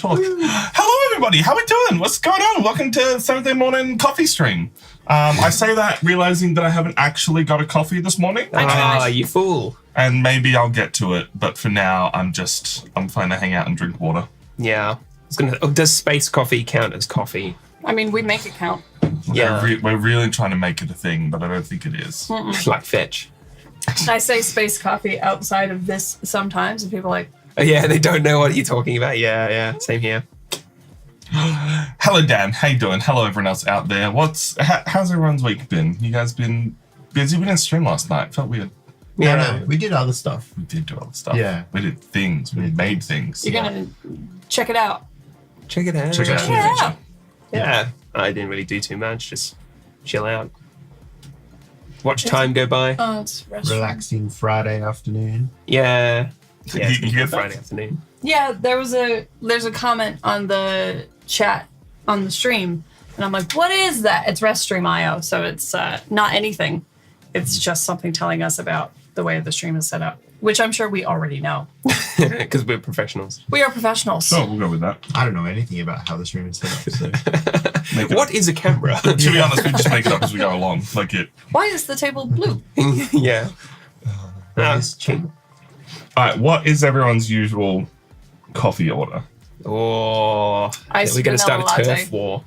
talk. Hello, everybody. How we doing? What's going on? Welcome to Saturday morning coffee stream. I say that realizing that I haven't actually got a coffee this morning. You fool. And maybe I'll get to it, but for now, I'm fine to hang out and drink water. Yeah. Does space coffee count as coffee? I mean, we make it count. Yeah. We're really trying to make it a thing, but I don't think it is. Like fetch. I say space coffee outside of this sometimes, and people are like, Yeah, they don't know what you're talking about. Yeah. Same here. Hello, Dan. How you doing? Hello, everyone else out there. How's everyone's week been? You guys been busy? We didn't stream last night. Felt weird. Yeah, no, we did other stuff. We did do other stuff. Yeah. We did things. We made things. you're going to check it out. Check it out. Check it out. Check it out. Yeah. I didn't really do too much. Just chill out. Watch time go by. Oh, it's restaurant. Relaxing Friday afternoon. Yeah. Yeah, it's You been get good that? Friday afternoon. Yeah, there's a comment on the chat on the stream, and I'm like, what is that? It's RestStream.io, so it's not anything. It's just something telling us about the way the stream is set up, which I'm sure we already know. Because we're professionals. We are professionals. So we'll go with that. I don't know anything about how the stream is set up. So. What is a camera? To be honest, we just make it up as we go along. Like it. Why is the table blue? Yeah. It's cheap. All right. What is everyone's usual coffee order? Oh, Iced we're going to start a vanilla turf latte. war.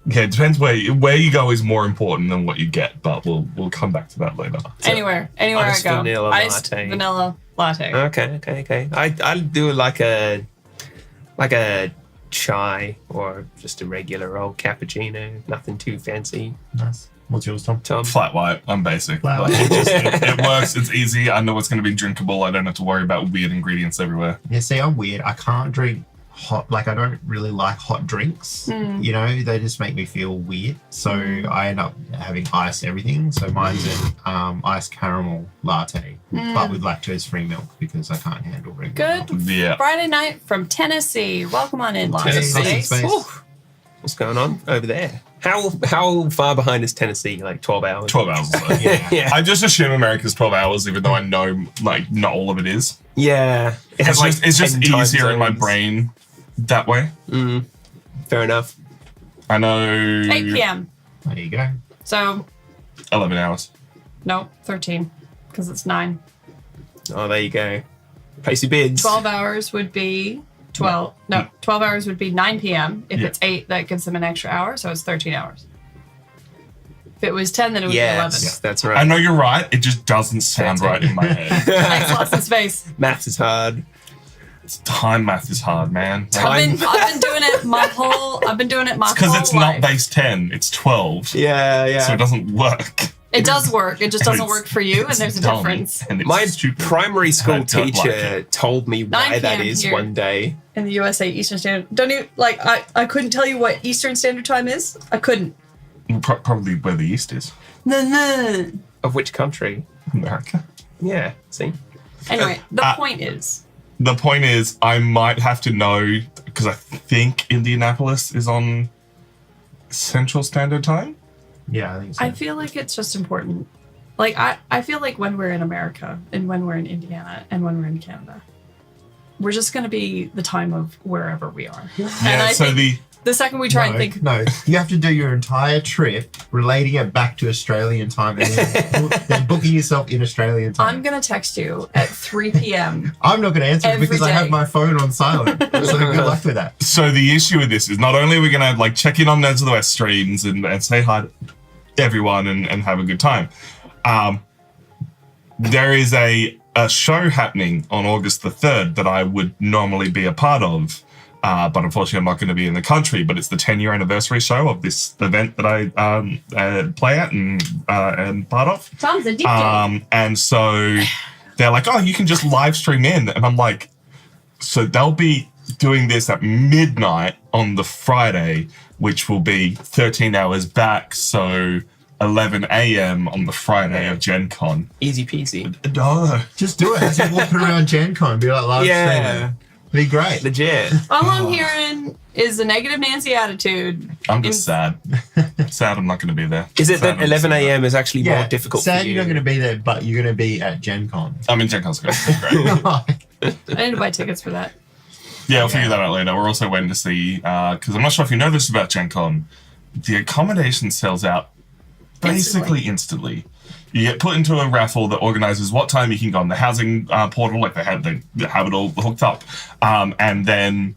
Yeah, it depends where you go is more important than what you get, but we'll come back to that later. Anywhere I iced go. vanilla Iced latte. vanilla latte. Okay. I'll do like a chai or just a regular old cappuccino. Nothing too fancy. Nice. What's yours, Tom? Tom. Flat white. I'm basic. Flat Like, white. it works. It's easy. I know it's going to be drinkable. I don't have to worry about weird ingredients everywhere. Yeah, see, I'm weird. I can't drink hot. Like, I don't really like hot drinks. You know, they just make me feel weird. So I end up having iced everything. So mine's an iced caramel latte, but with lactose-free milk because I can't handle regular Good milk. Yeah. Friday night from Tennessee. Welcome on in, Tennessee. Tennessee. Space. Ooh. What's going on over there? How far behind is Tennessee? Like 12 hours? 12 hours. Or so. Yeah. I just assume America's 12 hours, even though I know like not all of it is. Yeah. It has, It's just 10 time easier in my zones. brain that way. Fair enough. I know 8 p.m. There you go. So, 11 hours. no, 13, because it's 9. Oh, there you go. Place your bids. 12 hours would be 12. No, 12 hours would be 9 p.m. If Yeah. it's 8, that gives them an extra hour, so it's 13 hours. If it was 10, then it would Yes, that's right. I know you're right. It just doesn't sound right in my head. be 11. Thanks, lots of space. Maths is hard. Time math is hard, man. I've been doing it my whole Because it's not life. base 10, it's 12. Yeah. So it doesn't work. It does work. It just doesn't It's- work for you, and there's a dumb, difference. and it's My stupid. primary I school don't like teacher it. told me 9 why that p.m. is here. one day. In the USA Eastern Standard, don't you like? I couldn't tell you what Eastern Standard Time is. I couldn't. Probably where the East is. No. Of which country? America. Yeah, see? Anyway, the point is, The point is, I might have to know, because I think Indianapolis is on Central Standard Time. Yeah, I think so. I feel like it's just important. Like I feel like when we're in America and when we're in Indiana and when we're in Canada, we're just going to be the time of wherever we are. And Yeah, I so think the second we try and think, No, you have to do your entire trip relating it back to Australian time and then booking yourself in Australian time. I'm going to text you at 3 p.m. I'm not going to answer it every because I day. have my phone on silent. So good luck with that. So the issue with this is not only are we going to like check in on Nerds of the West streams and say hi to everyone and have a good time. There is a show happening on August the 3rd that I would normally be a part of. But unfortunately, I'm not going to be in the country. But it's the 10-year anniversary show of this event that I play at and part of. Tom's a DJ. And so they're like, oh, you can just live stream in. And I'm like, so they'll be doing this at midnight on the Friday, which will be 13 hours back. So 11 a.m. on the Friday of Gen Con. Easy peasy. No. Just do it as you're walking around Gen Con. Be like live streaming. Be great. Legit. All I'm hearing is a negative Nancy attitude. I'm just sad. Sad I'm not going to be there. Is it Sad that I'm 11 sad. a.m. is actually more difficult for Sad you? you're not going to be there, but you're going to be at Gen Con. I mean, Gen Con's going to be great. I need to buy tickets for that. Yeah, we'll figure that out later. We're also waiting to see, because I'm not sure if you know this about Gen Con, the accommodation sells out basically instantly. You get put into a raffle that organizes what time you can go on the housing portal, like they have it all hooked up, and then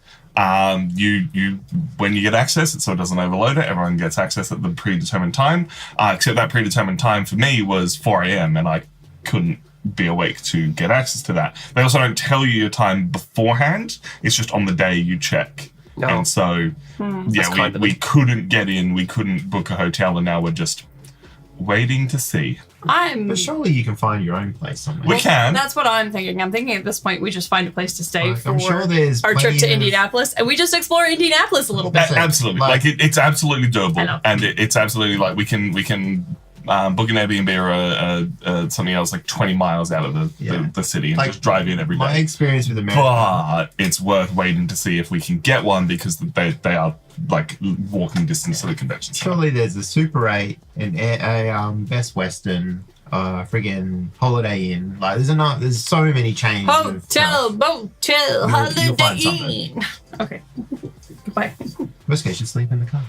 you when you get access, so it doesn't overload it, everyone gets access at the predetermined time. Except that predetermined time for me was 4 a.m. and I couldn't be awake to get access to that. They also don't tell you your time beforehand. It's just on the day you check. No. And so, we couldn't get in, we couldn't book a hotel, and now we're just waiting to see. But surely you can find your own place somewhere. We can. That's what I'm thinking. I'm thinking at this point we just find a place to stay Like, for I'm sure there's our trip plenty to of- Indianapolis, and we just explore Indianapolis a little bit. Absolutely. Like- It's absolutely doable. I know. And it's absolutely like we can book an Airbnb or something else like 20 miles out of the city and Like, just drive in every My day. experience with America. But it's worth waiting to see if we can get one because they are like walking distance to the convention center. Surely there's a Super 8, a Best Western, friggin' Holiday Inn. Like there's so many chains. Hotel, motel, You'll find Holiday something. Inn. Okay. Goodbye. Worst case, you sleep in the car.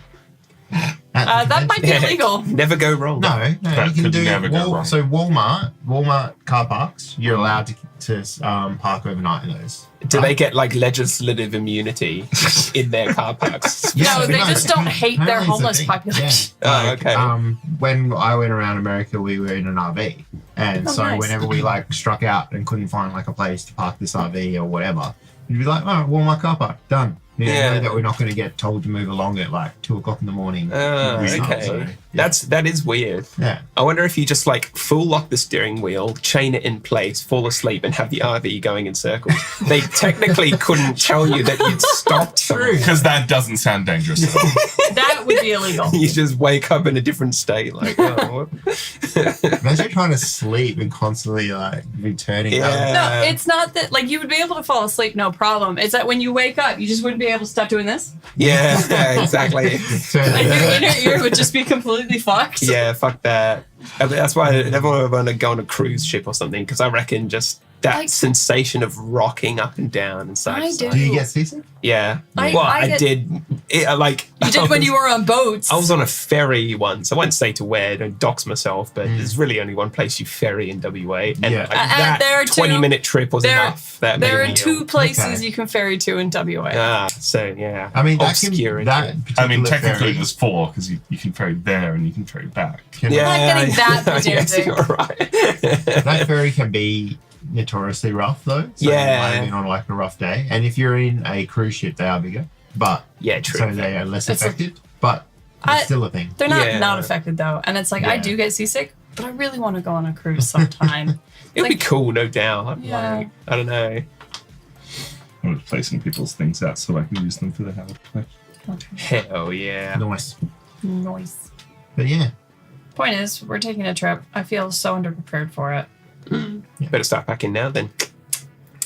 That might be illegal. Never go wrong. No, That you can could do never go wrong. So Walmart car parks, you're allowed to park overnight in those. Do they get like legislative immunity in their car parks? No, they no, just don't hate their apparently homeless it's a thing. population. Yeah. Oh, okay. When I went around America, we were in an RV, and Oh, so nice. whenever we like struck out and couldn't find like a place to park this RV or whatever, you'd be like, "Oh, Walmart car park, done." You know that we're not going to get told to move along at like 2:00 in the morning. Okay. So, yeah. That is weird. Yeah. I wonder if you just like full lock the steering wheel, chain it in place, fall asleep, and have the RV going in circles. They technically couldn't tell you that you'd stopped. True. Because that doesn't sound dangerous at all. That would be illegal. You just wake up in a different state, like, oh, what? Imagine trying to sleep and constantly like returning. Yeah. No, it's not that, like, you would be able to fall asleep, no problem. It's that when you wake up, you just wouldn't be able to stop doing this. Yeah, exactly. And your inner ear would just be completely fucked. Yeah, fuck that. That's why I never want to go on a cruise ship or something, because I reckon just that Like- sensation of rocking up and down and side I to side. Do you get seasick? Yeah. I did. Like You did when you were on boats. I was on a ferry once. I won't say to where, don't dox myself, but there's really only one place you ferry in WA. And Yeah. like, And that there are 20-minute trip was there- enough. That there made are me two places Okay. you can ferry to in WA. so yeah. I mean, Obscurity. I mean, technically ferry there's 4 because you can ferry there and you can ferry back. can- Yeah, not getting that yes, pedantic. you're right. that ferry can be notoriously rough though. So Yeah. you might have been on like a rough day. And if you're in a cruise ship, they are bigger, but Yeah, true. so they are less It's a- affected. But it's still a thing. They're not Yeah. not affected though, and it's like I Yeah. do get seasick, but I really want to go on a cruise sometime. It would be like- cool, no doubt. Yeah. Like, I don't know. I'm placing people's things out so I can use them for the house. Hell yeah. Nice. Noise. But yeah, Point is, we're taking a trip. I feel so underprepared for it. Better start packing now then.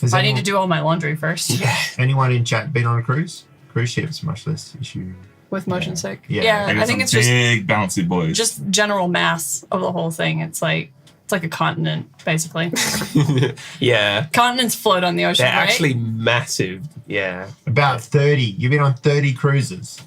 has I need to do all my laundry first anyone in chat been on a cruise? Cruise ships much less issue. with motion sick. Yeah. I I got think some it's just big bouncy boys. general mass of the whole thing. It's like a continent basically. Yeah. Continents float on the ocean, They're right? actually massive. Yeah. About 30. You've been on 30 cruises.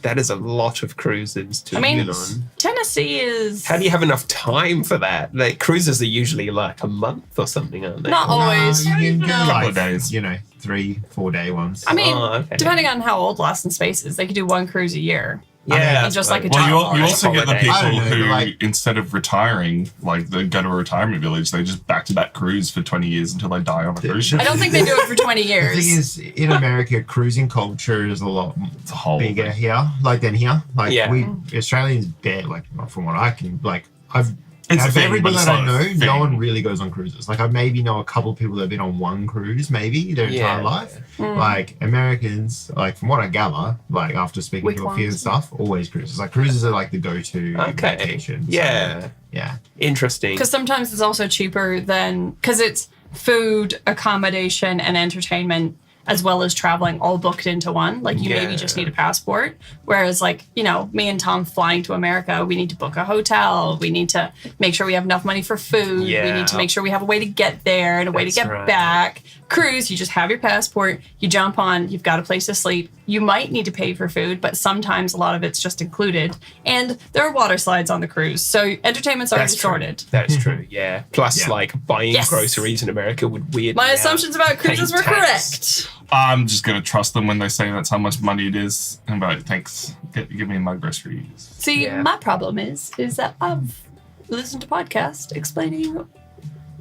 That is a lot of cruises to I mean, have been on. Tennessee is How do you have enough time for that? Like cruises are usually like a month or something, aren't they? not always. No, you can do Couple like, of days. 3-4 day ones. I mean, Oh, okay. depending on how old Lost in Space is, they could do one cruise a year. Yeah. And just like a Well, job. you also get the holiday. people I don't know, who, like- instead of retiring, like they go to a retirement village, they just back-to-back cruise for 20 years until they die on a cruise ship. I don't think they do it for 20 the years. thing is, in America, cruising culture is a lot It's a whole bigger thing. here, like than here. Like Yeah. we Australians, bare like from what I can like, I've It's a of thing, everybody but it's that I not a know, thing. no one really goes on cruises. Like I maybe know a couple of people that have been on one cruise, maybe their entire Yeah. life. Like Americans, like from what I gather, like after speaking Week to a few and ones. stuff, always cruises. Like cruises are like the go-to Okay. vacation. So, Yeah. yeah. Interesting. Because sometimes it's also cheaper than, because it's food, accommodation, and entertainment, as well as traveling all booked into one. Like you maybe Yeah. just need a passport. Whereas like, you know, me and Tom flying to America, we need to book a hotel. We need to make sure we have enough money for food. We Yeah. need to make sure we have a way to get there and a way to That's get right. back. cruise, you just have your passport, you jump on, you've got a place to sleep. You might need to pay for food, but sometimes a lot of it's just included. And there are water slides on the cruise, so entertainment's already sorted. That's true, yeah. Plus, Yeah. like, buying Yes. groceries in America would weird My me out. assumptions about cruises were Paying tax. correct. I'm just gonna trust them when they say that's how much money it is. And be like, thanks. Give me my groceries. See, Yeah. my problem is that I've listened to podcasts explaining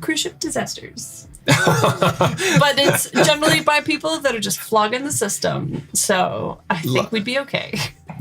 cruise ship disasters. But it's generally by people that are just flogging the system. So I think we'd be okay.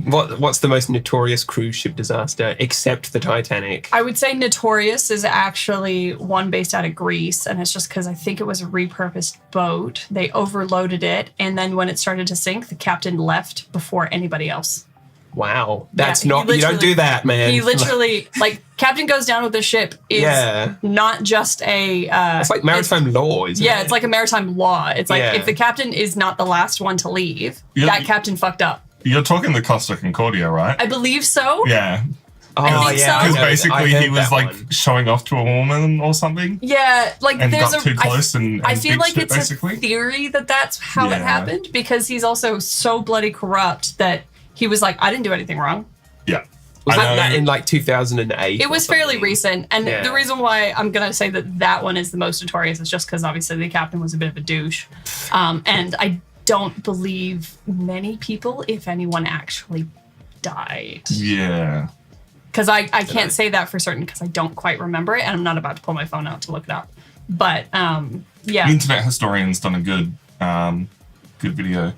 What's the most notorious cruise ship disaster except the Titanic? I would say Notorious is actually one based out of Greece, and it's just because I think it was a repurposed boat. They overloaded it, and then when it started to sink, the captain left before anybody else. Wow, that's Yeah, he not. You don't do that, man. He literally, like, captain goes down with the ship is Yeah. not just a... It's like maritime law, isn't it? Yeah, it's like a maritime law. It's like Yeah. if the captain is not the last one to leave, Yeah. that captain fucked up. You're talking the Costa Concordia, right? I believe so. Yeah. Oh, think yeah. so. I Because know- I basically heard he was that like one. showing off to a woman or something. Yeah, like And there's got too close and I feel beached like it, it's basically. a theory that that's how it Yeah. happened because he's also so bloody corrupt that he was like, I didn't do anything wrong. Yeah. Was I that, know. that in like 2008? It was fairly recent. recent, and Yeah. the reason why I'm gonna say that one is the most notorious is just because obviously the captain was a bit of a douche, and I don't believe many people, if anyone, actually died. Yeah. Because I can't say that for certain because I don't quite remember it, and I'm not about to pull my phone out to look it up. But The yeah, Internet Historian's done a good video.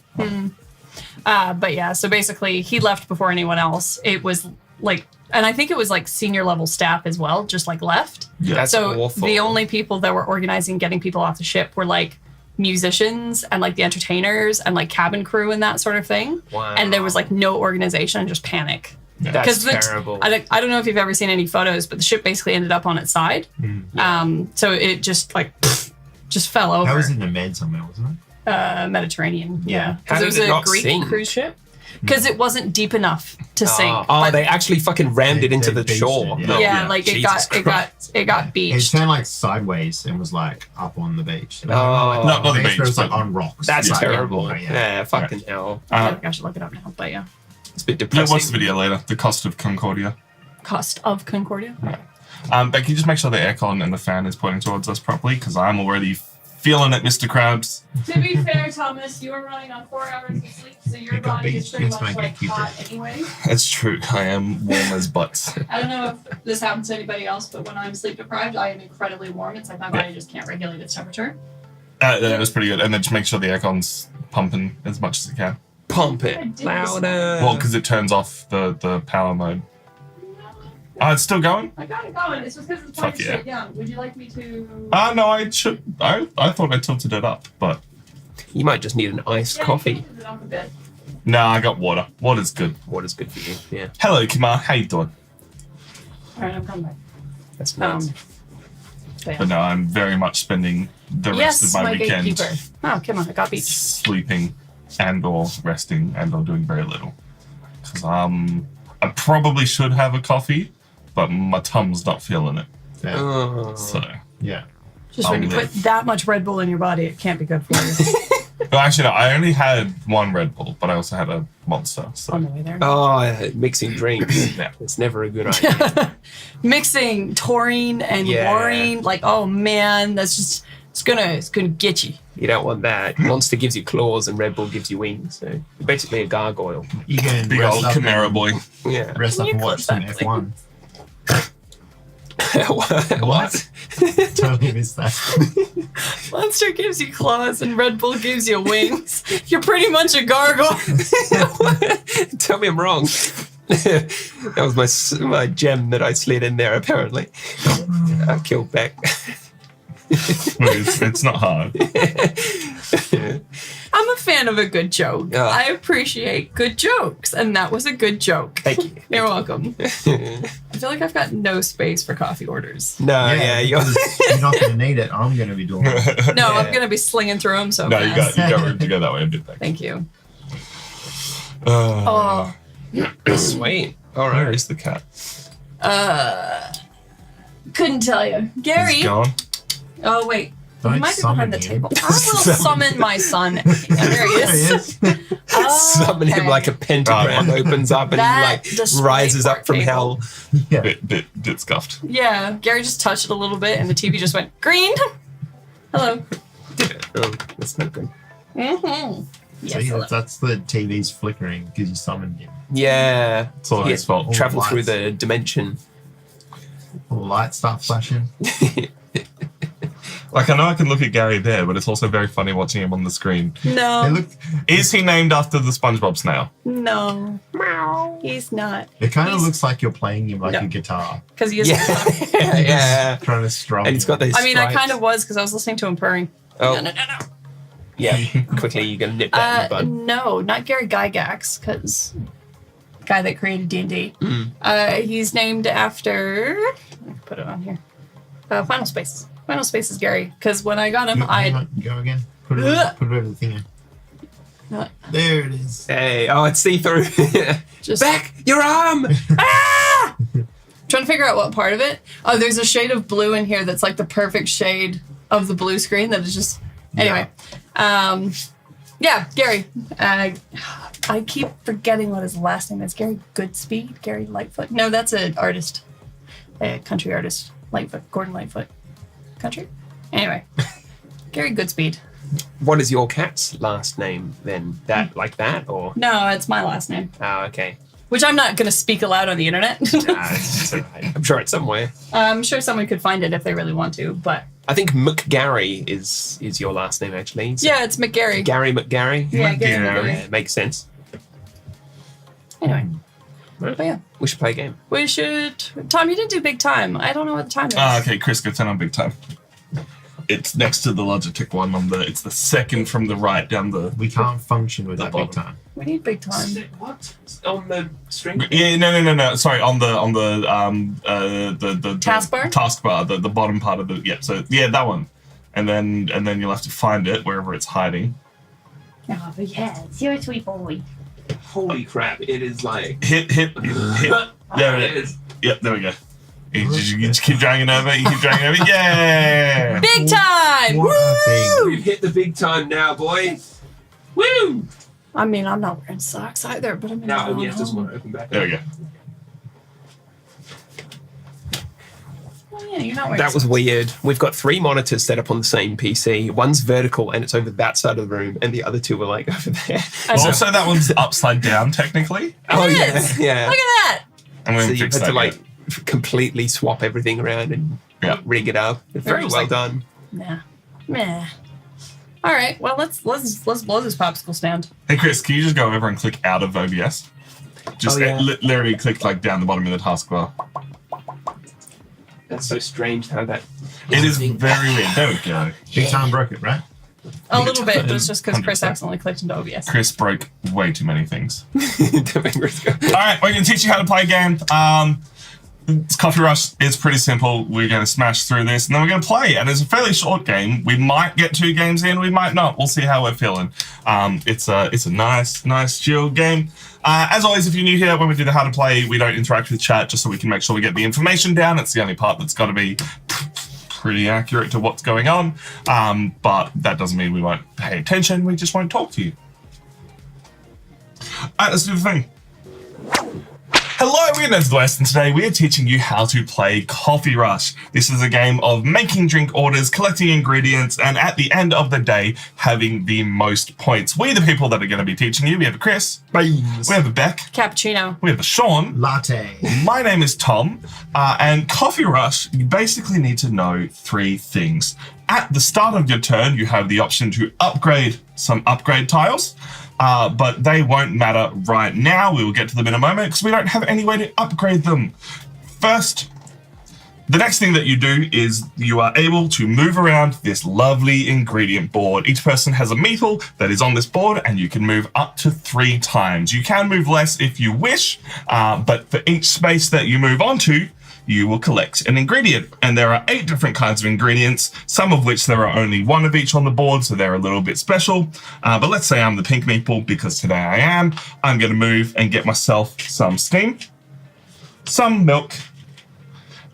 but yeah. So basically, he left before anyone else. It was like, and I think it was like senior level staff as well, just like left. Yeah. That's So awful. the only people that were organizing getting people off the ship were like musicians and like the entertainers and like cabin crew and that sort of thing. Wow. And there was like no organization, just panic. That's the- terrible. I don't know if you've ever seen any photos, but the ship basically ended up on its side. So it just like just fell over. That was in the Med somewhere, wasn't it? Mediterranean. Yeah. How Because it did was it a not Greek sink? cruise ship. Because it wasn't deep enough to sink. Oh, But- they actually fucking rammed it into They the beached shore. it, Oh, yeah, like it Jesus got Christ. beached. It turned like sideways and was like up on the beach. Oh. Not the beach, It was like but- on rocks. That's Like, terrible. yeah. Yeah, fucking hell. I should look it up now. But yeah. It's a bit Yeah, depressing. watch the video later. The cost of Concordia. Cost of Concordia. But can you just make sure the aircon and the fan is pointing towards us properly? Because I'm already feeling it, Mr. Krabs. To be fair, Thomas, you are running on 4 hours of sleep, so your It got body is beached. pretty It's much my like gatekeeper. hot anyway. That's true. I am warm as butts. I don't know if this happens to anybody else, but when I'm sleep deprived, I am incredibly warm. It's like my body just can't regulate its temperature. That was pretty good. And then just make sure the aircon's pumping as much as it can. Pump I it did louder. Well, because it turns off the power mode. Oh, it's still going? I got it going. It's just because it's Fuck pointing yeah. straight down. Would you like me to? No, I should. I thought I tilted it up, but You might just need an iced Yeah, coffee. you can move it up a bit. no, I got water. Water's good. Water's good for you. Yeah, Hello, Kimar. How you doing? All right, I'm coming back. that's nice. But But no, I'm very much spending the rest yes, of my my weekend gatekeeper. Oh, come on, I got beach. sleeping and or resting and or doing very little. Because I probably should have a coffee, but my tum's not feeling it. Yeah. Oh. So, Yeah. Just when you I'll put live. that much Red Bull in your body, it can't be good for you. well, actually, no, I only had one Red Bull, but I also had a Monster. So, On the way there. Oh, mixing drinks. Yeah. It's never a good idea. Mixing taurine and Yeah. warine, like, oh man, that's just it's gonna get you. You don't want that. Monster gives you claws and Red Bull gives you wings. So you're basically a gargoyle. You can big rest old up, Chimera boy. Yeah. rest up You and watch some clip that, F1. What? Totally missed that. Monster gives you claws and Red Bull gives you wings. You're pretty much a gargoyle. Tell me I'm wrong. That was my gem that I slid in there, apparently. I killed Beck. It's not hard. I'm a fan of a good joke. Yeah. I appreciate good jokes, and that was a good joke. Thank you. You're welcome. I feel like I've got no space for coffee orders. No, yeah, you're. because you're not going to need it. I'm going to be doing it. No, Yeah. I'm gonna be slinging through them so No, you fast. got room to go that way a bit. Thank you. Oh, Sweet. All where right. is the cat? Couldn't tell you. Gary. He's gone. Oh wait, Don't He might be summon behind the him. table. I will summon my son. Yeah, there he There he is. is. Summon him like a pentagram opens up and That he display rises up board from table. hell. Yeah. Bit scuffed. Yeah, Gary just touched it a little bit, and the TV just went green. Hello. Oh, that's not good. Mm-hmm. Yes, See, hello. that's the TV's flickering because you summoned him. Yeah. It's all his fault. Travel All through lights. the dimension. All the lights start flashing. Like, I know I can look at Gary there, but it's also very funny watching him on the screen. No. It look. Is he named after the SpongeBob snail? No. He's not. It kind of He's- looks like you're playing him like No. a guitar, Because he is. Yeah. yeah. trying to strum. And he's got him. these I mean, I stripes. kind of was because I was listening to him purring. Oh, No. yeah. Quickly, you're going to nip that in the bud. No, not Gary Gygax, because guy that created D&D. He's named after. I can put it on here. Final Space. Final Space is Gary, because when I got him, Hang I. on, go again. Put it over the thing. No. There it is. Hey, oh, it's see-through. Just Back, your arm! trying to figure out what part of it. Oh, there's a shade of blue in here that's like the perfect shade of the blue screen that is just. Anyway. Yeah, Gary. I keep forgetting what his last name is. Gary Goodspeed? Gary Lightfoot? No, that's an artist. A country artist. Lightfoot. Gordon Lightfoot. Country? Anyway. Gary Goodspeed. What is your cat's last name then? That, like that, or? No, it's my last name. Oh, okay. Which I'm not going to speak aloud on the internet. It's all right. I'm sure it's somewhere. I'm sure someone could find it if they really want to, but I think McGarry is your last name, actually. So yeah, it's McGarry. Gary McGarry? Yeah, Gary McGarry. McGarry. Yeah, makes sense. Anyway. Right. But yeah. We should play a game. We should. Tom, you didn't do big time. I don't know what the time is. Okay, Chris, go turn on big time. It's next to the Logitech one it's the second from the right down the. We can't function with The that big bottom. time. We need big time. What? On the string? Yeah, no. Sorry, on the Taskbar? Taskbar, the bottom part of the So yeah, that one, and then you'll have to find it wherever it's hiding. Oh, but yes, you're a sweet boy. Holy crap, it is like... Hit. There it is. Yep, there we go. You just keep dragging over. You keep dragging over. Yeah. Big time! What a thing. We've hit the big time now, boy. Woo! I mean, I'm not wearing socks either, but I'm Now OBS doesn't want to open back. There we go. Oh, yeah, you're not wearing That was socks. weird. We've got 3 monitors set up on the same PC. One's vertical and it's over that side of the room, and the other 2 are like over there. I know. Also, that one's upside down technically. Oh It yeah, is. yeah. Look at that! I'm going So to you fix had that. to like completely swap everything around and Yeah. rig it up. Very just well like- done. Nah. Meh. All right, well, let's blow this popsicle stand. Hey Chris, can you just go over and click out of OBS? Just Oh, yeah. literally click like down the bottom of the taskbar. That's so strange how that. It is very weird. There we go. Big time broke it, right? A little bit, but it's just because Chris 100%. accidentally clicked into OBS. Chris broke way too many things. Don't make Chris go. All right, we're going to teach you how to play a game. It's Cofee Rush. It's pretty simple. We're going to smash through this, and then we're going to play. And it's a fairly short game. We might get 2 games in. We might not. We'll see how we're feeling. It's a nice chill game. As always, if you're new here, when we do the how to play, we don't interact with chat just so we can make sure we get the information down. It's the only part that's got to be pretty accurate to what's going on. But that doesn't mean we won't pay attention. We just won't talk to you. All right, let's do the thing. Hello, we're Nerds of the West, and today we are teaching you how to play Cofee Rush. This is a game of making drink orders, collecting ingredients, and at the end of the day, having the most points. We're the people that are going to be teaching you. We have a Chris, Beans. we have a Beck, Cappuccino. we have a Sean, Latte. my name is Tom, and Cofee Rush, you basically need to know 3 things. At the start of your turn, you have the option to upgrade some upgrade tiles, but they won't matter right now. We will get to them in a moment because we don't have any way to upgrade them. First, the next thing that you do is you are able to move around this lovely ingredient board. Each person has a meeple that is on this board, and you can move up to 3 times. You can move less if you wish, but for each space that you move onto, you will collect an ingredient. And there are 8 different kinds of ingredients, some of which there are only 1 of each on the board, so they're a little bit special. But let's say I'm the pink meeple, because today I am. I'm going to move and get myself some steam, some milk,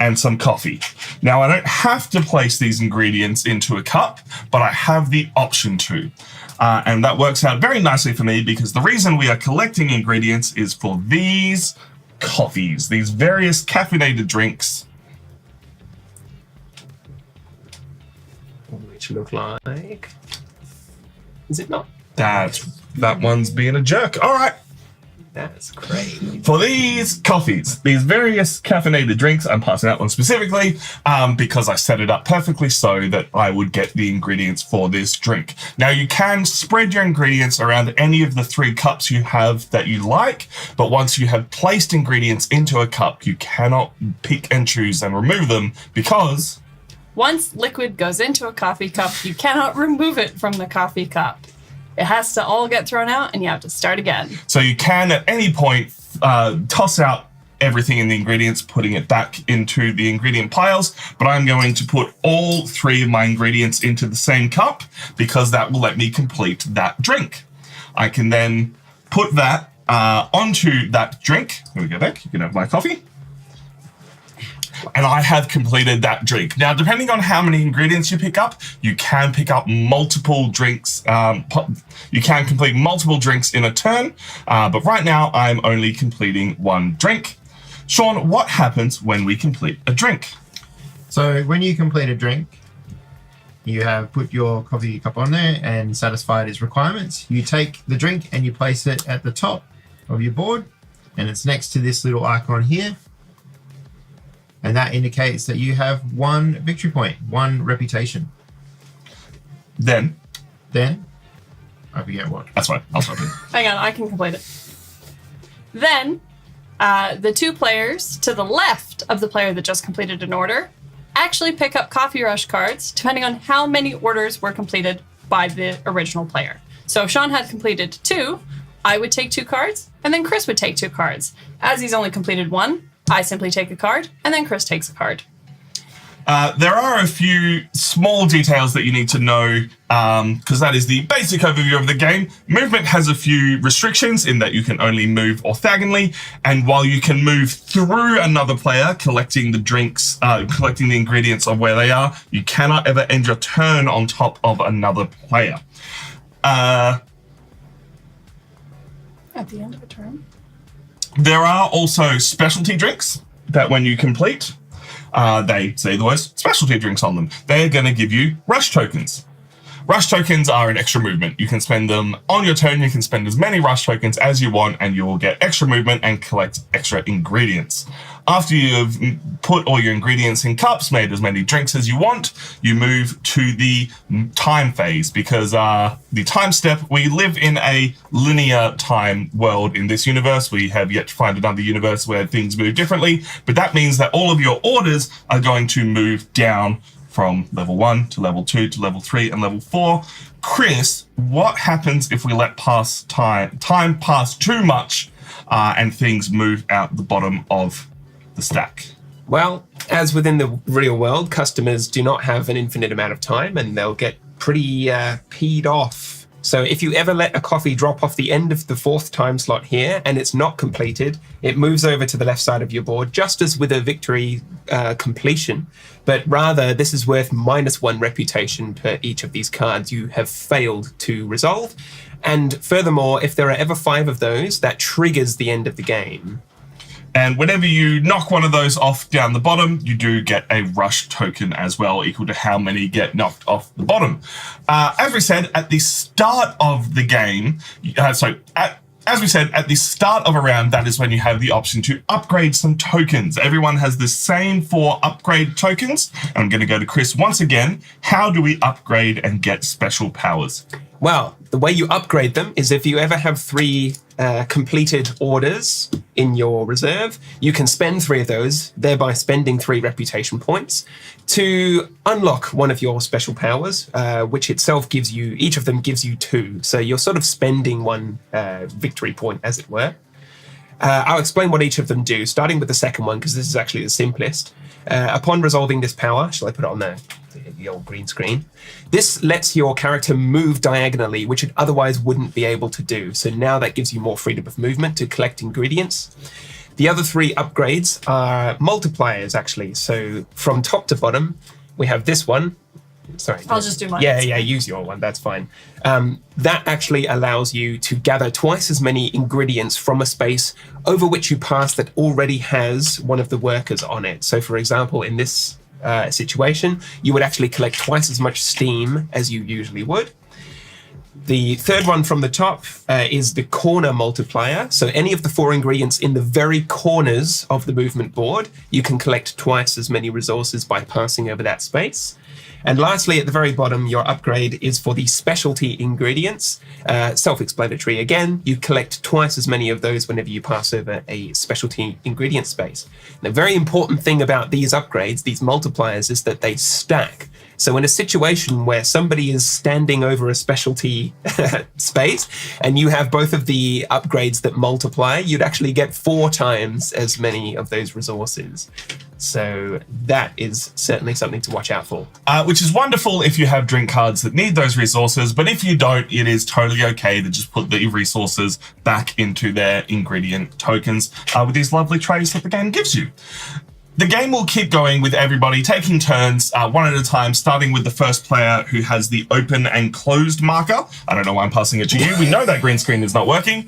and some coffee. Now, I don't have to place these ingredients into a cup, but I have the option to. And that works out very nicely for me because the reason we are collecting ingredients is for these coffees, these various caffeinated drinks. Which look like... Is it not? That one's being a jerk. All right. That's crazy. For these coffees, these various caffeinated drinks, I'm passing that one specifically because I set it up perfectly so that I would get the ingredients for this drink. Now, you can spread your ingredients around any of the 3 cups you have that you like, but once you have placed ingredients into a cup, you cannot pick and choose and remove them because... Once liquid goes into a coffee cup, you cannot remove it from the coffee cup. It has to all get thrown out and you have to start again. So you can at any point toss out everything in the ingredients, putting it back into the ingredient piles, but I'm going to put all 3 of my ingredients into the same cup because that will let me complete that drink. I can then put that onto that drink. Here we go back. You can have my coffee. And I have completed that drink. Now, depending on how many ingredients you pick up, you can pick up multiple drinks. You can complete multiple drinks in a turn. But right now, I'm only completing 1 drink. Sean, what happens when we complete a drink? So when you complete a drink, you have put your coffee cup on there and satisfied its requirements. You take the drink and you place it at the top of your board, and it's next to this little icon here. And that indicates that you have 1 victory point, 1 reputation. Then, I forget what. that's fine. I'll stop it. Hang on, I can complete it. Then, the 2 players to the left of the player that just completed an order actually pick up Cofee Rush cards, depending on how many orders were completed by the original player. So if Sean had completed 2, I would take 2 cards, and then Chris would take 2 cards. As he's only completed 1, I simply take a card, and then Chris takes a card. There are a few small details that you need to know because that is the basic overview of the game. Movement has a few restrictions in that you can only move orthogonally, and while you can move through another player, collecting the drinks, collecting the ingredients of where they are, you cannot ever end your turn on top of another player. At the end of a turn? There are also specialty drinks that when you complete, they say the words specialty drinks on them. They're going to give you rush tokens. Rush tokens are an extra movement. You can spend them on your turn. You can spend as many rush tokens as you want, and you will get extra movement and collect extra ingredients. After you've put all your ingredients in cups, made as many drinks as you want, you move to the time phase because the time step, we live in a linear time world in this universe. We have yet to find another universe where things move differently, but that means that all of your orders are going to move down from level 1 to level 2 to level 3 and level 4. Chris, what happens if we let time pass too much and things move out the bottom of the stack? Well, as within the real world, customers do not have an infinite amount of time and they'll get pretty peed off. So if you ever let a coffee drop off the end of the 4th time slot here and it's not completed, it moves over to the left side of your board, just as with a victory completion. But rather, this is worth -1 reputation per each of these cards you have failed to resolve. And furthermore, if there are ever 5 of those, that triggers the end of the game. And whenever you knock one of those off down the bottom, you do get a rush token as well, equal to how many get knocked off the bottom. As we said at the start of the game, as we said at the start of a round, that is when you have the option to upgrade some tokens. Everyone has the same 4 upgrade tokens. I'm going to go to Chris once again. How do we upgrade and get special powers? Well, the way you upgrade them is if you ever have 3 completed orders in your reserve, you can spend 3 of those, thereby spending 3 reputation points to unlock one of your special powers, which itself gives you, each of them gives you 2. So you're sort of spending 1 victory point, as it were. I'll explain what each of them do, starting with the second one, because this is actually the simplest. Upon resolving this power, shall I put it on the old green screen? This lets your character move diagonally, which it otherwise wouldn't be able to do. So now that gives you more freedom of movement to collect ingredients. The other 3 upgrades are multipliers, actually. So from top to bottom, we have this one. Sorry. I'll just do mine. Yeah, use your one. That's fine. That actually allows you to gather twice as many ingredients from a space over which you pass that already has one of the workers on it. So, for example, in this situation, you would actually collect twice as much steam as you usually would. The third one from the top is the corner multiplier. So any of the 4 ingredients in the very corners of the movement board, you can collect twice as many resources by passing over that space. And lastly, at the very bottom, your upgrade is for the specialty ingredients. Self-explanatory again, you collect twice as many of those whenever you pass over a specialty ingredient space. The very important thing about these upgrades, these multipliers, is that they stack. So in a situation where somebody is standing over a specialty space and you have both of the upgrades that multiply, you'd actually get 4 times as many of those resources. So that is certainly something to watch out for. Which is wonderful if you have drink cards that need those resources, but if you don't, it is totally okay to just put the resources back into their ingredient tokens with these lovely trays that the game gives you. The game will keep going with everybody taking turns, one at a time, starting with the first player who has the open and closed marker. I don't know why I'm passing it to you. We know that green screen is not working.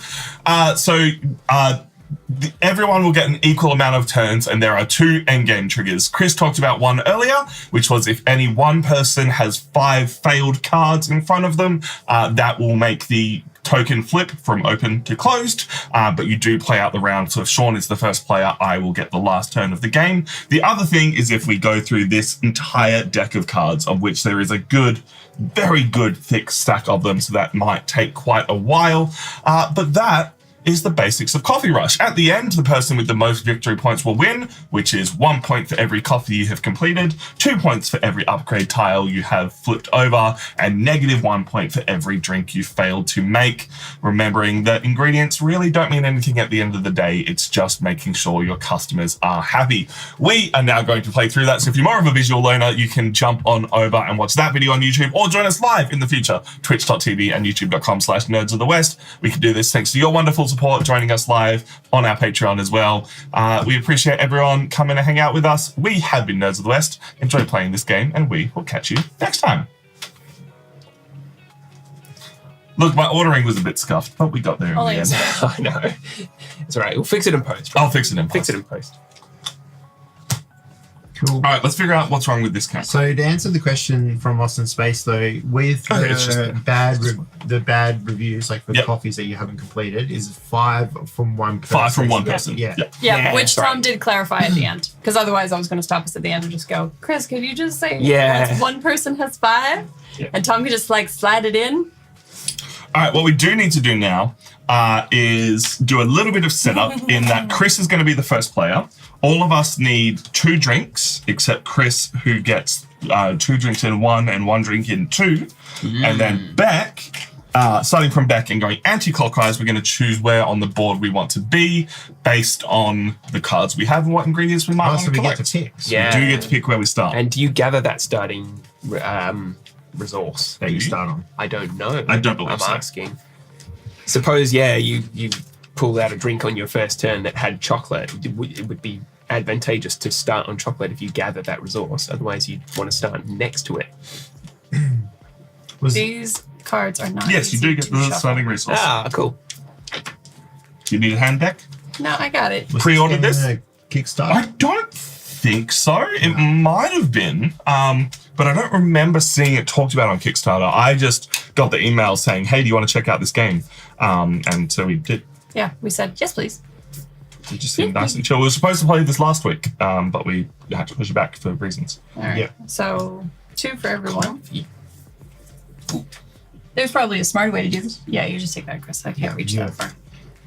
Everyone will get an equal amount of turns, and there are 2 endgame triggers. Chris talked about one earlier, which was if any one person has 5 failed cards in front of them, that will make the token flip from open to closed, but you do play out the round. So if Sean is the first player, I will get the last turn of the game. The other thing is if we go through this entire deck of cards, of which there is a good, very good thick stack of them, so that might take quite a while, but that is the basics of Cofee Rush. At the end, the person with the most victory points will win, which is 1 point for every coffee you have completed, 2 points for every upgrade tile you have flipped over, and -1 point for every drink you failed to make. Remembering that ingredients really don't mean anything at the end of the day. It's just making sure your customers are happy. We are now going to play through that. So if you're more of a visual learner, you can jump on over and watch that video on YouTube, or join us live in the future, twitch.tv and youtube.com/nerdsofthewest. We can do this thanks to your wonderful support, joining us live on our Patreon as well. We appreciate everyone coming to hang out with us. We have been Nerds of the West. Enjoy playing this game, and we will catch you next time. Look, my ordering was a bit scuffed, but we got there in the end. I know. It's all right. We'll fix it in post. I'll fix it in post. Fix it in post. Cool. All right, let's figure out what's wrong with this cat. So to answer the question from Lost in Space, though, with the bad reviews, like for Yep. coffees that you haven't completed, is 5 from one person. 5 from one person. Yeah. Yep. Yeah, which that's right. Tom did clarify at the end. Because otherwise I was going to stop us at the end and just go, Chris, could you just say once one person has 5? Yeah. And Tom could just like slide it in. All right, what we do need to do now is do a little bit of setup in that Chris is going to be the first player. All of us need 2 drinks, except Chris, who gets 2 drinks in 1 and 1 drink in 2. And then Beck, starting from Beck and going anti-clockwise, we're going to choose where on the board we want to be based on the cards we have and what ingredients we might want So to we get collect. to pick. Yeah. We do get to pick where we start. And do you gather that starting resource? That you start on. I don't know. I don't believe I'm so. asking. Suppose, you pulled out a drink on your first turn that had chocolate. It would be advantageous to start on chocolate if you gather that resource. Otherwise, you'd want to start next to it. These cards are not Yes, you easy do get to the shuffle. starting resource. Cool. Do you need a hand deck? No, I got it. Was Pre-ordered this this? game a Kickstarter? I don't think so. It might have been, but I don't remember seeing it talked about on Kickstarter. I just got the email saying, hey, do you want to check out this game? And so we did. Yeah, we said, yes, please. It just seemed nice and chill. We were supposed to play this last week, but we had to push it back for reasons. All right. Yeah. So 2 for everyone. There's probably a smart way to do this. Yeah, you just take that, Chris. I can't reach Yeah. that far.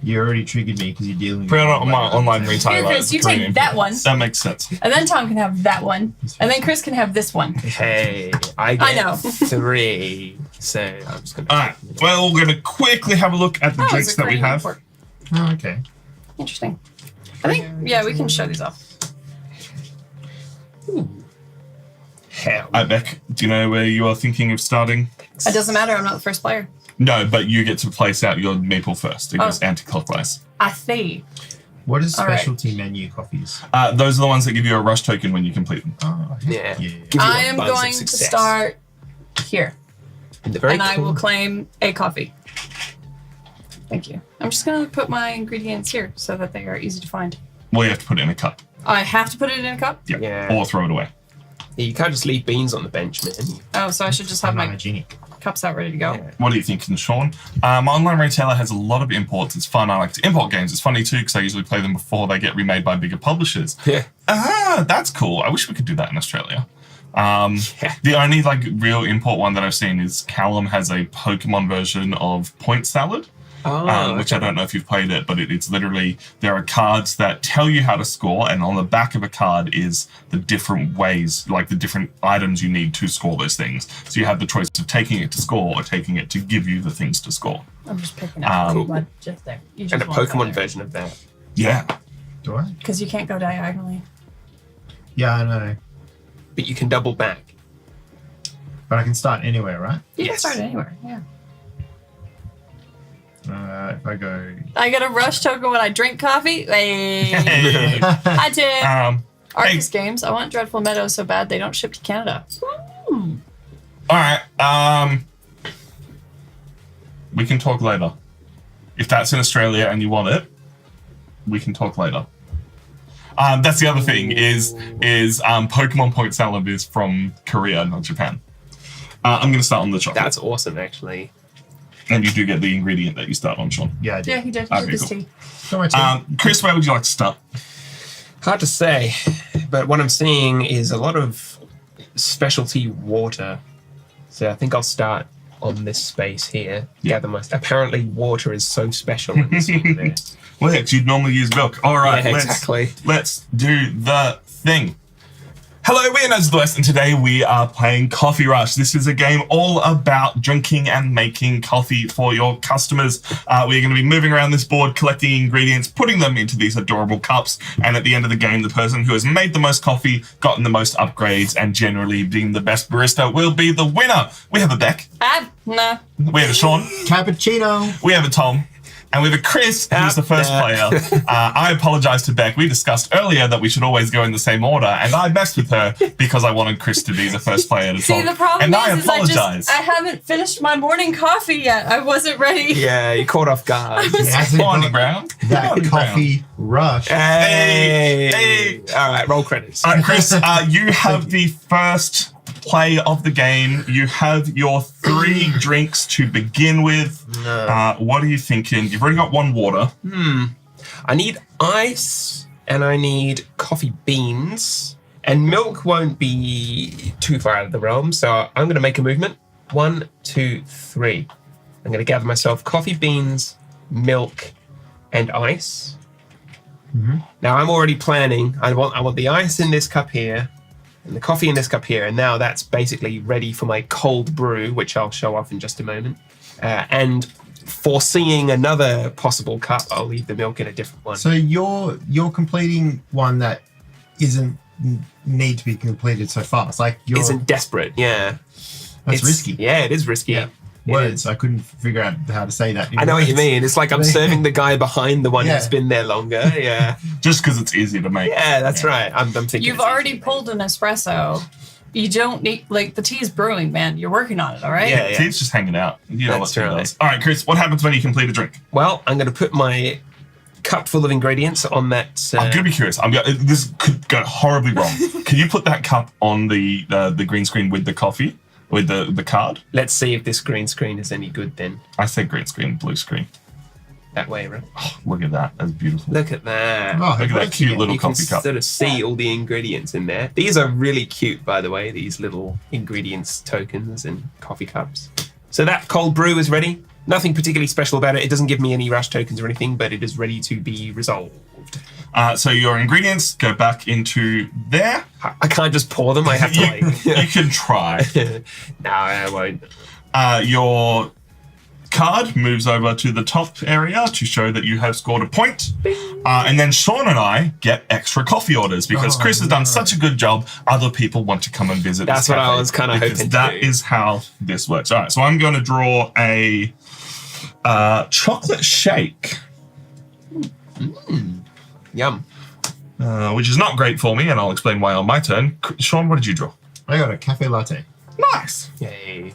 You already triggered me because you're dealing with Pre-order on my online retailer. Here, Chris, you is Korean take that one. That makes sense. And then Tom can have that one. And then Chris can have this one. Hey, I get know. 3. So I'm just going to... All right. Well, we're going to quickly have a look at the Oh, drinks it's a that we Korean have. import. Oh, okay. Interesting. I think, yeah, we can show these off. Hell. Beck, do you know where you are thinking of starting? It doesn't matter. I'm not the first player. No, but you get to place out your meeple first. It goes Oh. anti-clockwise. I see. What is All right. specialty menu coffees? Those are the ones that give you a rush token when you complete them. Oh, Yeah. yeah. Give you I a am buzz of going to success. start here, In the very and I will corner. claim a coffee. Thank you. I'm just going to put my ingredients here so that they are easy to find. Well, you have to put it in a cup. I have to put it in a cup? Yeah. Yeah. Or throw it away. You can't just leave beans on the bench, man. Oh, so I should just have my Hygienic. cups out ready to go. Yeah. What are you thinking, Sean? My online retailer has a lot of imports. It's fun. I like to import games. It's funny too because I usually play them before they get remade by bigger publishers. Yeah. That's cool. I wish we could do that in Australia. Yeah. The only like real import one that I've seen is Callum has a Pokemon version of Point Salad. Oh, Which I don't know if you've played it, but it's literally, there are cards that tell you how to score, and on the back of a card is the different ways, like the different items you need to score those things. So you have the choice of taking it to score or taking it to give you the things to score. I'm just picking up Cool. one just there. You just And a want that Pokemon there. version of that. Yeah. Do I? Because you can't go diagonally. Yeah, I know. But you can double back. But I can start anywhere, right? You can Yes. start anywhere, yeah. If I go... I get a rush token when I drink coffee. Hey. Hey. Hi, Tim. Arcus hey. Games. I want Dreadful Meadows so bad they don't ship to Canada. Ooh. All right. We can talk later. If that's in Australia and you want it, we can talk later. That's the other thing is Pokemon Point Salad is from Korea, not Japan. I'm going to start on the chocolate. That's awesome, actually. And you do get the ingredient that you start on, Sean. Yeah, I do. Yeah, he did. He Okay, did this cool. tea. Go my tea. Chris, where would you like to start? Hard to say, but what I'm seeing is a lot of specialty water. So I think I'll start on this space here. Yeah. Gather my. Apparently, water is so special in this one there. Well, yeah, 'cause you'd normally use milk. All right, Yeah, exactly. Let's do the thing. Hello, we're Nerds of the West, and today we are playing Cofee Rush. This is a game all about drinking and making coffee for your customers. We're going to be moving around this board, collecting ingredients, putting them into these adorable cups, and at the end of the game, the person who has made the most coffee, gotten the most upgrades, and generally being the best barista will be the winner. We have a Beck, Nah. we have a Sean, Cappuccino. we have a Tom, and we have a Chris, who's the first player. I apologize to Beck. We discussed earlier that we should always go in the same order, and I messed with her because I wanted Chris to be the first player to See, talk. the problem and I is apologize. I haven't finished my morning coffee yet. I wasn't ready. Yeah, you caught off guard. Yes, Morning, Brown. that Morning, coffee rush. Hey. Hey. All right, roll credits. All right, Chris, you have the first play of the game. You have your 3 drinks to begin with. What are you thinking? You've already got 1 water. I need ice and I need coffee beans. And milk won't be too far out of the realm, so I'm going to make a movement. 1, 2, 3. I'm going to gather myself coffee beans, milk, and ice. Now I'm already planning. I want the ice in this cup here, and the coffee in this cup here, and now that's basically ready for my cold brew, which I'll show off in just a moment. And foreseeing another possible cup, I'll leave the milk in a different one. So you're completing one that isn't need to be completed so fast. Like you're Isn't desperate, yeah. that's It's risky. Yeah, it is risky. Yeah. It Words. is. I couldn't figure out how to say that. in I know what you words. mean. It's like I'm serving the guy behind the one Yeah. who's been there longer. Yeah, Just because it's easy to make. yeah, that's right. I'm thinking You've it's already easy. pulled an espresso. You don't need, like, the tea's brewing, man. You're working on it, all right? Yeah, See, it's just hanging out. You know That's what right. it does. All right, Chris, what happens when you complete a drink? Well, I'm going to put my cup full of ingredients on that. I'm gonna be curious. This could go horribly wrong. Can you put that cup on the green screen with the coffee, with the card? Let's see if this green screen is any good then. I say green screen, blue screen. That way, right? Look at that. That's beautiful. Look at that. Oh, Look at that cute little You can coffee cup. sort of see all the ingredients in there. These are really cute, by the way, these little ingredients tokens and coffee cups. So that cold brew is ready. Nothing particularly special about it. It doesn't give me any rush tokens or anything, but it is ready to be resolved. So your ingredients go back into there. I can't just pour them. I have to You like... can try. No, I won't. Your card moves over to the top area to show that you have scored a point. And then Sean and I get extra coffee orders because Chris has done such a good job. Other people want to come and visit. That's this what I cafe was kinda because hoping to that do. is how this works. All right, so I'm going to draw a chocolate shake. Yum. which is not great for me, and I'll explain why on my turn. Sean, what did you draw? I got a cafe latte. Nice. Yay.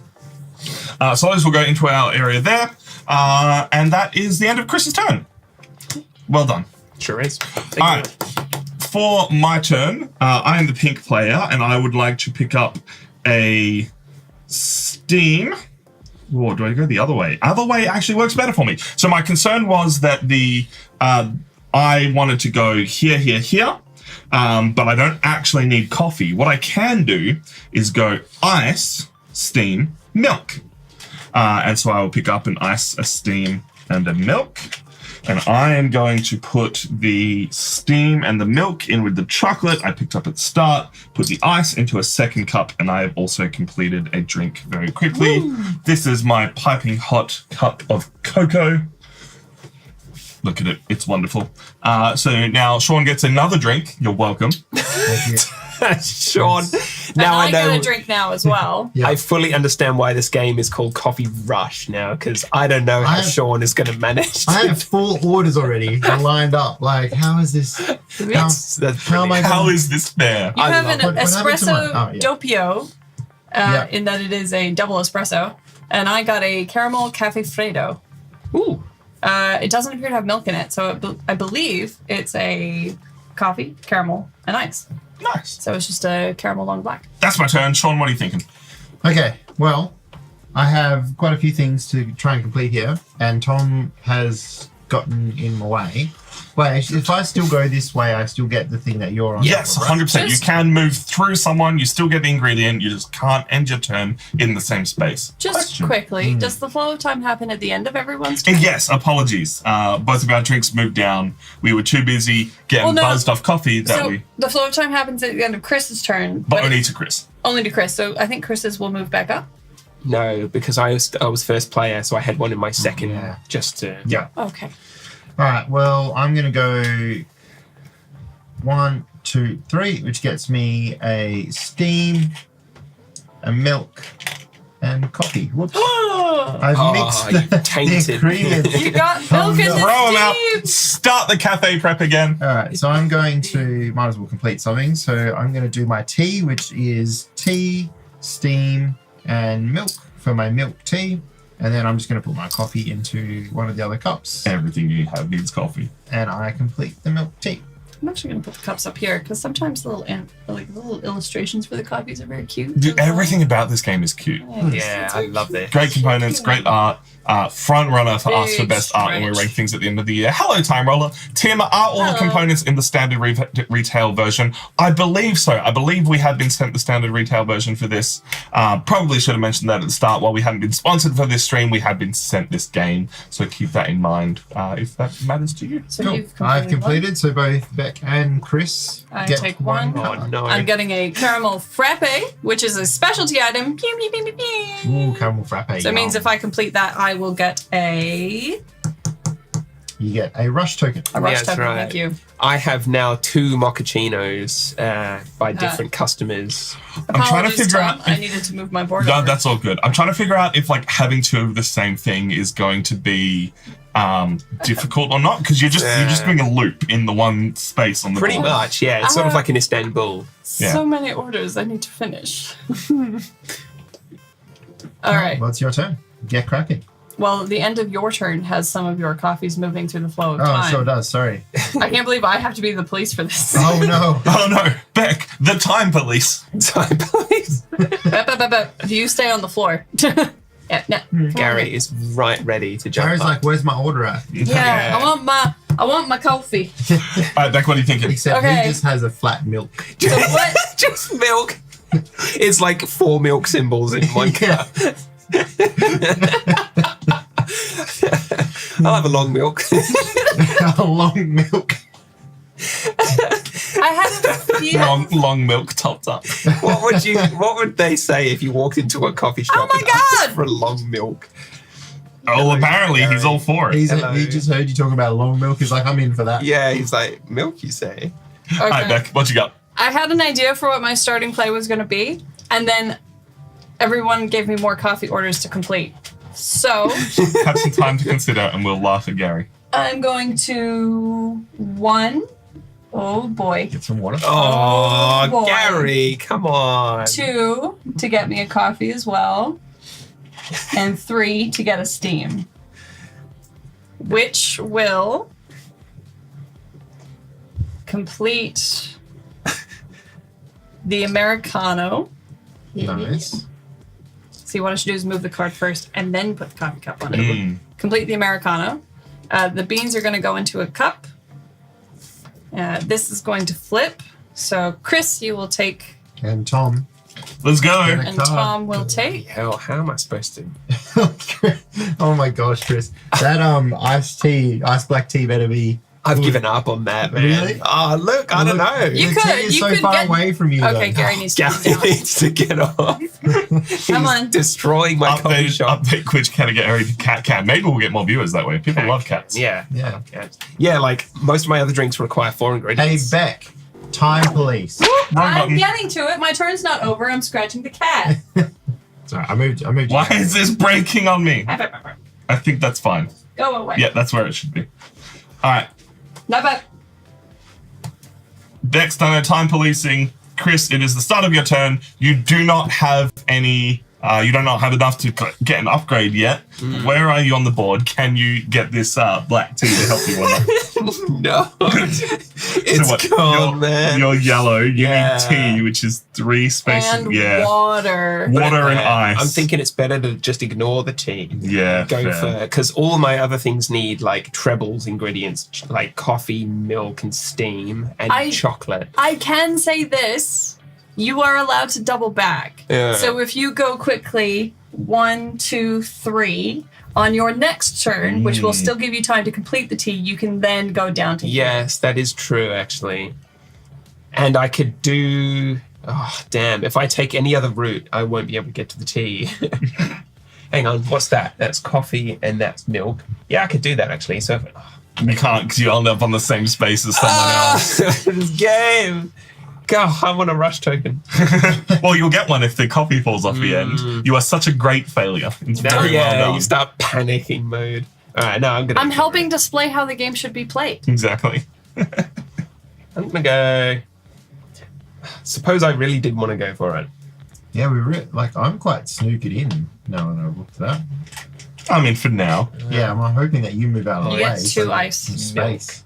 So those will go into our area there, and that is the end of Chris's turn. Well done. Sure is. All right. For my turn, I am the pink player, and I would like to pick up a Steam. Or do I go the other way? Other way actually works better for me. So my concern was that I wanted to go here, here, here, but I don't actually need coffee. What I can do is go ice, steam, milk. And so I will pick up an ice, a steam, and a milk. And I am going to put the steam and the milk in with the chocolate I picked up at the start, put the ice into a second cup, and I have also completed a drink very quickly. Woo. This is my piping hot cup of cocoa. Look at it. It's wonderful. So now Sean gets another drink. You're welcome. Thank you. Sean, And now I I know. get a drink now as well. Yeah. I fully understand why this game is called Cofee Rush now, because I don't know how Sean is going to manage. I have 4 orders already lined up. Like, how is this? That's How am I brilliant. How is this fair? You I have love an What happened to mine? espresso Oh, yeah. doppio, Yeah. in that it is a double espresso, and I got a caramel cafe freddo. Ooh. It doesn't appear to have milk in it, so I believe it's a coffee, caramel, and ice. Nice. So it's just a caramel long black. That's my turn. Sean, what are you thinking? Okay, well, I have quite a few things to try and complete here, and Tom has gotten in my way. Wait, if I still go this way, I still get the thing that you're on. Yes, top of, right? 100%. You can move through someone. You still get the ingredient. You just can't end your turn in the same space. Just Question. quickly, does the flow of time happen at the end of everyone's turn? And yes, apologies. Both of our drinks moved down. We were too busy getting Well, no. buzzed off coffee that So we... the flow of time happens at the end of Chris's turn, But only to Chris. only to Chris. So I think Chris's will move back up. No, because I was first player, so I had one in my second Yeah. just to... Yeah. Okay. All right, well, I'm going to go 1, 2, 3, which gets me a steam, a milk, and coffee. Whoops. I've mixed you the tainted. ingredients. You got milk and Throw them out. steam. Start the cafe prep again. All right, so I'm going to, might as well complete something. So I'm going to do my tea, which is tea, steam, and milk for my milk tea. And then I'm just going to put my coffee into one of the other cups. Everything you have needs coffee. And I complete the milk tea. I'm actually going to put the cups up here because sometimes the little illustrations for the copies are very cute. Dude, everything about this game is cute. Yeah, I love this. Great components, great art. Front runner for us for Big best art when we stretch. rank things at the end of the year. Hello, Time Roller. Tim, are all the Hello. components in the standard retail version? I believe so. I believe we had been sent the standard retail version for this. Probably should have mentioned that at the start. While we hadn't been sponsored for this stream, we had been sent this game. So keep that in mind if that matters to you. So Cool. you've I've completed one. completed, so both Beck and Chris I get take one. cup. Oh, no. I'm getting a caramel frappe, which is a specialty item. Pew, pew, pew, pew, pew. Ooh, caramel frappe. So it means yum. if I complete that, I will get a You get a rush token. rush That's token. right. Thank you. I have now 2 mochachinos by different customers. I'm trying to Apologies, figure Tom. out. I needed to move my board. No, over. that's all good. I'm trying to figure out if like having 2 of the same thing is going to be difficult or not, because you're just doing a loop in the one space on the Pretty board. much, yeah. It's sort of like in Istanbul. Yeah. So many orders I need to finish. All right. Well, it's your turn. Get cracking. Well, the end of your turn has some of your coffees moving through the flow of Oh, time. it sure does. Sorry. I can't believe I have to be the police for this. Oh, no. Oh no, Beck, the time police. Time police. Do you stay on the floor? Yeah, no. Gary is right ready to jump Gary's up. like, where's my order at? Yeah, I want my coffee. All right, Beck, what are you thinking? Except Okay. he just has a flat milk. So what? Just milk. It's like 4 milk symbols in one cup. I'll have a long milk. A long milk. I had a few. Long milk topped up. What would they say if you walked into a coffee shop Oh my and asked God! for a long milk? Oh, apparently he's all for it. Hello. He just heard you talking about long milk. He's like, I'm in for that. Yeah, he's like, milk, you say? All right, Okay. Beck, what you got? I had an idea for what my starting play was going to be, and then everyone gave me more coffee orders to complete. So Have some time to consider, and we'll laugh at Gary. I'm going to 1 Oh boy. Get some water. Oh, boy. Gary, come on. 2 to get me a coffee as well. And 3 to get a steam. Which will complete the Americano. Nice. See, what I should do is move the card first and then put the coffee cup on it. Complete the Americano. The beans are going to go into a cup. This is going to flip. So, Chris, you will take, And Tom. Let's go. and Tom will take. Hell, how am I supposed to? Oh my gosh, Chris. That iced black tea better be. I've given up on that, man. Really? Oh, look, I don't know. You The could- tea is you so could far get- away from you. Okay, though. Gary needs to Gary sit down. needs to get off. He's Come on. destroying my coffee shop. Update which category cat can. Maybe we'll get more viewers that way. People love cats. Yeah. Yeah. Yeah, like most of my other drinks require 4 Hey, ingredients. Beck. Time police. Wrong I'm button. getting to it. My turn's not over. I'm scratching the cat. Sorry, I moved you. Why is this breaking on me? I think that's fine. Go away. Yeah, that's where it should be. All right. No, but Beck's done her time policing. Chris, it is the start of your turn. You do not have any. You do not have enough to get an upgrade yet. Where are you on the board? Can you get this black tea to help you or not? No. It's So what, gone, man. You're yellow. You Yeah. need tea, which is 3 spaces. and yeah. water. Water and Yeah, ice. I'm thinking it's better to just ignore the tea. Yeah, Go fair. for, because all my other things need like trebles ingredients, like coffee, milk, and steam, and chocolate. I can say this. You are allowed to double back. Yeah. So if you go quickly, 1, 2, 3, on your next turn, which will still give you time to complete the tea, you can then go down to Yes, that is true, actually. And I could do. Oh, damn. If I take any other route, I won't be able to get to the tea. Hang on. What's that? That's coffee and that's milk. Yeah, I could do that, actually. So, You can't because you end up on the same space as someone else. this game. God, I want a rush token. Well, you'll get one if the coffee falls off the end. You are such a great failure. It's Now, very well done. you start panicking mode. All right, no, I'm gonna. I'm helping display how the game should be played. Exactly. I'm gonna go. Suppose I really did want to go for it. Yeah, I'm quite snookered in now when I looked at that. I mean, for now. Yeah, I'm hoping that you move out of the You way. get 2 so ice. some space.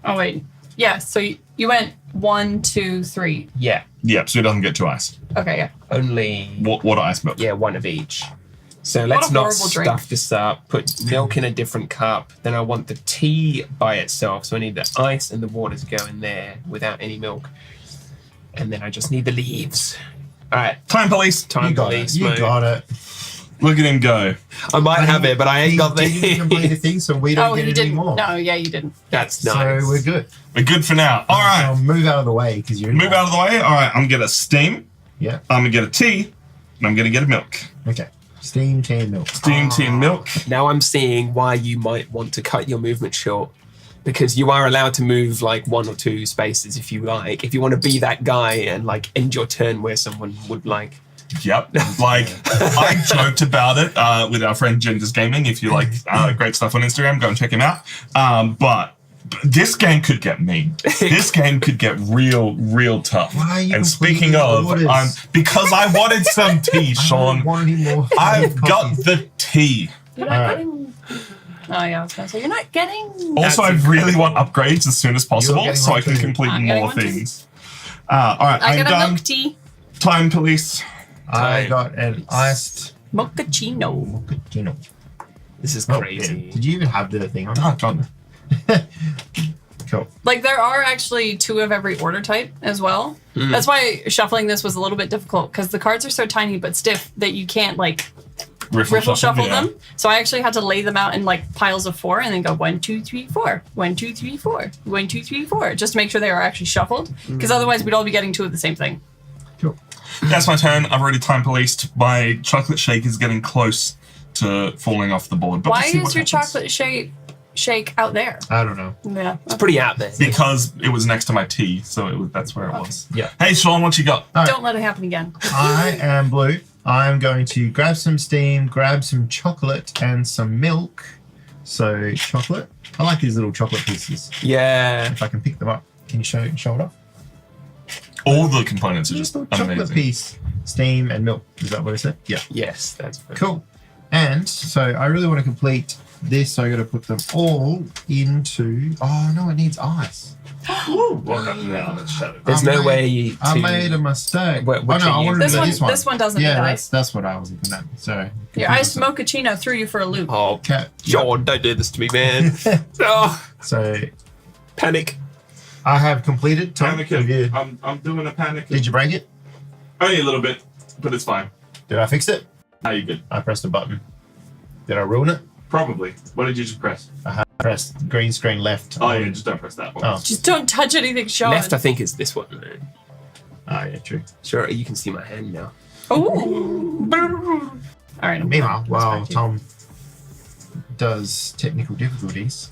Oh, wait. Yeah, so you went 1, 2, 3. Yeah, Yeah, so it doesn't get 2 ice. Okay, yeah. only Water, ice, milk. yeah, 1 of each. So let's a not horrible drink. stuff this up. Put milk in a different cup. Then I want the tea by itself. So I need the ice and the water to go in there without any milk. And then I just need the leaves. All right, Time police. time You got police it. You mode. got it. Look at him go. I might have it, but I ain't got He didn't complete the the. thing, so we don't Oh, get you it didn't. anymore. No, yeah, you didn't. That's nice. So we're good. We're good for now. All right. Now move out of the way because you're Move out of the way. All right, I'm going to get a steam. Yeah. I'm going to get a tea. And I'm going to get a milk. Okay. Steam, tea, and milk. Steam, tea, and milk. Now I'm seeing why you might want to cut your movement short. Because you are allowed to move like 1 or 2 spaces if you like. If you want to be that guy and like end your turn where someone would like. Yep. Like, I joked about it with our friend Genders Gaming. If you like great stuff on Instagram, go and check him out. But this game could get mean. This game could get real tough. Why are you And speaking completing of, orders? because I wanted some tea, Sean. I want any more I've got coffee. the tea. You're not All right. getting. Oh, yeah, I was going to say, you're not getting. Also, I really want upgrades as soon as possible getting so I one can too. complete I'm getting more one too. things. All right, I I'm got a done. milk tea. Time police. I Time. got an iced Mochaccino. mochaccino. This is Oh, crazy. yeah. Did you even have the thing on? Oh, God. Cool. Like, there are actually 2 of every order type as well. That's why shuffling this was a little bit difficult, because the cards are so tiny but stiff that you can't, like, riffle shuffle yeah. them. So I actually had to lay them out in, like, piles of 4 and then go 1, 2, 3, 4. 1, 2, 3, 4. 1, 2, 3, 4. Just to make sure they are actually shuffled. Because otherwise we'd all be getting 2 of the same thing. Cool. That's my turn. I've already time policed. My chocolate shake is getting close to falling off the board. But Why we'll see is what your happens. chocolate shake out there? I don't know. Yeah. It's pretty out there. Because it was next to my tea, so that's where it was. Yeah. Hey, Sean, what you got? All right. Don't let it happen again. I am blue. I'm going to grab some steam, grab some chocolate and some milk. So chocolate. I like these little chocolate pieces Yeah. if I can pick them up. Can you show it off? All the components are Just just a chocolate amazing. piece, steam and milk. Is that what it said? Yeah. Yes, that's perfect. Cool. And so I really want to complete this, so I got to put them all into. Oh no, it needs ice. There's no way to. I made a mistake. What no, I you wanted use? to do this one. This one doesn't Yeah, need ice. that's what I was looking at. So Your iced mochaccino threw you for a loop. Oh, Cat. John, don't do this to me, man. Oh, So panic. I have completed. Tom, have you- I'm doing a panic. Did you break it? Only a little bit, but it's fine. Did I fix it? How you good? I pressed a button. Did I ruin it? Probably. What did you just press? I pressed green screen left. Oh yeah, just don't press that one. Oh. Just don't touch anything, Sean. Left, I think, is this one. Oh yeah, true. Sure, you can see my hand now. Ooh. All right. Meanwhile, That's while back to you. Tom does technical difficulties,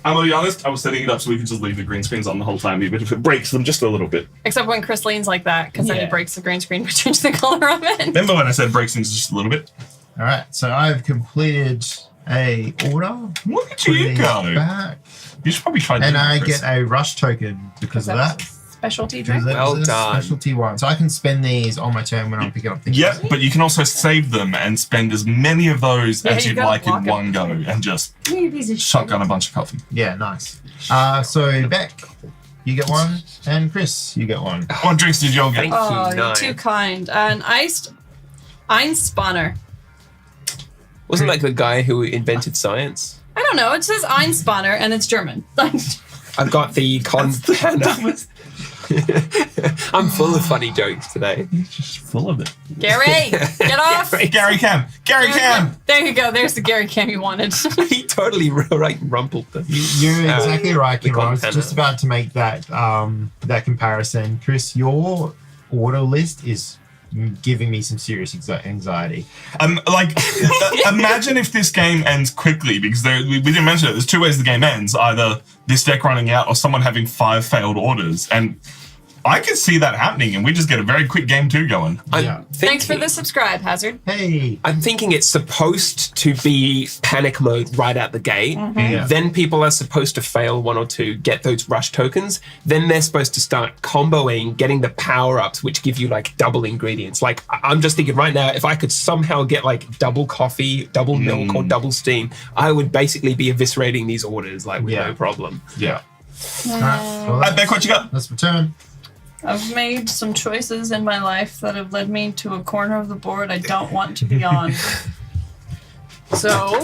I'm gonna be honest, I was setting it up so we could just leave the green screens on the whole time, even if it breaks them just a little bit. Except when Chris leans like that, because then Yeah. he breaks the green screen, but change the color of it. Remember when I said breaks things just a little bit? all right. So I've completed a order. Look at Put you these go. back, You should probably try and doing I that, Chris. get a rush token because of that. Specialty Because drink. that was Well a done. specialty one. So I can spend these on my turn when I'm picking up things. Yep, but you can also save them and spend as many of those Yeah, as you you'd gotta like in block 'em. one go and just You piece of shit. shotgun a bunch of coffee. Yeah, nice. So Beck, you get one, and Chris, you get one. What drinks did you all get? Thank Oh, you. you're Nine. too kind. An iced Einspanner. Wasn't like the guy who invented science? I don't know. It says Einspanner and it's German. I've got the I'm full of funny jokes today. He's just full of it. Gary, get off. Gary Cam! Gary Cam! There you go. There's the Gary Cam you wanted. He totally rumpled them. You're exactly right, we Kira. call I was them just about to make that that comparison. Chris, your order list is giving me some serious anxiety. Imagine if this game ends quickly, because we didn't mention it. There's two ways the game ends: either this deck running out, or someone having 5 failed orders. And I could see that happening, and we just get a very quick game 2 going. I'm Thanks for thinking- the subscribe, Hazard. Hey, I'm thinking it's supposed to be panic mode right out the gate. Yeah. Then people are supposed to fail 1 or 2, get those rush tokens. Then they're supposed to start comboing, getting the power ups, which give you like double ingredients. Like I'm just thinking right now, if I could somehow get like double coffee, double milk, or double steam, I would basically be eviscerating these orders like with Yeah. no problem. Yeah. all right. Well, Beck, what you got? let's return. I've made some choices in my life that have led me to a corner of the board I don't want to be on. So.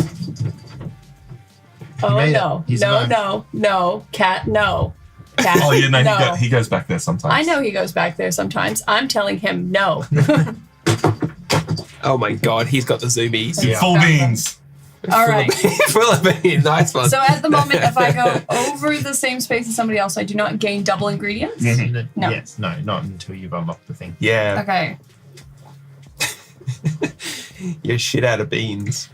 Oh made it. no. He's No, alive. no, cat, no. Cat, Oh, yeah, no, no. he goes back there sometimes. I know he goes back there sometimes. I'm telling him no. Oh my god, he's got the zoomies. Yeah. Full beans. All right. Full of beans. Nice one. So at the moment, if I go over the same space as somebody else, I do not gain double ingredients. No. Yes, no, not until you've unlocked the thing. yeah, Okay. you're shit out of beans.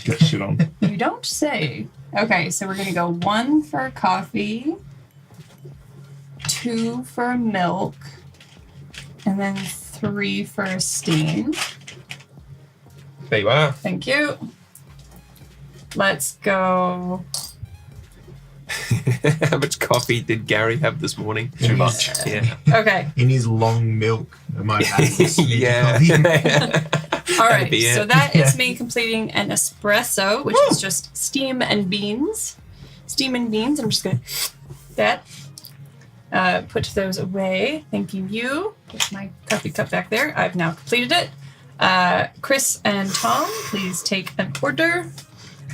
Get shit on. You don't say. Okay, so we're gonna go 1 for coffee, 2 for milk, and then 3 for steam. There you are. Thank you. Let's go. How much coffee did Gary have this morning? Too much. Yeah. Okay. In his long milk, I might have this yeah. All right. be it. So that is me completing an espresso, which is just steam and beans. Steam and beans. I'm just gonna that. Put those away. Thanking you. Put my coffee cup back there. I've now completed it. Chris and Tom, please take an order.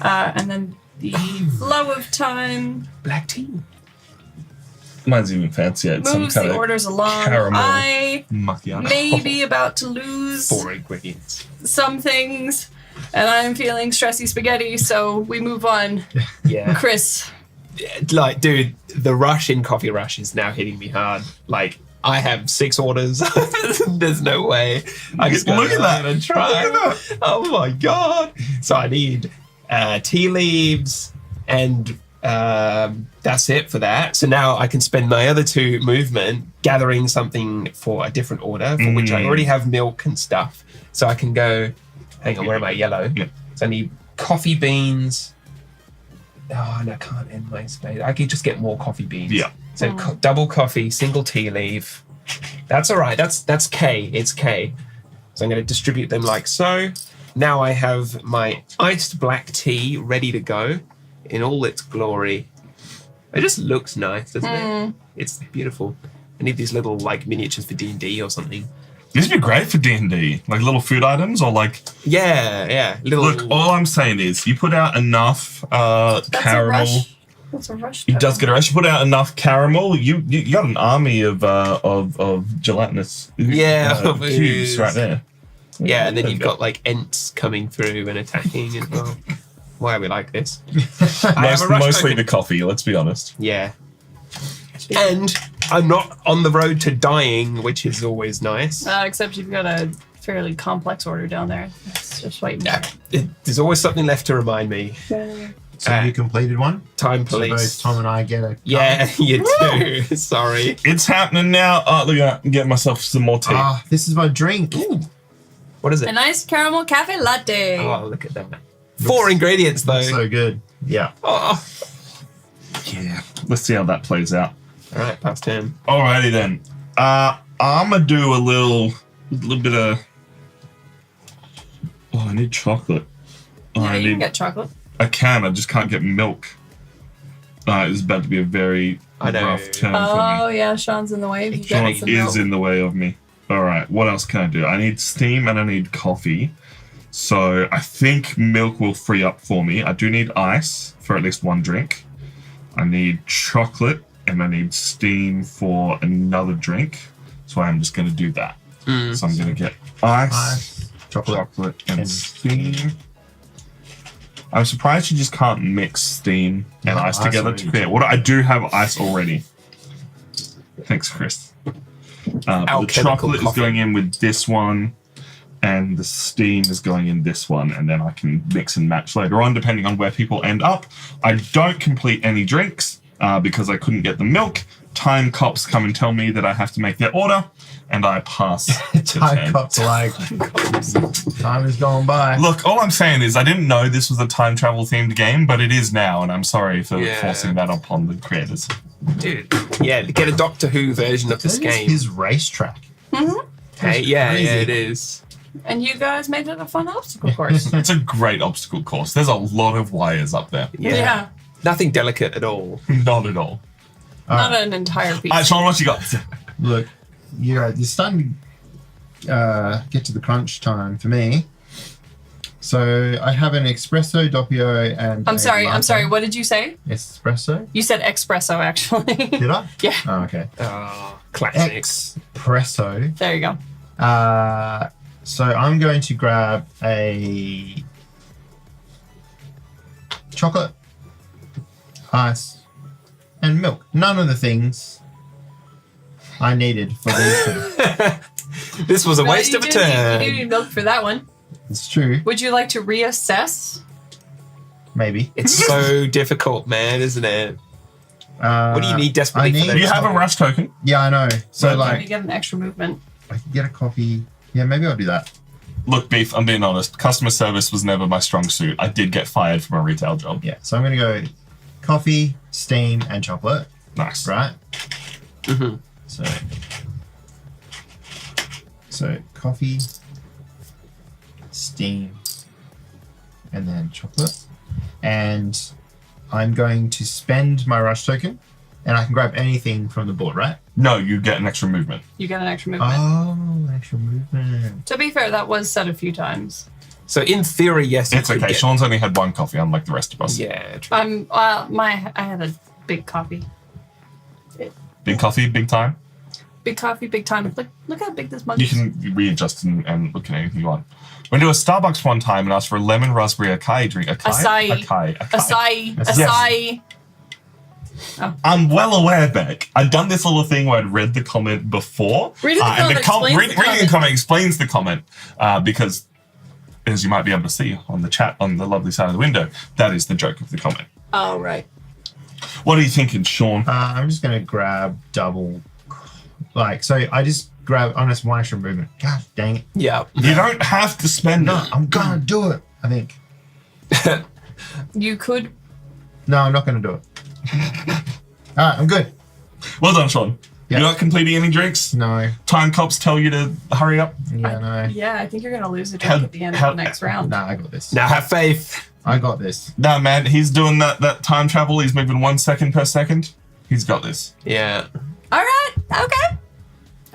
And then the flow of time Black tea. Mine's even fancier. It's some moves kind the of orders along. caramel I macchiato. may be about to lose 4 ingredients. some things, and I'm feeling stressy spaghetti, so we move on. Yeah. Chris, Like, dude, the rush in Coffee Rush is now hitting me hard. Like, I have 6 orders. There's no way. I just Look at that. and try. Look at Oh my god. So I need tea leaves and that's it for that. So now I can spend my other 2 movement gathering something for a different order for which I already have milk and stuff. So I can go, hang on, where am I? Yellow. Yeah. So I need coffee beans. Oh, and I can't end my space. I could just get more coffee beans. Yeah. So double coffee, single tea leaf. That's all right. That's K. It's K. So I'm going to distribute them like so. Now I have my iced black tea ready to go in all its glory. It just looks nice, doesn't it? It's beautiful. I need these little like miniatures for D&D or something. These would be great for D&D, like little food items or like. Yeah. Little. Look, all I'm saying is, you put out enough caramel. That's a rush. It does get a rush. You put out enough caramel, you got an army of gelatinous cubes right there. Yeah, and then you've got like Ents coming through and attacking as well. Why are we like this? Mostly the coffee, let's be honest. Yeah. And I'm not on the road to dying, which is always nice. Except you've got a fairly complex order down there. It's just waiting. There's always something left to remind me. So you completed one? Time So both police. Tom and I get a. Yeah, you do. Sorry. It's happening now. Oh, look at that. Get myself some more tea. This is my drink. What is it? A nice caramel cafe latte. Oh, look at that. 4 ingredients though. So good. Yeah. Oh. Yeah. Let's see how that plays out. All right, past 10. Alrighty then. I'm gonna do a little bit of. Oh, I need chocolate. Oh, Yeah, I you can need. get chocolate. I can. I just can't get milk. This is about to be a very I know. rough turn for Oh me. yeah, Sean's in the way. You Sean get some is milk. in the way of me. All right. What else can I do? I need steam and I need coffee. So I think milk will free up for me. I do need ice for at least one drink. I need chocolate and I need steam for another drink. So I'm just going to do that. So I'm going to get ice, chocolate and steam. I'm surprised you just can't mix steam and No, ice ice together already. to create. What I do have ice already. Thanks, Chris. The Alchemical chocolate is coffee. going in with this one, and the steam is going in this one, and then I can mix and match later on, depending on where people end up. I don't complete any drinks because I couldn't get the milk. Time cops come and tell me that I have to make their order, and I pass the Time turn. cops like. Time is going by. Look, all I'm saying is I didn't know this was a time travel themed game, but it is now, and I'm sorry for Yeah. forcing that upon the creators. Dude. Yeah, get a Doctor Who version of this That is game. his racetrack. Hey, yeah, crazy. it is. And you guys made it a fun obstacle course. It's a great obstacle course. There's a lot of wires up there. Yeah. Nothing delicate at all. Not at all. Not an entire piece. All right, Sean, what you got? Look, you're starting to get to the crunch time for me. So I have an espresso, doppio, and. I'm a sorry. latte. What did you say? Espresso? You said espresso, actually. Did I? Yeah. Oh, okay. Oh, classic. Espresso. There you go. So I'm going to grab a chocolate, ice, and milk. None of the things I needed for these two. This was a Well, waste you of a do need- turn. You do need milk for that one. It's true. Would you like to reassess? Maybe. It's so difficult, man, isn't it? What do you need desperately I for need- those? You have a rush token. Yeah, I know. So Right. Maybe like, get an extra movement. I can get a coffee. Yeah, maybe I'll do that. Look, Beef, I'm being honest. Customer service was never my strong suit. I did get fired from a retail job. Yeah. So I'm gonna go coffee, steam, and chocolate. Nice. Right. Mhm. So coffee, steam, and then chocolate. And I'm going to spend my rush token, and I can grab anything from the board, right? No, you get an extra movement. You get an extra movement. Oh, extra movement. To be fair, that was said a few times. So in theory, yes, you It's could okay. get- Sean's only had one coffee, unlike the rest of us. Yeah, true. I had a big coffee. Big coffee, big time. Big coffee, big time. Look how big this mug You is. can readjust and look at anything you want. Went to a Starbucks one time and asked for a lemon raspberry acai drink. Acai. Acai. Acai. Yes. Acai. I'm well aware, Beck. I'd done this little thing where I'd read the comment before. Reading the comment explains the reading the comment. comment explains the comment because, as you might be able to see on the chat on the lovely side of the window, that is the joke of the comment. Oh, right. What are you thinking, Sean? I'm just gonna grab double. So I just grab honest one extra movement. God dang it! Yeah. You don't have to spend No, it. I'm gonna do it. I think. You could. No, I'm not gonna do it. All right, I'm good. Well done, Sean. Yep. You're not completing any drinks? No. Time cops tell you to hurry up? Yeah, no. Yeah, I think you're gonna lose a drink at the end of the next round. Nah, I got this. Now have faith. I got this. Nah, man, he's doing that time travel. He's moving 1 second per second. He's got this. Yeah. All right. Okay.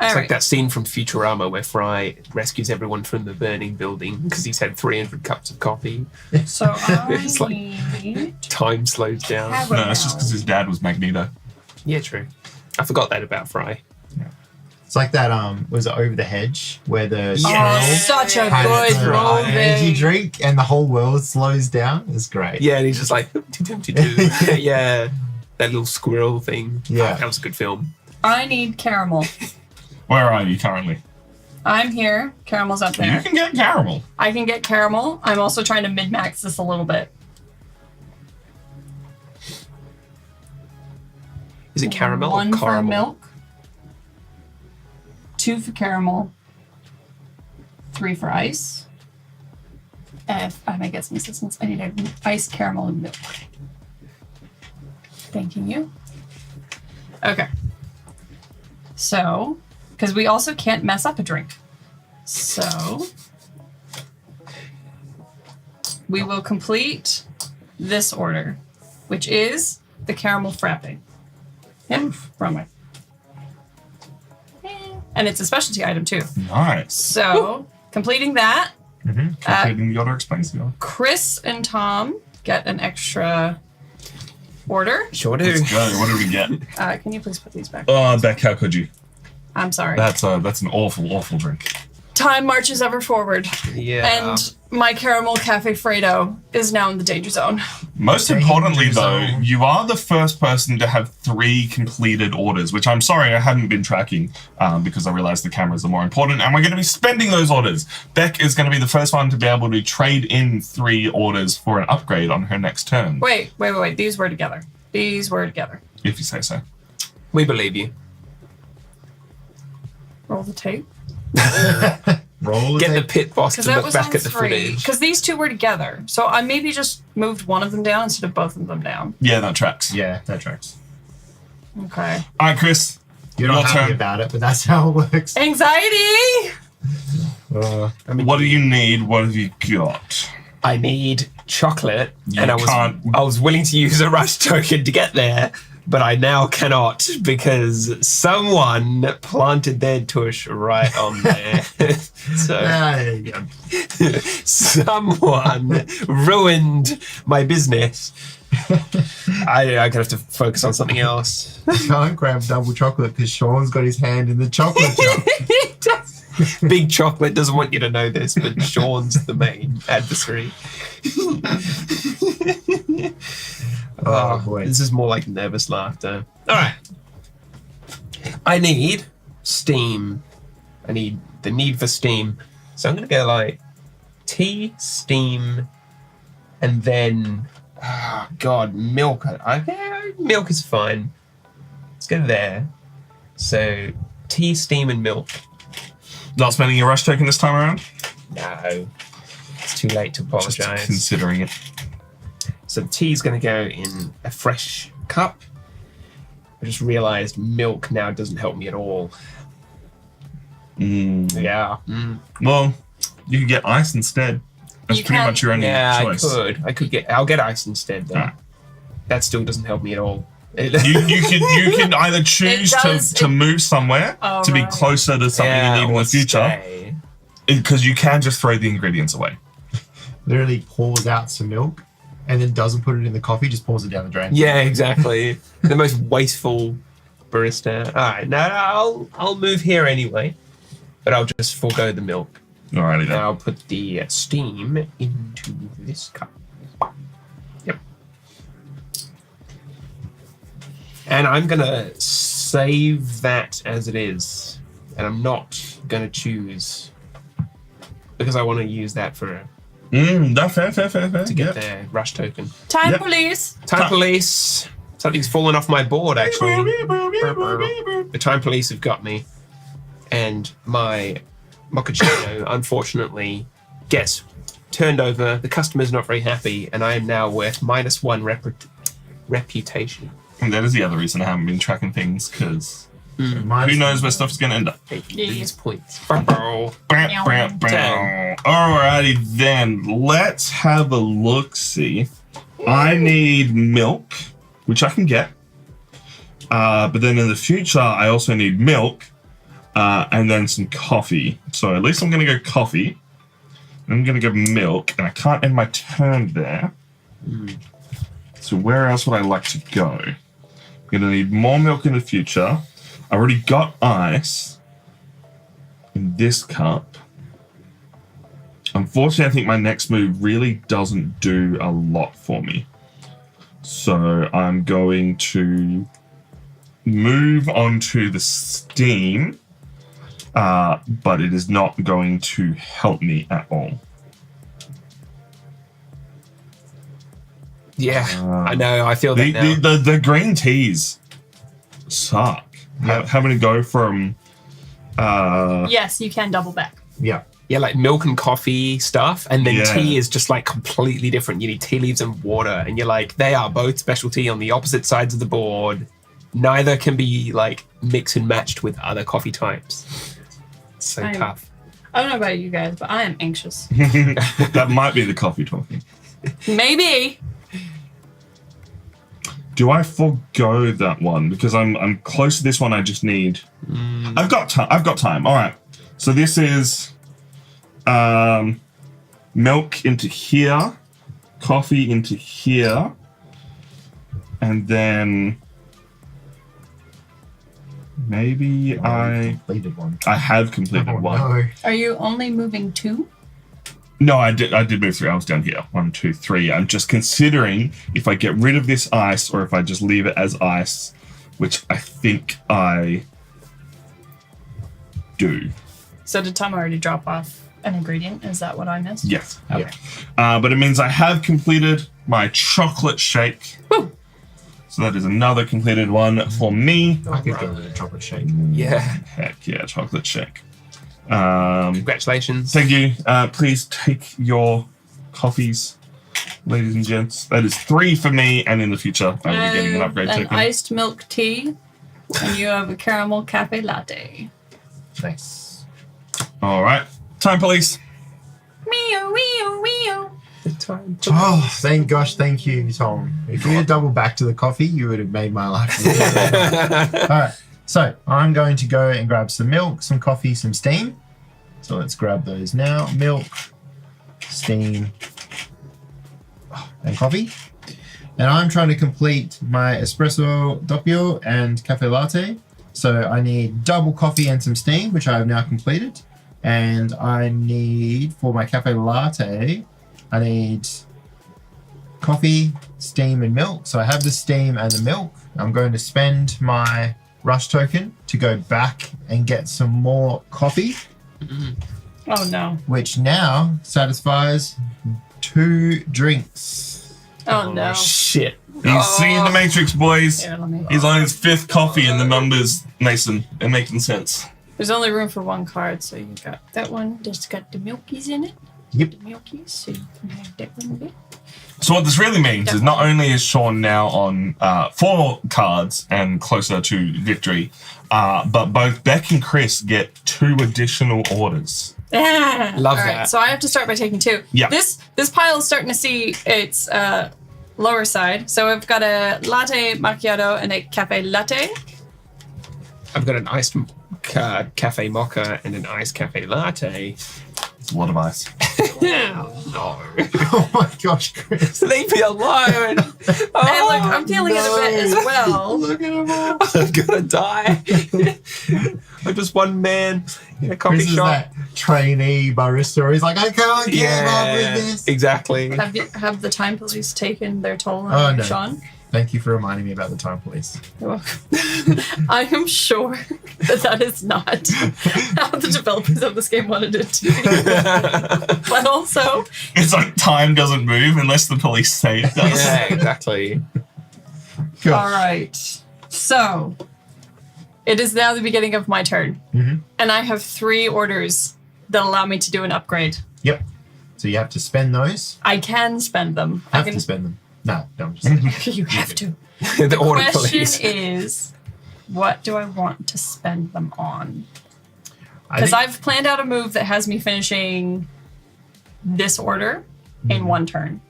It's like that scene from Futurama where Fry rescues everyone from the burning building because he's had 300 cups of coffee. So I It's like- need Time slows down. Have- No, it's just because his dad was Magneto. Yeah, true. I forgot that about Fry. It's like that, was it Over the Hedge, where the Oh, Yeah. such a has good the energy movie. drink and the whole world slows down. It's great. Yeah, and he's just like, yeah, that little squirrel thing. Yeah. That was a good film. I need caramel. Where are you currently? I'm here. Caramel's up You there. can get caramel. I can get caramel. I'm also trying to min-max this a little bit. Is it caramel One or for caramel? milk. 2 for caramel. 3 for ice. If I may get some assistance, I need ice, caramel, and milk. Thanking you. Okay. So, because we also can't mess up a drink. So, we will complete this order, which is the caramel frappe. Yep, wrong way. And it's a specialty item too. Nice. So, completing that, Completing the order explains the order. Chris and Tom get an extra order. Sure do. Let's go. What did we get? Can you please put these back? Oh, Beck, how could you? I'm sorry. That's an awful, awful drink. Time marches ever forward. Yeah. And my caramel cafe Fredo is now in the danger zone. Most Danger importantly, though, zone. you are the first person to have 3 completed orders, which I'm sorry I hadn't been tracking because I realized the cameras are more important, and we're going to be spending those orders. Beck is going to be the first one to be able to trade in 3 orders for an upgrade on her next turn, Wait. These were together. if you say so. We believe you. Roll the tape. Roll Get the tape. pit boss to Because that look was back on at the 3. footage. Because these 2 were together. So I maybe just moved one of them down instead of both of them down. Yeah, that tracks. Yeah, that tracks. Okay. All right, Chris. You're not Your happy turn. about it, but that's how it works. Anxiety! What do you need? What have you got? I need chocolate, You and can't- I was willing to use a rush token to get there, but I now cannot because someone planted their tush right on there. So There you go. someone ruined my business. I have to focus on something else. You can't grab double chocolate because Sean's got his hand in the chocolate jar. Big Chocolate doesn't want you to know this, but Sean's the main adversary. Oh, boy. This is more like nervous laughter. All right. I need steam. I need the need for steam. So I'm going to go like tea, steam, and then, God, milk. Milk is fine. Let's go there. So tea, steam, and milk. Not spending your rush token this time around? No. It's too late to Just apologize. considering it. So tea's going to go in a fresh cup. I just realized milk now doesn't help me at all. Yeah. Well, you could get ice instead. That's You pretty can- much your only Yeah, choice. I could. I'll get ice instead though. Ah. That still doesn't help me at all. You can either choose does- to move somewhere Oh, to be right. closer to something you need in or the future, stay. because you can just throw the ingredients away. Literally pours out some milk and then doesn't put it in the coffee, just pours it down the drain. Yeah, exactly. The most wasteful barista. All right, no, I'll move here anyway, but I'll just forego the milk. Alrighty then. Now I'll put the steam into this cup. Yep. And I'm gonna save that as it is, and I'm not gonna choose because I want to use that for That's fair. to get Yeah. the rush token. Time Yep. police. Time police. Something's fallen off my board actually. The time police have got me, and my mochaccino unfortunately gets turned over. The customer's not very happy, and I am now worth -1 reputation. And that is the other reason I haven't been tracking things, because Mine's who knows where stuff's going to end up. Take Yeah. these points. Alrighty then, let's have a look-see. I need milk, which I can get. But then in the future, I also need milk, and then some coffee. So at least I'm going to go coffee. I'm going to go milk, and I can't end my turn there. So where else would I like to go? I'm going to need more milk in the future. I already got ice in this cup. Unfortunately, I think my next move really doesn't do a lot for me. So I'm going to move on to the steam, but it is not going to help me at all. Yeah, I know. I feel that now. The green teas suck. Yeah. Having to go from Yes, you can double back. Yeah. Yeah, like milk and coffee stuff, and then Yeah. tea is just like completely different. You need tea leaves and water, and you're like, they are both specialty on the opposite sides of the board. Neither can be like mixed and matched with other coffee types. It's so I'm- tough. I don't know about you guys, but I am anxious. that might be the coffee talking. Maybe. Do I forgo that one because I'm close to this one? I just need. I've got time. I've got time. All right. So this is milk into here, coffee into here, and then maybe I Completed one. have completed Oh, one. no. Are you only moving 2? No, I did move 3. I was down here. 1, 2, 3. I'm just considering if I get rid of this ice or if I just leave it as ice, which I think I do. So did Tom already drop off an ingredient? Is that what I missed? Yes. Okay. But it means I have completed my chocolate shake. Woo! So that is another completed one for me. I could go with a chocolate shake. Yeah. Heck yeah, chocolate shake. Congratulations. Thank you. Please take your coffees, ladies and gents. That is 3 for me, and in the future, I will be getting an upgrade an token. iced milk tea, and you have a caramel cafe latte. Nice. All right. Time police. Meow, meow, meow. The time. Oh, thank gosh, thank you, Tom. If you had doubled back to the coffee, you would have made my life easier. All right. So I'm going to go and grab some milk, some coffee, some steam. So let's grab those now. Milk, steam, and coffee. And I'm trying to complete my espresso doppio and cafe latte. So I need double coffee and some steam, which I have now completed. And I need, for my cafe latte, I need coffee, steam, and milk. So I have the steam and the milk. I'm going to spend my rush token to go back and get some more coffee, Oh no. which now satisfies 2 drinks. Oh no. Shit. He's seeing the Matrix, boys. Here, let me. He's on his 5th coffee, and the numbers, Mason, they're making sense. There's only room for 1 card, so you got that one. Just got the milkies in it. Yep. The milkies, so you can have that one bit. So what this really means is not only is Sean now on 4 cards and closer to victory, but both Beck and Chris get 2 additional orders. Love All that. So I have to start by taking 2. Yeah. This pile is starting to see its lower side. So I've got a latte macchiato and a cafe latte. I've got an iced cafe mocha and an iced cafe latte. It's a lot of ice. No. Oh my gosh, Chris. Leave me alone. And look, I'm feeling it a bit as well. Look at him all. I'm gonna die. I'm just one man in a coffee Chris is shop. that trainee barista. He's like, I can't keep up with this. exactly. Have the time police taken their toll on Oh, you, no. Sean? Thank you for reminding me about the time police. You're welcome. I am sure that is not how the developers of this game wanted it to be. But also, It's like time doesn't move unless the police say it does. Yeah, exactly. Cool. all right. So, it is now the beginning of my turn. Mhm. And I have 3 orders that allow me to do an upgrade. Yep. So you have to spend those. I can spend them. I Have can. to spend them. No, I'm just saying. You have to. The order Question police. is, what do I want to spend them on? I Because think- I've planned out a move that has me finishing this order in one turn.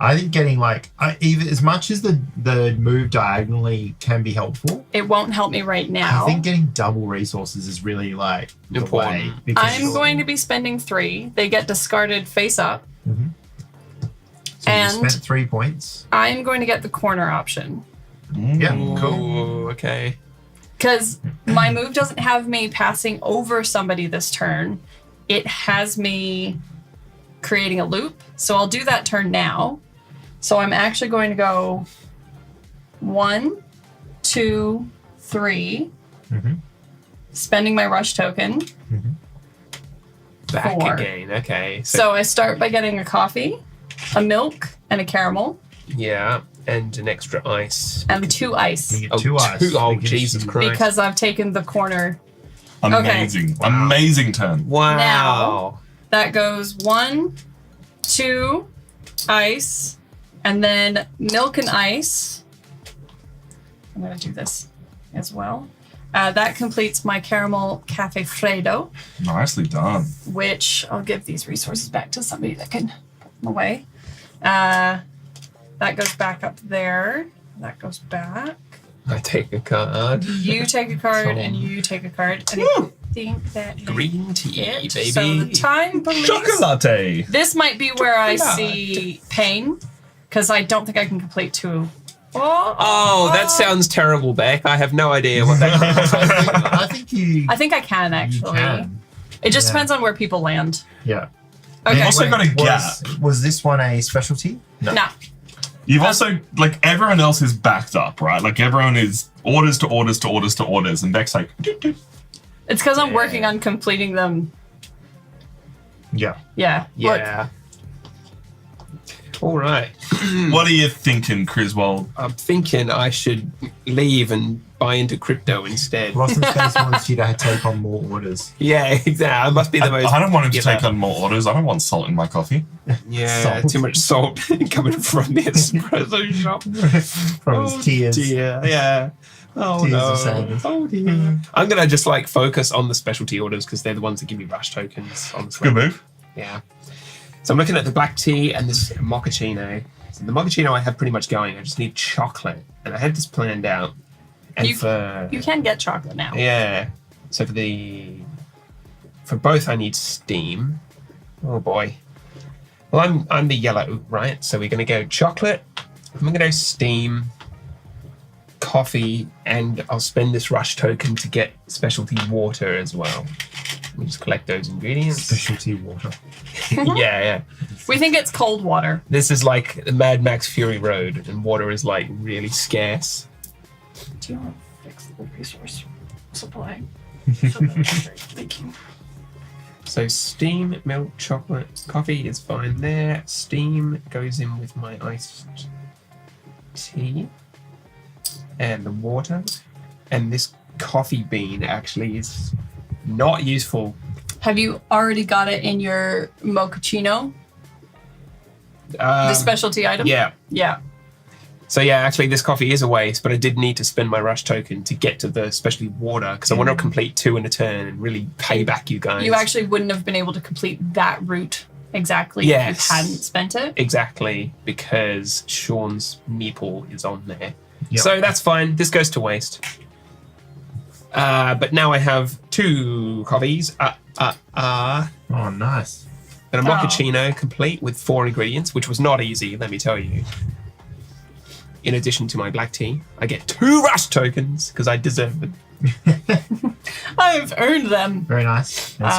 I think getting like even as much as the move diagonally can be helpful, It won't help me right now. I think getting double resources is really like the Important. way. Because I'm going to be spending 3. They get discarded face up. so and- you spent 3 points. I'm going to get the corner option. Yeah, cool. Ooh, okay. Because my move doesn't have me passing over somebody this turn. It has me creating a loop. So I'll do that turn now. So I'm actually going to go 1, 2, 3. Spending my rush token. Back 4. again. Okay. So I start by getting a coffee, a milk, and a caramel, yeah, and an extra ice. and 2 ice. You get 2 ice. Oh, because Jesus you- Christ. Because I've taken the corner. Amazing. Amazing turn. Wow. Now- That goes 1, 2, ice, and then milk and ice. I'm going to do this as well. That completes my caramel cafe Fredo, Nicely done. which I'll give these resources back to somebody that can put them away. That goes back up there. That goes back. I take a card. You take a card So- and you take a card. And I think that is Green tea, it. baby. So the time police. Chocolate. This might be where I Chocolate. see pain, because I don't think I can complete 2. Oh, that sounds terrible, Beck. I have no idea what that means. I think you. I think I can you actually. can. It just Yeah. depends on where people land. Yeah. Okay. You've also got a gap. Was this one a specialty? No. No. You've also, like, everyone else is backed up, right? Like, everyone is orders to orders to orders to orders, and Beck's like, doot, doot. It's because I'm working on completing them. Yeah. Yeah. Look, Yeah. All right. What are you thinking, Criswell? I'm thinking I should leave and buy into crypto instead. Blossom Space wants you to take on more orders. Yeah, exactly. I must be the most. I don't want him to get take that. on more orders. I don't want salt in my coffee. Yeah, Salt. too much salt coming from the espresso shop. From his tears. Dear. Yeah. Oh Tears no. of sadness. Oh dear. I'm gonna just like focus on the specialty orders because they're the ones that give me rush tokens. Honestly. Good move. Yeah. So I'm looking at the black tea and this mochaccino. So the mochaccino I have pretty much going. I just need chocolate, and I had this planned out. And You can get chocolate now. yeah. So for both I need steam. Oh boy. Well, I'm the yellow, right? So we're gonna go chocolate. I'm gonna go steam, coffee, and I'll spend this rush token to get specialty water as well. We just collect those ingredients. Specialty water. yeah. We think it's cold water. This is like the Mad Max Fury Road, and water is like really scarce. Do you want to fix the resource supply? Thank you. So steam, milk, chocolate, coffee is fine there. Steam goes in with my iced tea and the water. And this coffee bean actually is not useful. Have you already got it in your mochaccino? The specialty item? Yeah. Yeah. So yeah, actually this coffee is a waste, but I did need to spend my rush token to get to the specialty water because I want to complete 2 in a turn and really pay back you guys. You actually wouldn't have been able to complete that route exactly Yes. if you hadn't spent it. Exactly, because Sean's meeple is on there. Yep. So that's fine. This goes to waste. But now I have 2 coffees. Oh, nice. And a Oh. mochaccino complete with 4 ingredients, which was not easy, let me tell you. In addition to my black tea, I get 2 rush tokens because I deserve them. I've earned them. Very nice. And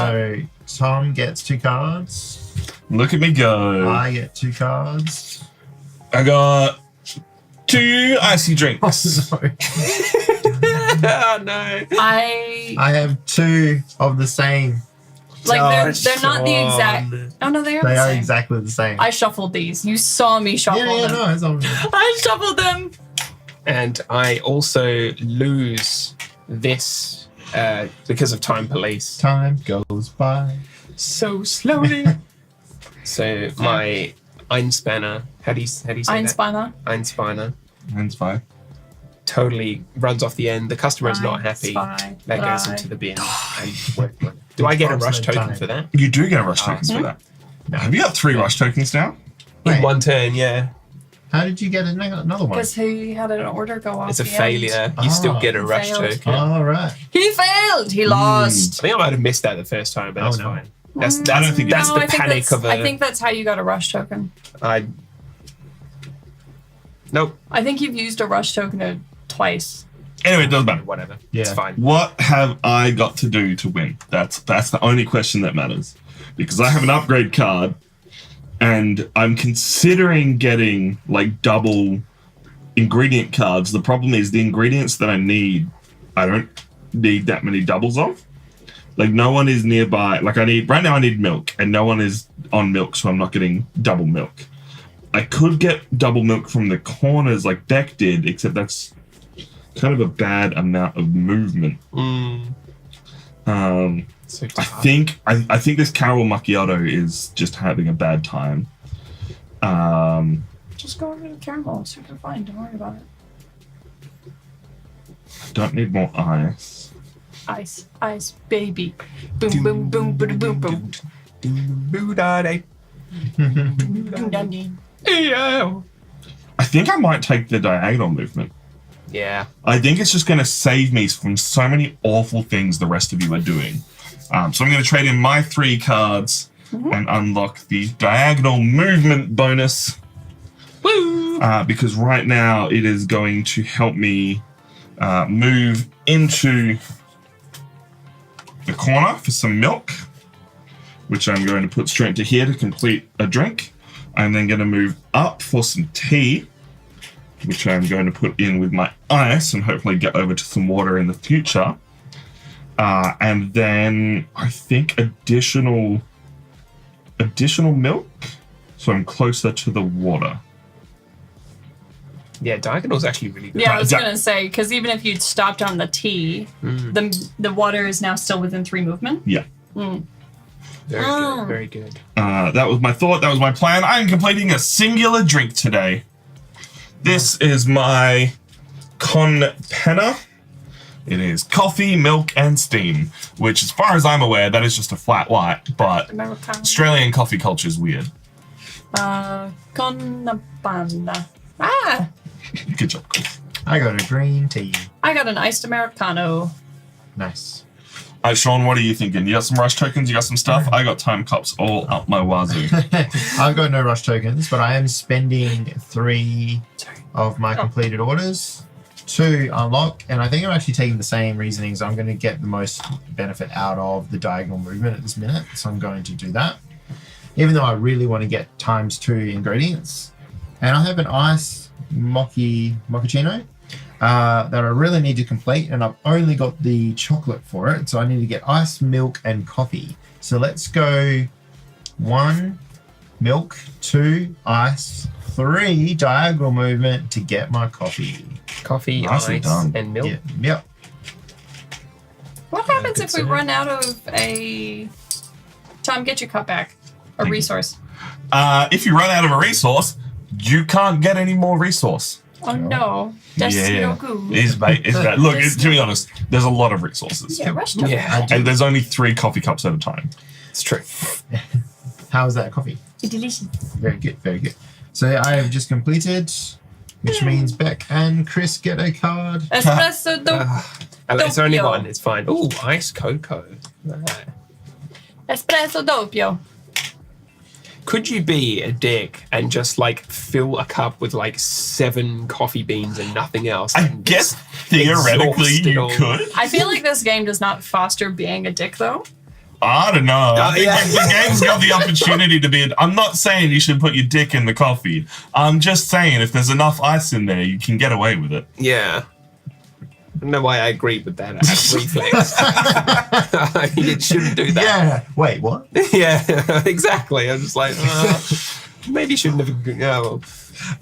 so Tom gets 2 cards. Look at me go. I get 2 cards. I got 2 icy drinks. Sorry. Oh no. I I have 2 of the same. like they're not the exact. Sean. Oh no, they are They the are same. exactly the same. I shuffled these. You saw me shuffle yeah, them. no, it's all I shuffled them. And I also lose this because of time police. time goes by. So slowly. So my Einspanner. How do you say that? Einspinner. Einspanner. That's fine. Totally runs off the end. The customer is not happy. That goes into the bin. Do I get a rush token for that? You do get rush tokens for that. No. Have you got 3 rush tokens now? In Wait. one turn, yeah. How did you get another one? Because he had an order go off. It's a the failure. end. You still get a He rush failed. token. Oh, right. He failed. He lost. I think I might have missed that the first time, but Oh, that's no. fine. That's I don't think that's No, the I think panic that's, of a. I think that's how you got a rush token. Nope. I think you've used a rush token twice. Anyway, it doesn't matter. Whatever. Yeah. It's fine. What have I got to do to win? That's the only question that matters. Because I have an upgrade card, and I'm considering getting like double ingredient cards. The problem is the ingredients that I don't need that many doubles of. Like no one is nearby. Like right now I need milk, and no one is on milk, so I'm not getting double milk. I could get double milk from the corners like Beck did, except that's kind of a bad amount of movement. So I think this caramel macchiato is just having a bad time. Just go over to the caramel. It's super fine. Don't worry about it. Don't need more ice. Ice, baby. Boom, boom, boom, boom, boom, boom. Boo-da-day. Boom, dun, dun. Yeah. I think I might take the diagonal movement. Yeah. I think it's just going to save me from so many awful things the rest of you are doing. So I'm going to trade in my 3 cards and unlock the diagonal movement bonus. Woo! Because right now it is going to help me move into the corner for some milk, which I'm going to put straight into here to complete a drink. I'm then going to move up for some tea, which I'm going to put in with my ice and hopefully get over to some water in the future. And then I think additional milk, so I'm closer to the water. Yeah, diagonal's actually really good. Yeah, I was Yeah. gonna say because even if you'd stopped on the T, the water is now still within 3 movement. Yeah. Very good. Very good. That was my thought. That was my plan. I'm completing a singular drink today. This is my con penna. It is coffee, milk, and steam, which, as far as I'm aware, that is just a flat white. But Americano. Australian coffee culture is weird. Con panda. Ah, Good job, Chris. I got a green tea. I got an iced Americano. Nice. All right, Sean, what are you thinking? You got some rush tokens? You got some stuff? I got time cups all up my wazoo. I've got no rush tokens, but I am spending 3 of my completed orders to unlock, and I think I'm actually taking the same reasonings. I'm going to get the most benefit out of the diagonal movement at this minute, so I'm going to do that. Even though I really want to get ×2 ingredients. And I have an ice mochaccino that I really need to complete, and I've only got the chocolate for it, so I need to get ice, milk, and coffee. So let's go 1 milk, 2 ice, 3 diagonal movement to get my coffee. Coffee, Nicely ice, done. and milk. Yeah, yep. What happens good if we sir. run out of a Tom? Get your cup back. A Thank you. resource. If you run out of a resource, you can't get any more resource. Oh no, that's no good. It's bad. Look, to be honest, there's a lot of resources. Yeah, rush token. Yeah, And there's only 3 coffee cups at a time. it's true. How is that coffee? Delicious. Very good, very good. So I have just completed, which means Beck and Chris get a card. Espresso do. It's only Doppio. one. It's fine. Oh, ice cocoa. Right. Espresso doppio. Could you be a dick and just like fill a cup with like 7 coffee beans and nothing else? I and guess just theoretically exhaust it you all? could. I feel like this game does not foster being a dick, though. I don't know. I think yeah. the game's got the opportunity to be. I'm not saying you should put your dick in the coffee. I'm just saying if there's enough ice in there, you can get away with it. Yeah. I don't know why I agree with that reflex. You shouldn't do that. Yeah. Wait, what? Yeah, exactly. I'm just like, maybe you shouldn't have. Yeah, well,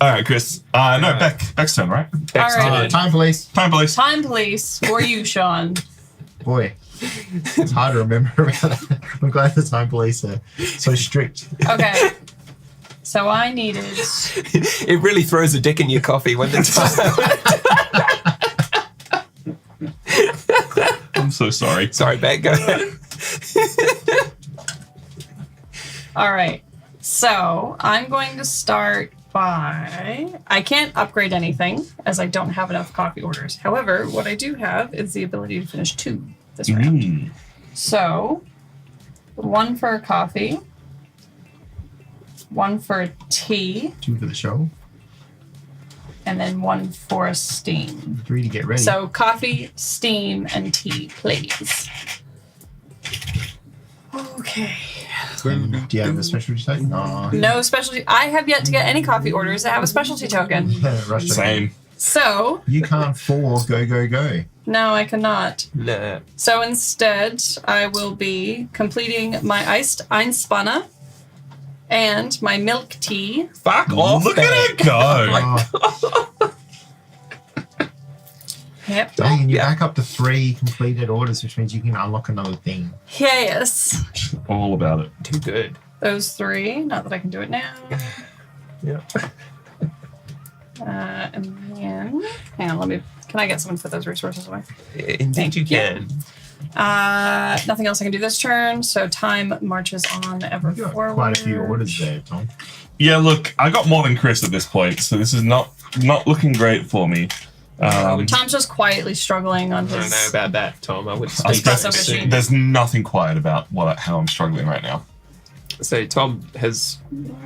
All right, Chris. No, Beck's turn, right? Beck's All right. turn. Time, please. Time, please. Time, please, for you, Sean. Boy, it's hard to remember about that. I'm glad the time police are so strict. Okay. So I needed. It really throws a dick in your coffee when it's I'm so sorry. Sorry, Beck, go ahead. All right. So I'm going to start by. I can't upgrade anything as I don't have enough coffee orders. However, what I do have is the ability to finish 2 this round. So 1 for coffee, 1 for tea, 2 for the show. and then 1 for steam. 3 to get ready. So coffee, steam, and tea, please. Okay. Do you have a specialty token? No. No specialty. I have yet to get any coffee orders that have a specialty token. Rush token. Same. So, You can't 4 go. no, I cannot. Nah. So instead, I will be completing my iced Einspanne and my milk tea. Fuck off, Look Beck. at it go. Oh, Yep. dang, and you're Yeah. back up to 3 completed orders, which means you can unlock another thing. Yes. All about it. Too good. Those 3. Not that I can do it now. Yeah. And then, hang on, can I get someone to put those resources away? Indeed you can. Nothing else I can do this turn, so time marches on ever You've got forward. quite a few orders there, Tom. Yeah, look, I got more than Chris at this point, so this is not looking great for me. Tom's just quietly struggling on I don't know his. about that, Tom. I would I speak Espresso up machine. soon. There's nothing quiet about how I'm struggling right now. So Tom has...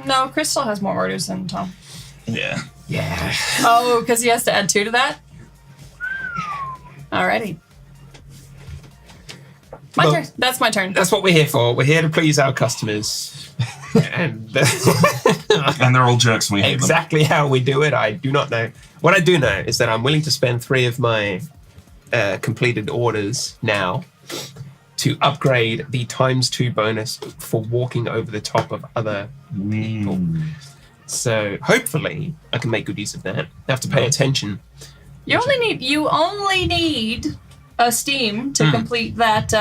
No, Chris still has more orders than Tom. Yeah. Yeah. Oh, because he has to add 2 to that? Alrighty. My Well, turn. That's my turn. That's what we're here for. We're here to please our customers. And And they're all jerks and we hate them. exactly how we do it, I do not know. What I do know is that I'm willing to spend 3 of my completed orders now to upgrade the ×2 bonus for walking over the top of other people. So hopefully I can make good use of that. I have to pay attention. You only need a Steam to complete that.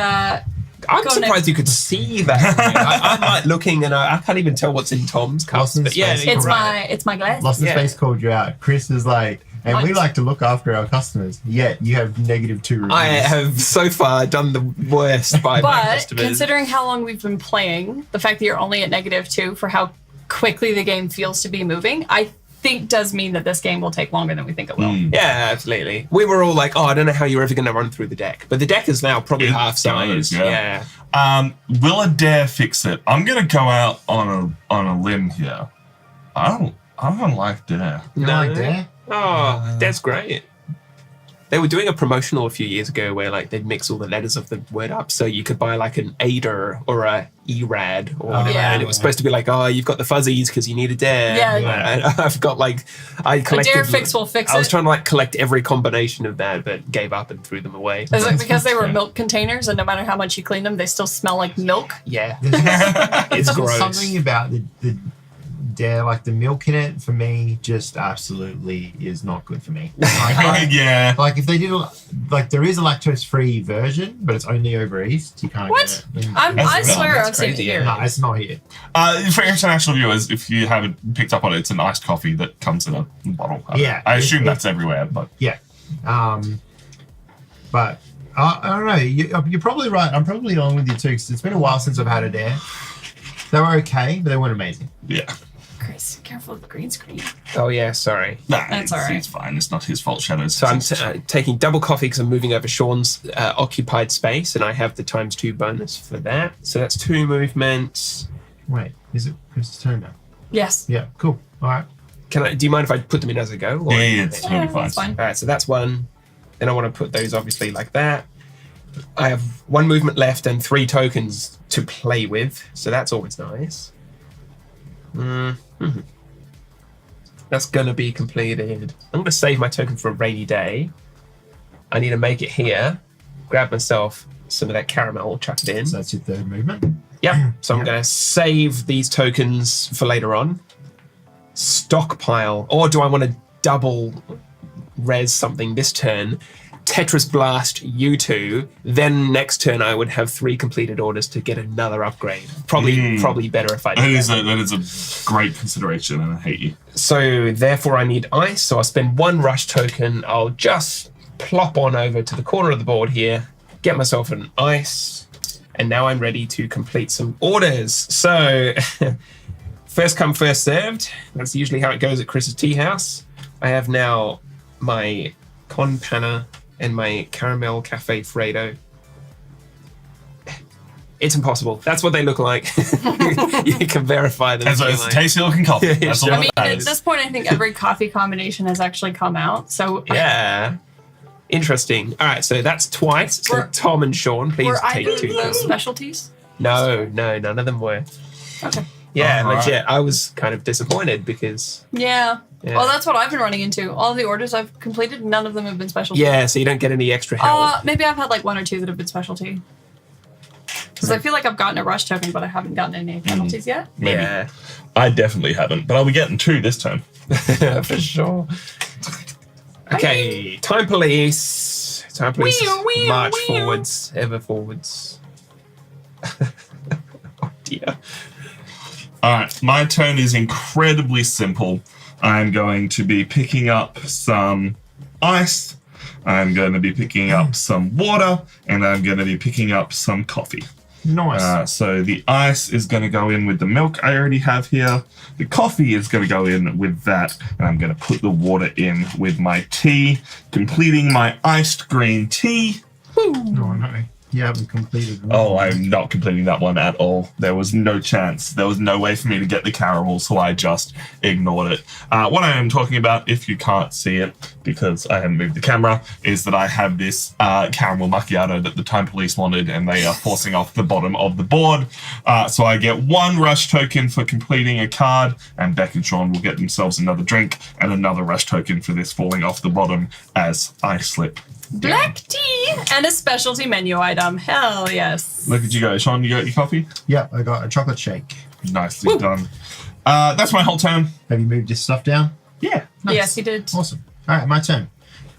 I'm Go surprised next. you could see that. I'm like looking and I can't even tell what's in Tom's cups. Lost in But yeah, space. you're It's right. my glass. Lost in Yeah. Space called you out. Chris is like, and we What? like to look after our customers, yet you have -2 reviews. I have so far done the worst by my But customers. considering how long we've been playing, the fact that you're only at -2 for how quickly the game feels to be moving, I think does mean that this game will take longer than we think it will. Yeah, absolutely. We were all like, oh, I don't know how you're ever going to run through the deck. But the deck is now probably It half size. does, yeah. Will a dare fix it? I'm gonna go out on a limb here. I don't like dare. You know, like there. Oh, that's great. They were doing a promotional a few years ago where like they'd mix all the letters of the word up, so you could buy like an ADER or a ERAD or whatever, Yeah. and it was supposed to be like, oh, you've got the fuzzies because you need a dare. Yeah. And I've got like, I A collected. dare fix will fix I was it. trying to like collect every combination of that, but gave up and threw them away. Is it because they were Yeah. milk containers and no matter how much you clean them, they still smell like milk? Yeah, There's it's gross. something about the dare, like the milk in it, for me, just absolutely is not good for me. Yeah. Like if they did, like there is a lactose-free version, but it's only over east. You can't What? get it. I That's swear that's I've seen it crazy, here. yeah. No, it's not here. For international viewers, if you haven't picked up on it, it's an iced coffee that comes in a bottle. Yeah. I assume that's everywhere, but Yeah. But I don't know. You're probably right. I'm probably along with you too, because it's been a while since I've had a dare. They were okay, but they weren't amazing. yeah. Chris, careful of the green screen. Oh yeah, sorry. Nah, That's it's, all right. it's fine. It's not his fault, Shadows. So I'm taking double coffee because I'm moving over Sean's occupied space, and I have the ×2 bonus for that. So that's 2 movements. Wait, is it Chris's turn now? Yes. Yeah, cool. All right. Do you mind if I put them in as I go? Or- Yeah, it's totally fine. That's fine. All right, so that's 1. Then I want to put those obviously like that. I have 1 movement left and 3 tokens to play with, so that's always nice. That's gonna be completed. I'm gonna save my token for a rainy day. I need to make it here. Grab myself some of that caramel, chuck it in. So that's your 3rd movement. Yep. So I'm Yep. going to save these tokens for later on. Stockpile. Or do I want to double res something this turn Tetris Blast you two, then next turn I would have 3 completed orders to get another upgrade. Probably better if I did That is a great consideration, and I hate you. So therefore I need ice, so I'll spend 1 rush token. I'll just plop on over to the corner of the board here, get myself an ice, and now I'm ready to complete some orders. So first come, first served. That's usually how it goes at Chris's tea house. I have now my Con Panna and my Caramel Cafe Fredo. It's impossible. That's what they look like. You can verify them. It's a tasty looking coffee. That's all I mean, that at matters. this point, I think every coffee combination has actually come out. So Yeah. Interesting. All right, so that's twice. So Were- Tom and Sean, please were take either 2. of those specialties? No, none of them were. Okay. Yeah, All right. legit. I was kind of disappointed because Yeah. Yeah. Well, that's what I've been running into. All the orders I've completed, none of them have been specialty. so you don't get any extra help. Maybe I've had like 1 or 2 that have been specialty. Because I feel like I've gotten a rush token, but I haven't gotten any penalties yet. Maybe. Yeah, I definitely haven't, but I'll be getting 2 this time. for sure. Okay, time police. Time police. Wheel, March wheel. forwards, ever forwards. Oh dear. All right, my turn is incredibly simple. I'm going to be picking up some ice. I'm going to be picking up some water, and I'm going to be picking up some coffee. Nice. So the ice is going to go in with the milk I already have here. The coffee is going to go in with that, and I'm going to put the water in with my tea, completing my iced green tea. Oh no, you haven't completed one. Oh, I'm not completing that one at all. There was no chance. There was no way for me to get the caramel, so I just ignored it. What I am talking about, if you can't see it, because I haven't moved the camera, is that I have this caramel macchiato that the time police wanted, and they are forcing off the bottom of the board. So I get 1 rush token for completing a card, and Beck and Sean will get themselves another drink, and another rush token for this falling off the bottom as I slip. Black tea and a specialty menu item. Hell yes. Look at you go. Sean, you got your coffee? Yeah, I got a chocolate shake. Nicely done. That's my whole turn. Have you moved this stuff down? Yeah. Nice. Yes, he did. Awesome. All right, my turn.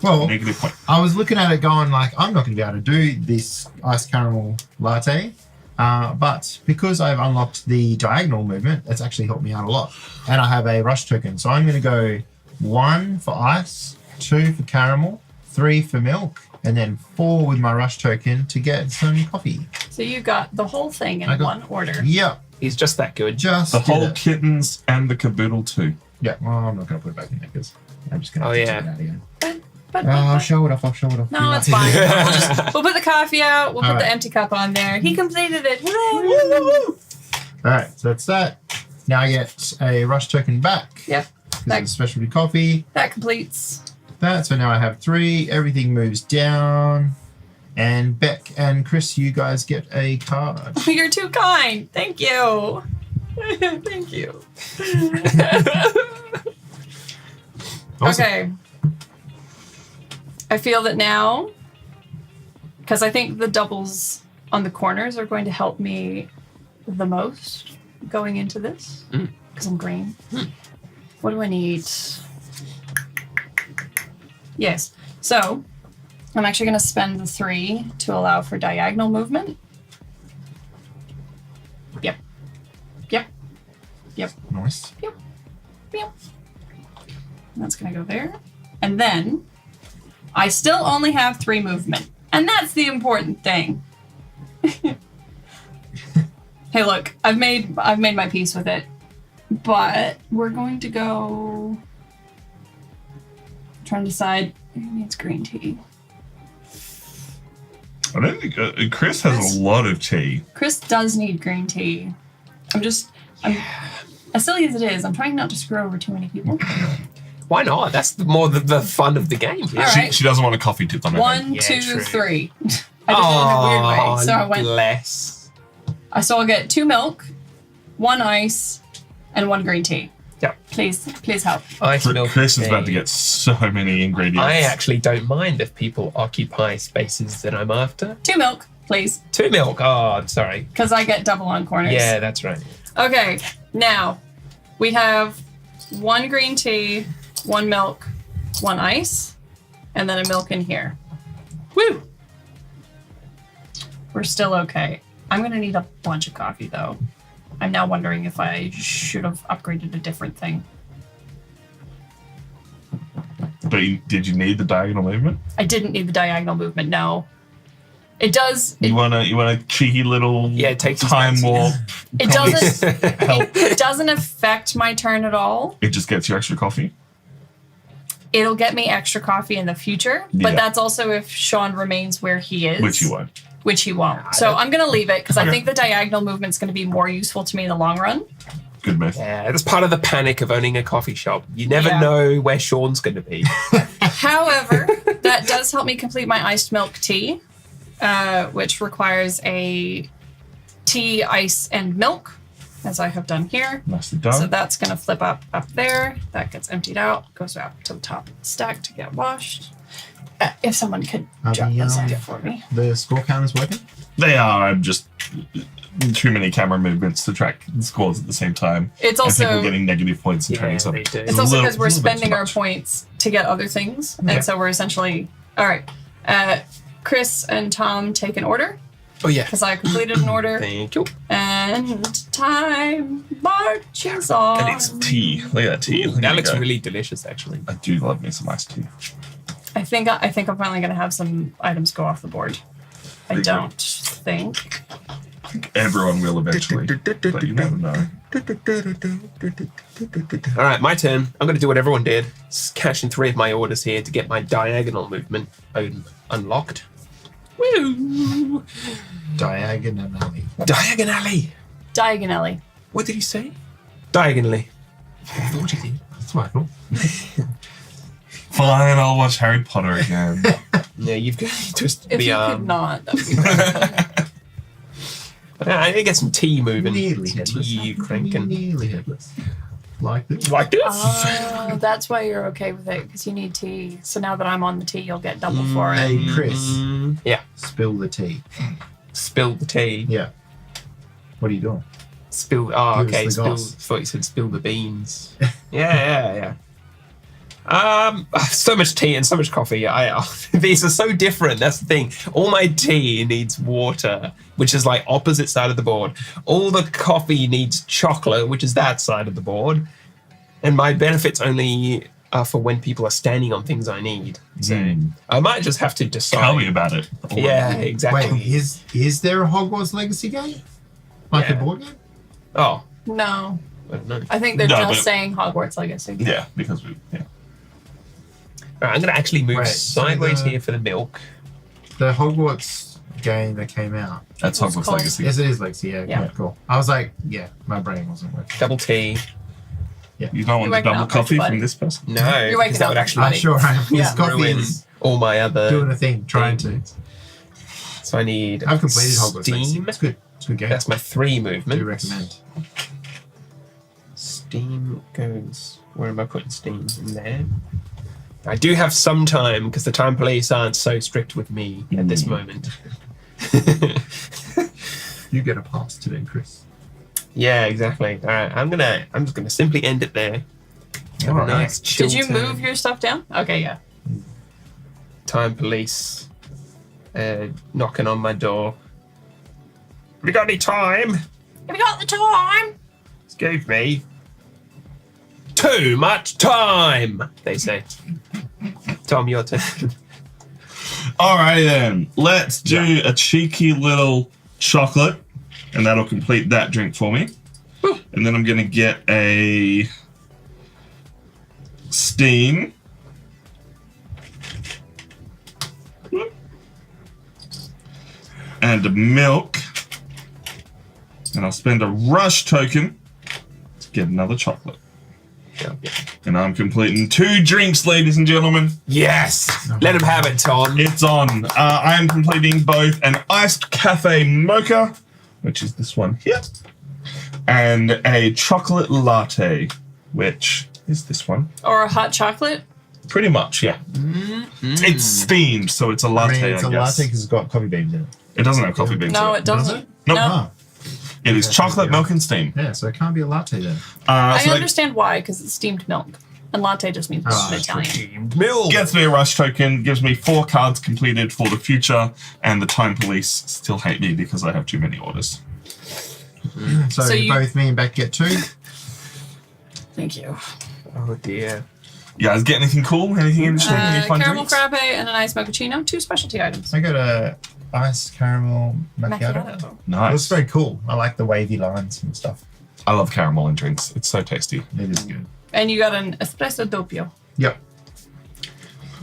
Well, Negative point. I was looking at it going like, I'm not going to be able to do this iced caramel latte. But because I've unlocked the diagonal movement, it's actually helped me out a lot. And I have a rush token. So I'm going to go 1 for ice, 2 for caramel, 3 for milk, and then 4 with my rush token to get some coffee. So you got the whole thing in I got- one order. Yeah, He's just that good. just The did whole it. kittens and the caboodle too. Yeah, well, I'm not going to put it back in there because I'm just going to Oh, take yeah. it out again. But, I'll show it off. no, it's fine. We'll put the coffee out. We'll put All the right. empty cup on there. He completed it. Hooray! All right, so that's that. Now I get a rush token back. Yep. Because it's specialty coffee. That completes. That, so now I have 3. Everything moves down. And Beck and Chris, you guys get a card. You're too kind. Thank you. Thank you. Awesome. Okay. I feel that now, because I think the doubles on the corners are going to help me the most going into this, because I'm green. What do I need? Yes. So I'm actually going to spend the 3 to allow for diagonal movement. Yep. Yep. Yep. Nice. Yep. Yep. And that's going to go there. And then I still only have 3 movement. And that's the important thing. Hey, look, I've made my peace with it. But we're going to go... I'm trying to decide who needs green tea. I don't think Chris has a lot of tea. Chris does need green tea. As silly as it is, I'm trying not to screw over too many people. Why not? That's more the fun of the game. All right. She doesn't want a coffee tip on her head. 1, Yeah, 2, true. 3. I did it in a weird way. So I went. Bless. So I'll get 2 milk, 1 ice, and 1 green tea. Yep. Please help. Ice milk. Chris is about to tea. get so many ingredients. I actually don't mind if people occupy spaces that I'm after. 2 milk, please, 2 milk. Oh, I'm sorry. because I get double on corners. Yeah, that's right. Okay, now we have 1 green tea, 1 milk, 1 ice, and then a milk in here. Woo! We're still okay. I'm gonna need a bunch of coffee though. I'm now wondering if I should have upgraded a different thing. But did you need the diagonal movement? I didn't need the diagonal movement. No, it does. You want a cheeky little Yeah, it takes time fancy. warp. It doesn't. Help. It doesn't affect my turn at all. It just gets you extra coffee. It'll get me extra coffee in the future, but Yeah. that's also if Sean remains where he is. Which you won't. Which he won't. So I'm going to leave it because I think the diagonal movement's going to be more useful to me in the long run. Good move. Yeah, that's part of the panic of owning a coffee shop. You never Yeah. know where Sean's going to be. However, that does help me complete my iced milk tea, which requires a tea, ice, and milk, as I have done here. Nicely done. So that's going to flip up there. That gets emptied out, goes back to the top of the stack to get washed. If someone could Are jot the, this um, in for me. The score counters working? They are. I'm just too many camera movements to track the scores at the same time. It's and people also getting negative points and turning Yeah, something. they do. it's also because we're It's a little bit spending too our much. points to get other things, Yeah. and so we're essentially all right. Chris and Tom take an order Oh, yeah. because I completed an order, Thank you. and time marches on. And it's tea. Look at that tea. Look That at it looks go. really delicious, actually. I do love me some iced tea. I think I'm finally gonna have some items go off the board. I Big don't think. Everyone will eventually, but you never know. All right, my turn. I'm going to do what everyone did. Cash in 3 of my orders here to get my diagonal movement unlocked. Woo! Diagonally. Diagonally. Diagonally. What did he say? Diagonally. What you think? That's what I thought. Fine, I'll watch Harry Potter again. Yeah, you've got to twist If the you arm. could not, that'd be great. I need to get some tea moving. Nearly Some headless. tea cranking. Nearly headless. Like this. Like this? Oh, that's why you're okay with it, because you need tea. So now that I'm on the tea, you'll get double for it. Hey, Chris. Yeah. Spill the tea. Spill the tea. Yeah. What are you doing? Spill. Oh, Give us okay. the Spill. goss. Thought you said spill the beans. yeah. So much tea and so much coffee. These are so different. That's the thing. All my tea needs water, which is like opposite side of the board. All the coffee needs chocolate, which is that side of the board. And my benefits only are for when people are standing on things I need. So I might just have to decide. Tell me about it. Yeah, exactly. Wait, is there a Hogwarts Legacy game? Like Yeah. a board game? Oh, No, I don't know. I think they're No, just but- saying Hogwarts Legacy. Yeah, because yeah. All right, I'm going to actually move Right, so sideways the- here for the milk. The Hogwarts game that came out. That's What's Hogwarts called? Legacy. Yes, it is Legacy. Yeah, Yeah. okay, cool. I was like, yeah, my brain wasn't working. Double tea. You don't want You're the waking double up, coffee buddy. from this person? No, You're waking because that up, would actually I'm buddy. sure I am. This Yeah. coffee ruin is all my other. doing a thing, trying to. things. So I need I've completed Hogwarts Legacy. steam. It's good. It's a good game. That's my 3 I movement. do recommend. Steam goes. Where am I putting steam? In there. I do have some time because the time police aren't so strict with me at this moment. You get a pass today, Chris. Yeah, exactly. All right, I'm just gonna simply end it there. Have a Alright. nice chill Did you turn. move your stuff down? Okay, yeah. Time police knocking on my door. Have you got any time? Have you got the time? Excuse me. Too much time, they say. Tom, your turn. Alrighty then. Let's do a cheeky little chocolate, and that'll complete that drink for me. Woo. And then I'm gonna get a steam. And a milk. And I'll spend a rush token to get another chocolate. And I'm completing 2 drinks, ladies and gentlemen. Yes! Let him have it, Tom. It's on. I am completing both an iced cafe mocha, which is this one here, and a chocolate latte, which is this one. Or a hot chocolate? Pretty much, yeah. It's steamed, so it's a I latte, mean, it's I a guess. latte because it's got coffee beans in it. It doesn't have coffee beans No, in it doesn't. Does it? Nope. No. Ah, It is chocolate, milk, and steam. yeah, so it can't be a latte then. I So understand why, because it's steamed milk. And latte just means Ah, in Italian. Steamed milk. Gets me a rush token, gives me 4 cards completed for the future, and the time police still hate me because I have too many orders. So, So you- both me and Beck get 2. Thank you. Oh dear. You guys get anything cool? Anything interesting? Any fun Caramel drinks? frappe and an iced mochaccino. 2 specialty items. I got a ice caramel macchiato. Macchiato. It Nice. looks very cool. I like the wavy lines and stuff. I love caramel in drinks. It's so tasty. It is good. And you got an espresso doppio. Yep.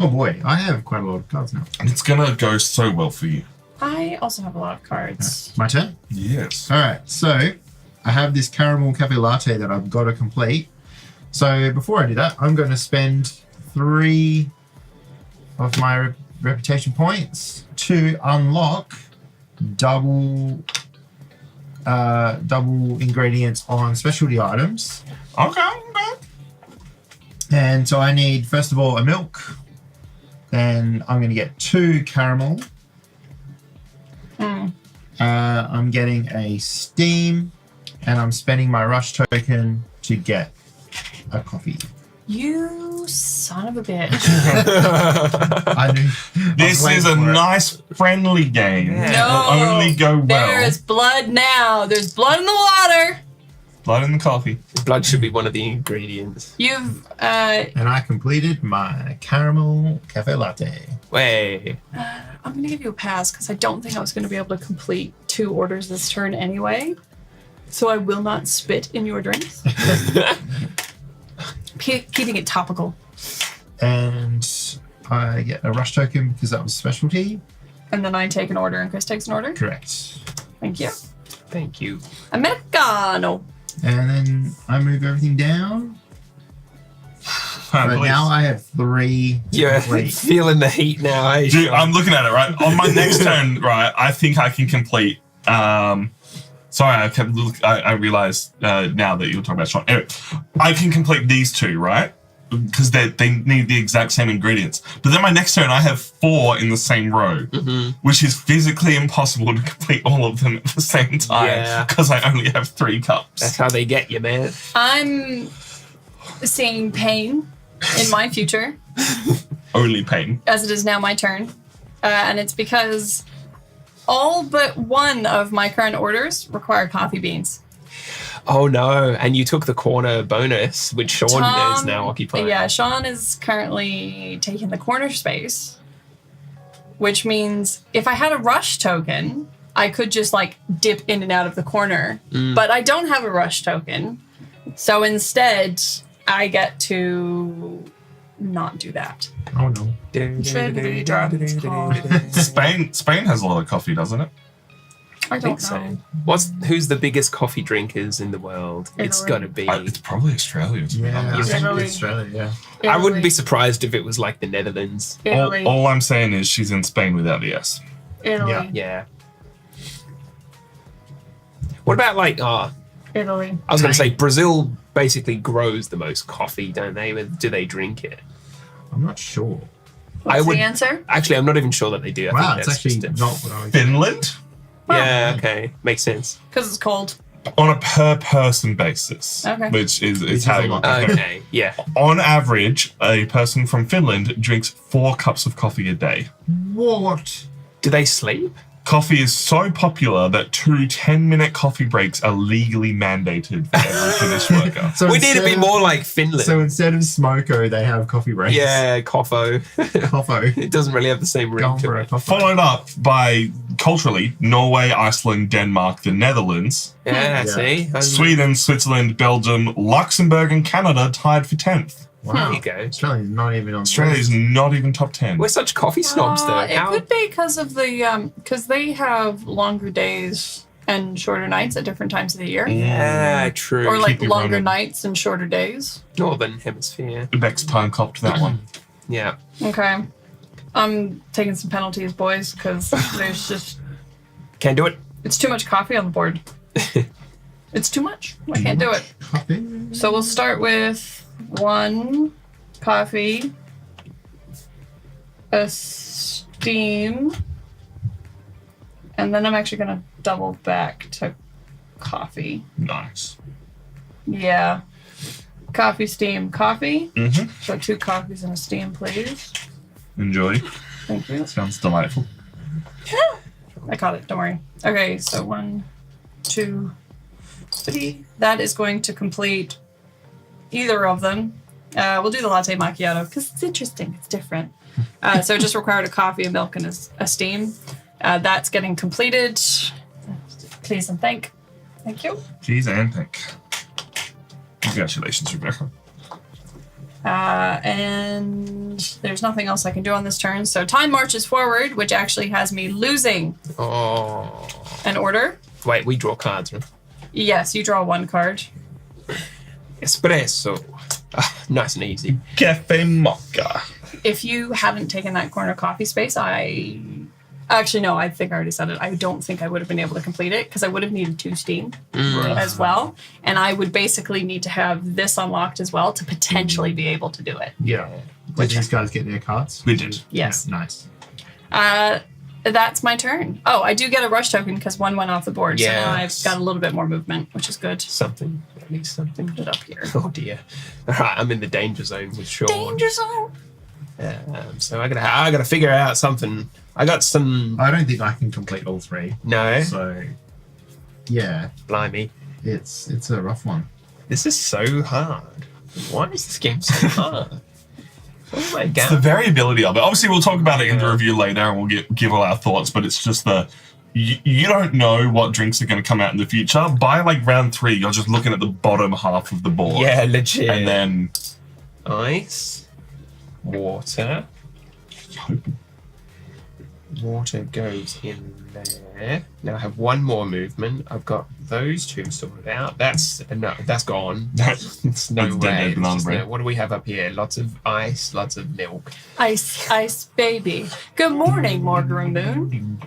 Oh boy, I have quite a lot of cards now. And it's gonna go so well for you. I also have a lot of cards. My turn? Yes. Alright, so I have this caramel cafe latte that I've got to complete. So before I do that, I'm going to spend 3 of my reputation points to unlock double ingredients on specialty items. Okay. And so I need, first of all, a milk. Then I'm going to get 2 caramel. I'm getting a steam. And I'm spending my rush token to get a coffee. You son of a bitch. I knew. This is a nice, friendly game. Yeah. No. It'll only go well. There's blood now. There's blood in the water. Blood in the coffee. Blood should be one of the ingredients. You've And I completed my caramel cafe latte. Way. I'm gonna give you a pass because I don't think I was gonna be able to complete 2 orders this turn anyway. So I will not spit in your drinks. Keeping it topical. And I get a rush token because that was specialty. And then I take an order and Chris takes an order. Correct. Thank you. Thank you. Americano. And then I move everything down. But now I have 3 to You're complete. feeling the heat now, eh? Dude, Sean? I'm looking at it, right? On my next turn, right, I think I can complete. Sorry, I realized now that you were talking about Sean. Anyway, I can complete these 2, right? Because they need the exact same ingredients. But then my next turn, I have 4 in the same row, which is physically impossible to complete all of them at the same time Yeah. because I only have 3 cups. That's how they get you, man. I'm seeing pain in my future Only pain. as it is now my turn. And it's because all but one of my current orders require coffee beans. Oh no! And you took the corner bonus, which Sean is now occupying. Yeah, Sean is currently taking the corner space, which means if I had a rush token, I could just like dip in and out of the corner. But I don't have a rush token. So instead, I get to not do that. Oh no. Spain has a lot of coffee, doesn't it? I I don't think know. so. Who's the biggest coffee drinkers in the world? It's Italy. got to be. It's probably Australia. to be Yeah, I honest. think Italy. Australia, yeah. I wouldn't be Italy. surprised if it was like the Netherlands. Italy. All I'm saying is she's in Spain without the S. Italy. Yeah. Yeah. What about like? Italy. I was going to say Brazil basically grows the most coffee, don't they? But do they drink it? I'm not sure. What's would- the answer? Actually, I'm not even sure that they do. I Wow, think it's that's actually just not what I was. Finland? Yeah. Okay. Makes sense. Because it's cold. On a per person basis, Okay. which is is how a you lot. Okay. Yeah. On average, a person from Finland drinks 4 cups of coffee a day. What? Do they sleep? Coffee is so popular that 2 10-minute coffee breaks are legally mandated for every Finnish worker. So We need to be instead of- more like Finland. So instead of smoko, they have coffee breaks. Yeah, Coffo. Coffo. It doesn't really have the same ring Going to for a it. coffee. Followed up by, culturally, Norway, Iceland, Denmark, the Netherlands, Yeah, Yeah. see? Sweden, Switzerland, Belgium, Luxembourg, and Canada tied for 10th. Wow. There you go. Australia's not even on. the Australia's list. not even top 10. We're such coffee snobs, though. It How? could be because of the because they have longer days and shorter nights at different times of the year, Yeah, true. or like Keep you longer running. nights and shorter days. Northern Hemisphere. Beck's time copped that one. Yeah. Okay, I'm taking some penalties, boys, because there's just Can't do it. it's too much coffee on the board. It's too much. I can't do it. Coffee. So we'll start with 1 coffee, a steam, and then I'm actually gonna double back to coffee. Nice. Yeah. Coffee, steam, coffee. Mm-hmm. So 2 coffees and a steam, please. Enjoy. Thank you. Sounds delightful. I caught it. Don't worry. Okay, so 1, 2, 3. That is going to complete either of them. We'll do the latte macchiato because it's interesting. It's different. So it just required a coffee, a milk, and a steam. That's getting completed. Please and thank you. Cheese and pink. Congratulations, Rebecca. And there's nothing else I can do on this turn. So time marches forward, which actually has me losing an order. Wait, we draw cards, right? Yes, you draw 1 card. Espresso. Nice and easy. Cafe Mocha. If you hadn't taken that corner coffee space, Actually, no, I think I already said it. I don't think I would have been able to complete it because I would have needed 2 steam as well. And I would basically need to have this unlocked as well to potentially be able to do it. Yeah. Did these guys get their cards? We did. Yes. Yeah, nice. That's my turn. Oh, I do get a rush token because 1 went off the board. So now I've Yes. got a little bit more movement, which is good. Something. At least something. Put it up here. Oh dear. All right, I'm in the danger zone with Sean. Danger zone. So I gotta figure out something. I got some. I don't think I can complete all 3. No, So, yeah, blimey, it's a rough one. this is so hard. Why is this game so hard? Oh my It's the god. variability of it. Obviously, we'll talk about it in the review later, and we'll give all our thoughts. But it's just you don't know what drinks are going to come out in the future. By like round 3, you're just looking at the bottom half of the board. Yeah, legit. And then Ice, water. Water goes in there. Now I have 1 more movement. I've got those 2 sorted out. That's gone. It's no That's dead, way. dead It's banana just bread. there. What do we have up here? Lots of ice, lots of milk. Ice, baby. Good morning, Morgan Moon.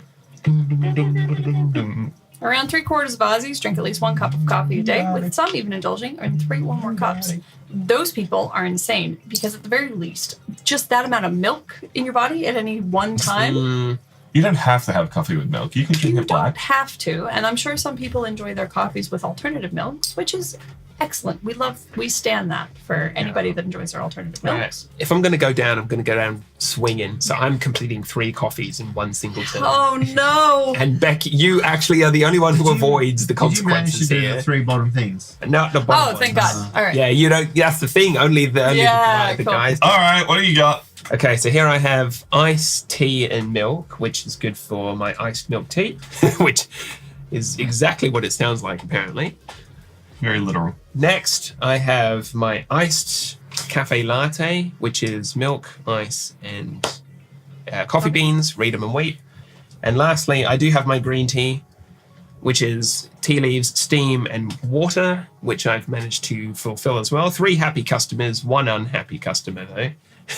Around 3/4 of Aussies drink at least 1 cup of coffee a day, with some even indulging in 3 or more cups. Those people are insane because, at the very least, just that amount of milk in your body at any one time, you don't have to have coffee with milk. You can drink you it black. don't have to. And I'm sure some people enjoy their coffees with alternative milks, which is excellent. We stand that for anybody that enjoys their alternative milks. If I'm going to go down, I'm going to go down swinging. So I'm completing 3 coffees in 1 single turn. Oh no! And Becky, you actually are the only one who avoids the Did you manage to consequences do here. the 3 bottom things? No, the bottom Oh, thank ones. God! All right. Yeah, you don't. That's the thing. Only the Cool. guys. All right, what do you got? Okay, so here I have ice, tea, and milk, which is good for my iced milk tea, which is exactly what it sounds like, apparently. Very literal. Next, I have my iced cafe latte, which is milk, ice, and coffee beans, read 'em and wheat. And lastly, I do have my green tea, which is tea leaves, steam, and water, which I've managed to fulfill as well. 3 happy customers, 1 unhappy customer, though.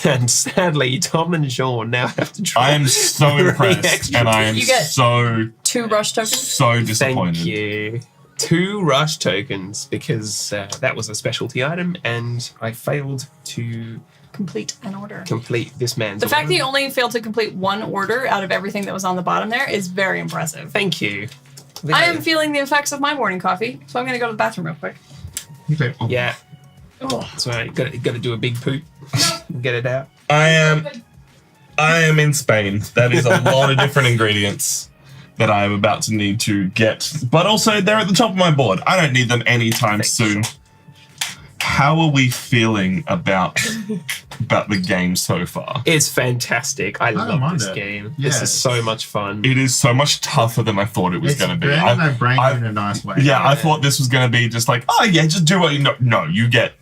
And sadly, Tom and Sean now have to try. I am so impressed, extra and I am You get- so 2 rush tokens. disappointed. Thank you. 2 rush tokens because that was a specialty item, and I failed to Complete an order. complete this man's. The fact order. that you only failed to complete 1 order out of everything that was on the bottom there is very impressive. Thank you. I am feeling the effects of my morning coffee, so I'm going to go to the bathroom real quick. Okay. Yeah, Oh. that's right. Got to do a big poop. Get it out. I am in Spain. That is a lot of different ingredients that I am about to need to get. But also, they're at the top of my board. I don't need them anytime soon. How are we feeling about the game so far? It's fantastic. I don't love mind this it. game. Yeah. This is so much fun. It is so much tougher than I thought it was It's going to be. burning my brain in a nice way. Yeah, I thought this was going to be just like, oh yeah, just do what you know. No, you get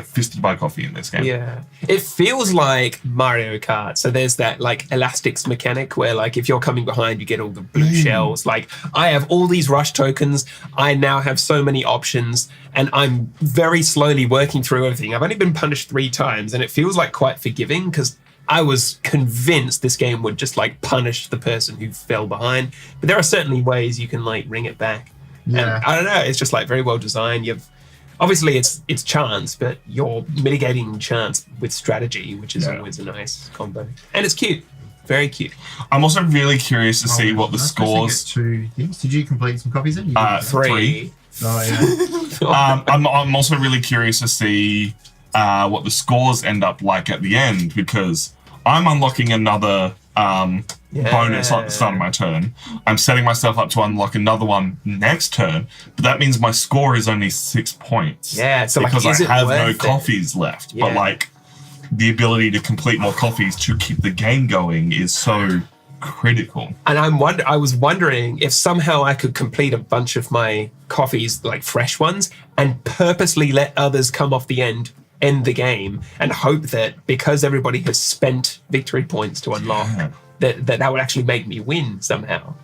fisted by coffee in this game. Yeah. It feels like Mario Kart. So there's that like elastics mechanic where like if you're coming behind, you get all the blue shells. Like I have all these rush tokens. I now have so many options and I'm very slowly working through everything. I've only been punished 3 times and it feels like quite forgiving because I was convinced this game would just like punish the person who fell behind. But there are certainly ways you can like ring it back. Yeah. And I don't know. It's just like very well designed. Obviously, it's chance, but you're mitigating chance with strategy, which is always a nice combo. And it's cute. Very cute. I'm also really curious to see what the I was supposed to scores. get 2 things. Did you complete some copies then? You didn't. 3. Oh yeah. I'm also really curious to see what the scores end up like at the end, because I'm unlocking another bonus at the start of my turn. I'm setting myself up to unlock another one next turn, but that means my score is only 6 points. Yeah, so because is I have it no worth it? coffees left. Yeah. But like the ability to complete more coffees to keep the game going is so critical. And I was wondering if somehow I could complete a bunch of my coffees, like fresh ones, and purposely let others come off the end the game, and hope that because everybody has spent victory points to unlock, that would actually make me win somehow.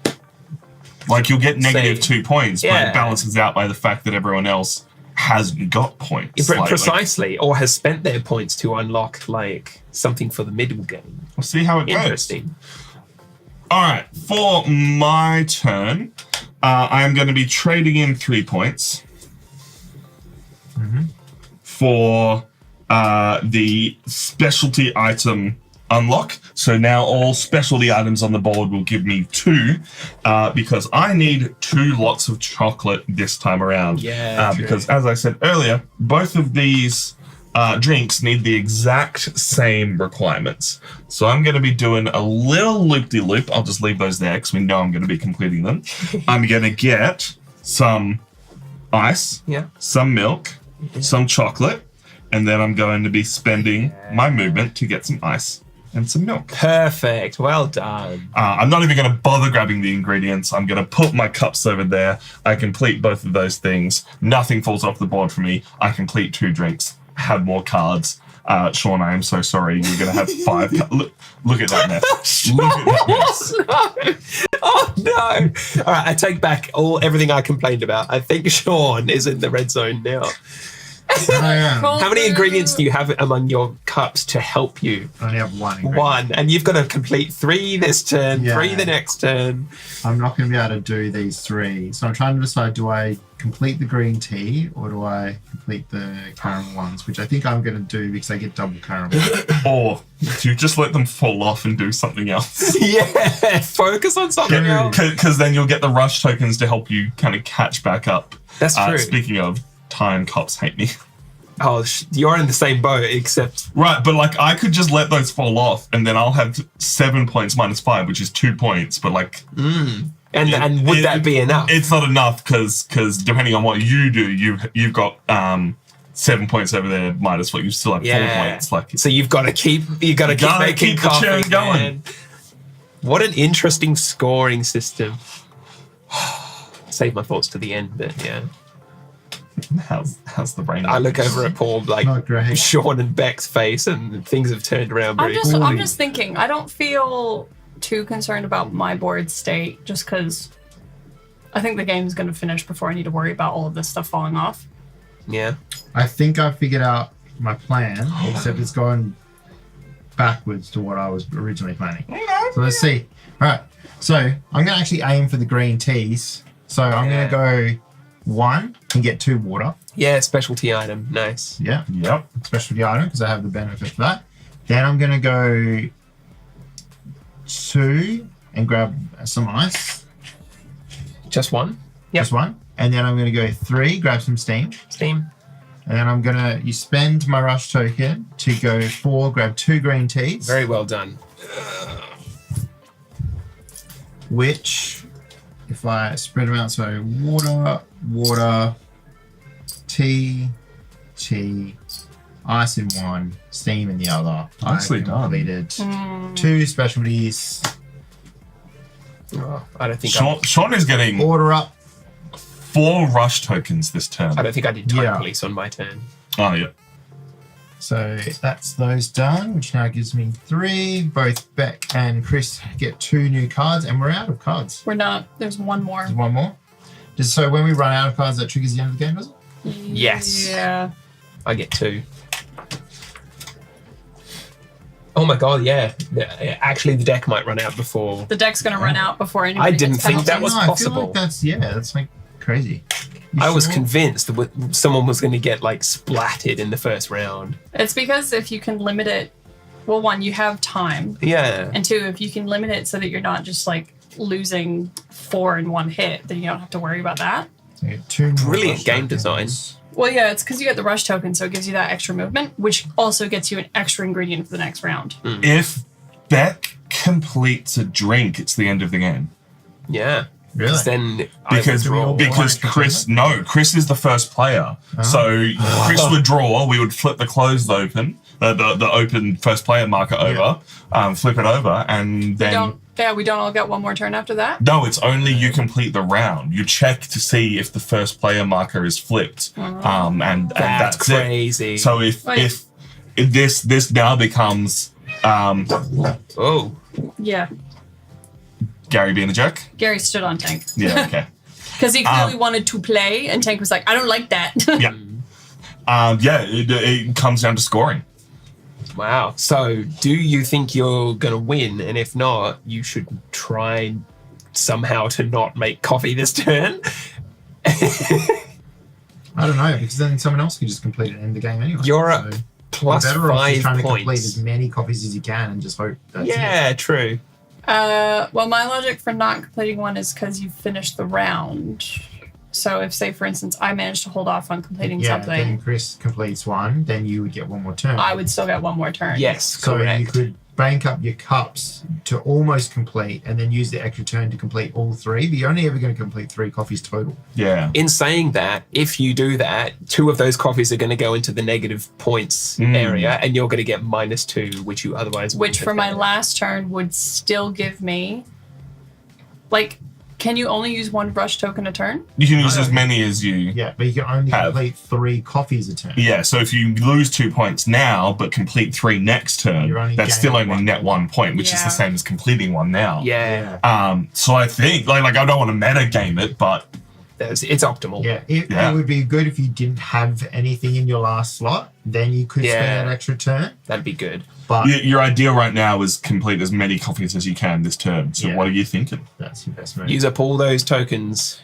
Like you'll get negative Say- 2 points, but Yeah. it balances out by the fact that everyone else hasn't got points. Precisely, or has spent their points to unlock like something for the middle game. We'll see how it goes. Interesting. All right, for my turn, I am going to be trading in 3 points for the specialty item unlock. So now all specialty items on the board will give me 2 because I need 2 lots of chocolate this time around. Yeah, true. Because as I said earlier, both of these drinks need the exact same requirements. So I'm going to be doing a little loop-de-loop. I'll just leave those there because we know I'm going to be completing them. I'm going to get some ice, some milk, some chocolate, and then I'm going to be spending my movement to get some ice and some milk. Perfect. Well done. I'm not even going to bother grabbing the ingredients. I'm going to put my cups over there. I complete both of those things. Nothing falls off the board for me. I complete 2 drinks, have more cards. Sean, I am so sorry. You're going to have 5 look at that mess. Look at that mess. Oh no! All right, I take back everything I complained about. I think Sean is in the red zone now. How many ingredients do you have among your cups to help you? I only have 1 ingredient. 1, and you've got to complete 3 this turn, 3 the next turn. I'm not going to be able to do these 3. So I'm trying to decide, do I complete the green tea or do I complete the caramel ones, which I think I'm going to do because I get double caramel. Or do you just let them fall off and do something else? Yeah, focus on something else. Because then you'll get the rush tokens to help you kind of catch back up. That's true. Speaking of, Time cops hate me. Oh, you're in the same boat, except... Right, but like I could just let those fall off and then I'll have 7 points minus 5, which is 2 points, but like... And would that be enough? It's not enough because depending on what you do, you've got 7 points over there minus what you still have 4 points. Like, so you've got to keep making keep the coffee, churn going. man. What an interesting scoring system. Save my thoughts to the end, but yeah. how's the brain? I look over at Paul like Not great. Sean and Beck's face, and things have turned around very I'm just thinking, I don't feel too concerned about my board state just because I think the game's going to finish before I need to worry about all of this stuff falling off. Yeah. I think I figured out my plan, except it's gone backwards to what I was originally planning. So let's see. All right. So I'm going to actually aim for the green teas. So I'm going to go 1 and get 2 water. Yeah, specialty item. Nice. Yeah. Yep. Specialty item because I have the benefit for that. Then I'm going to go 2 and grab some ice. Just 1? Yep. Just 1. And then I'm going to go 3, grab some steam. Steam. And then I'm going to, you spend my rush token to go 4, grab 2 green teas. Very well done. Which, if I spread them out, so water, tea, ice in 1, steam in the other. Nicely I done. completed 2 specialties. Oh, I don't think Sean is getting Order up. 4 rush tokens this turn. I don't think I did time Yeah. police on my turn. Oh yeah. So that's those done, which now gives me 3. Both Beck and Chris get 2 new cards, and we're out of cards. We're not, there's one more. There's 1 more. So when we run out of cards, that triggers the end of the game, does it? Yes. Yeah. I get 2. Oh my god, yeah. Actually, the deck might run out before. The deck's going to run out before anybody I didn't gets think that penalties. was I possible. feel like that's like crazy. You I was sure? convinced that someone was going to get like splatted in the first round. It's because if you can limit it, well, 1, you have time. Yeah. And 2, if you can limit it so that you're not just like losing 4 in 1 hit, then you don't have to worry about that. So you get 2 more Brilliant rush game tokens. Well, yeah, it's because you get the rush token, so it gives you that extra movement, which also gets you an extra ingredient for the next round. If Beck completes a drink, it's the end of the game. Yeah. Really? Then I Because withdraw. Chris is the first player. So Chris would draw, we would flip the closed open, the open first player marker over, flip it over, and then... We don't all get one more turn after that? No, it's only you complete the round. You check to see if the first player marker is flipped, and that's crazy. it. So if this now becomes Oh. Yeah. Gary being a jerk. Gary stood on Tank. Yeah, okay. Because he clearly wanted to play, and Tank was like, I don't like that. Yeah. It comes down to scoring. Wow. So, do you think you're going to win? And if not, you should try somehow to not make Coffee this turn. I don't know, because then someone else could just complete it and end the game anyway. You're so at plus better off just 5 trying to complete points. as many copies as you can and just hope that's Yeah, true. Well, my logic for not completing one is because you finished the round. So if, say, for instance, I managed to hold off on completing then something, Chris completes one, then you would get one more turn. I would still get one more turn. Yes, So correct. you could bank up your cups to almost complete and then use the extra turn to complete all 3, but you're only ever going to complete 3 coffees total. Yeah. In saying that, if you do that, 2 of those coffees are going to go into the negative points area, and you're going to get -2, which you otherwise wouldn't Which have for my had. last turn would still give me, like, can you only use 1 rush token a turn? You can use as many as you... Yeah, but you can only Have. complete 3 coffees a turn. Yeah, so if you lose 2 points now, but complete 3 next turn, You're only that's still gaining only 1 net 1 point, which is Yeah. the same as completing one now. Yeah, So I think, like I don't want to meta game it, but it's optimal. Yeah, it would be good if you didn't have anything in your last slot, then you could spend Yeah. that extra turn. That'd be good. But your idea right now is complete as many coffees as you can this turn. So Yeah. what are you thinking? that's your best move. Use up all those tokens.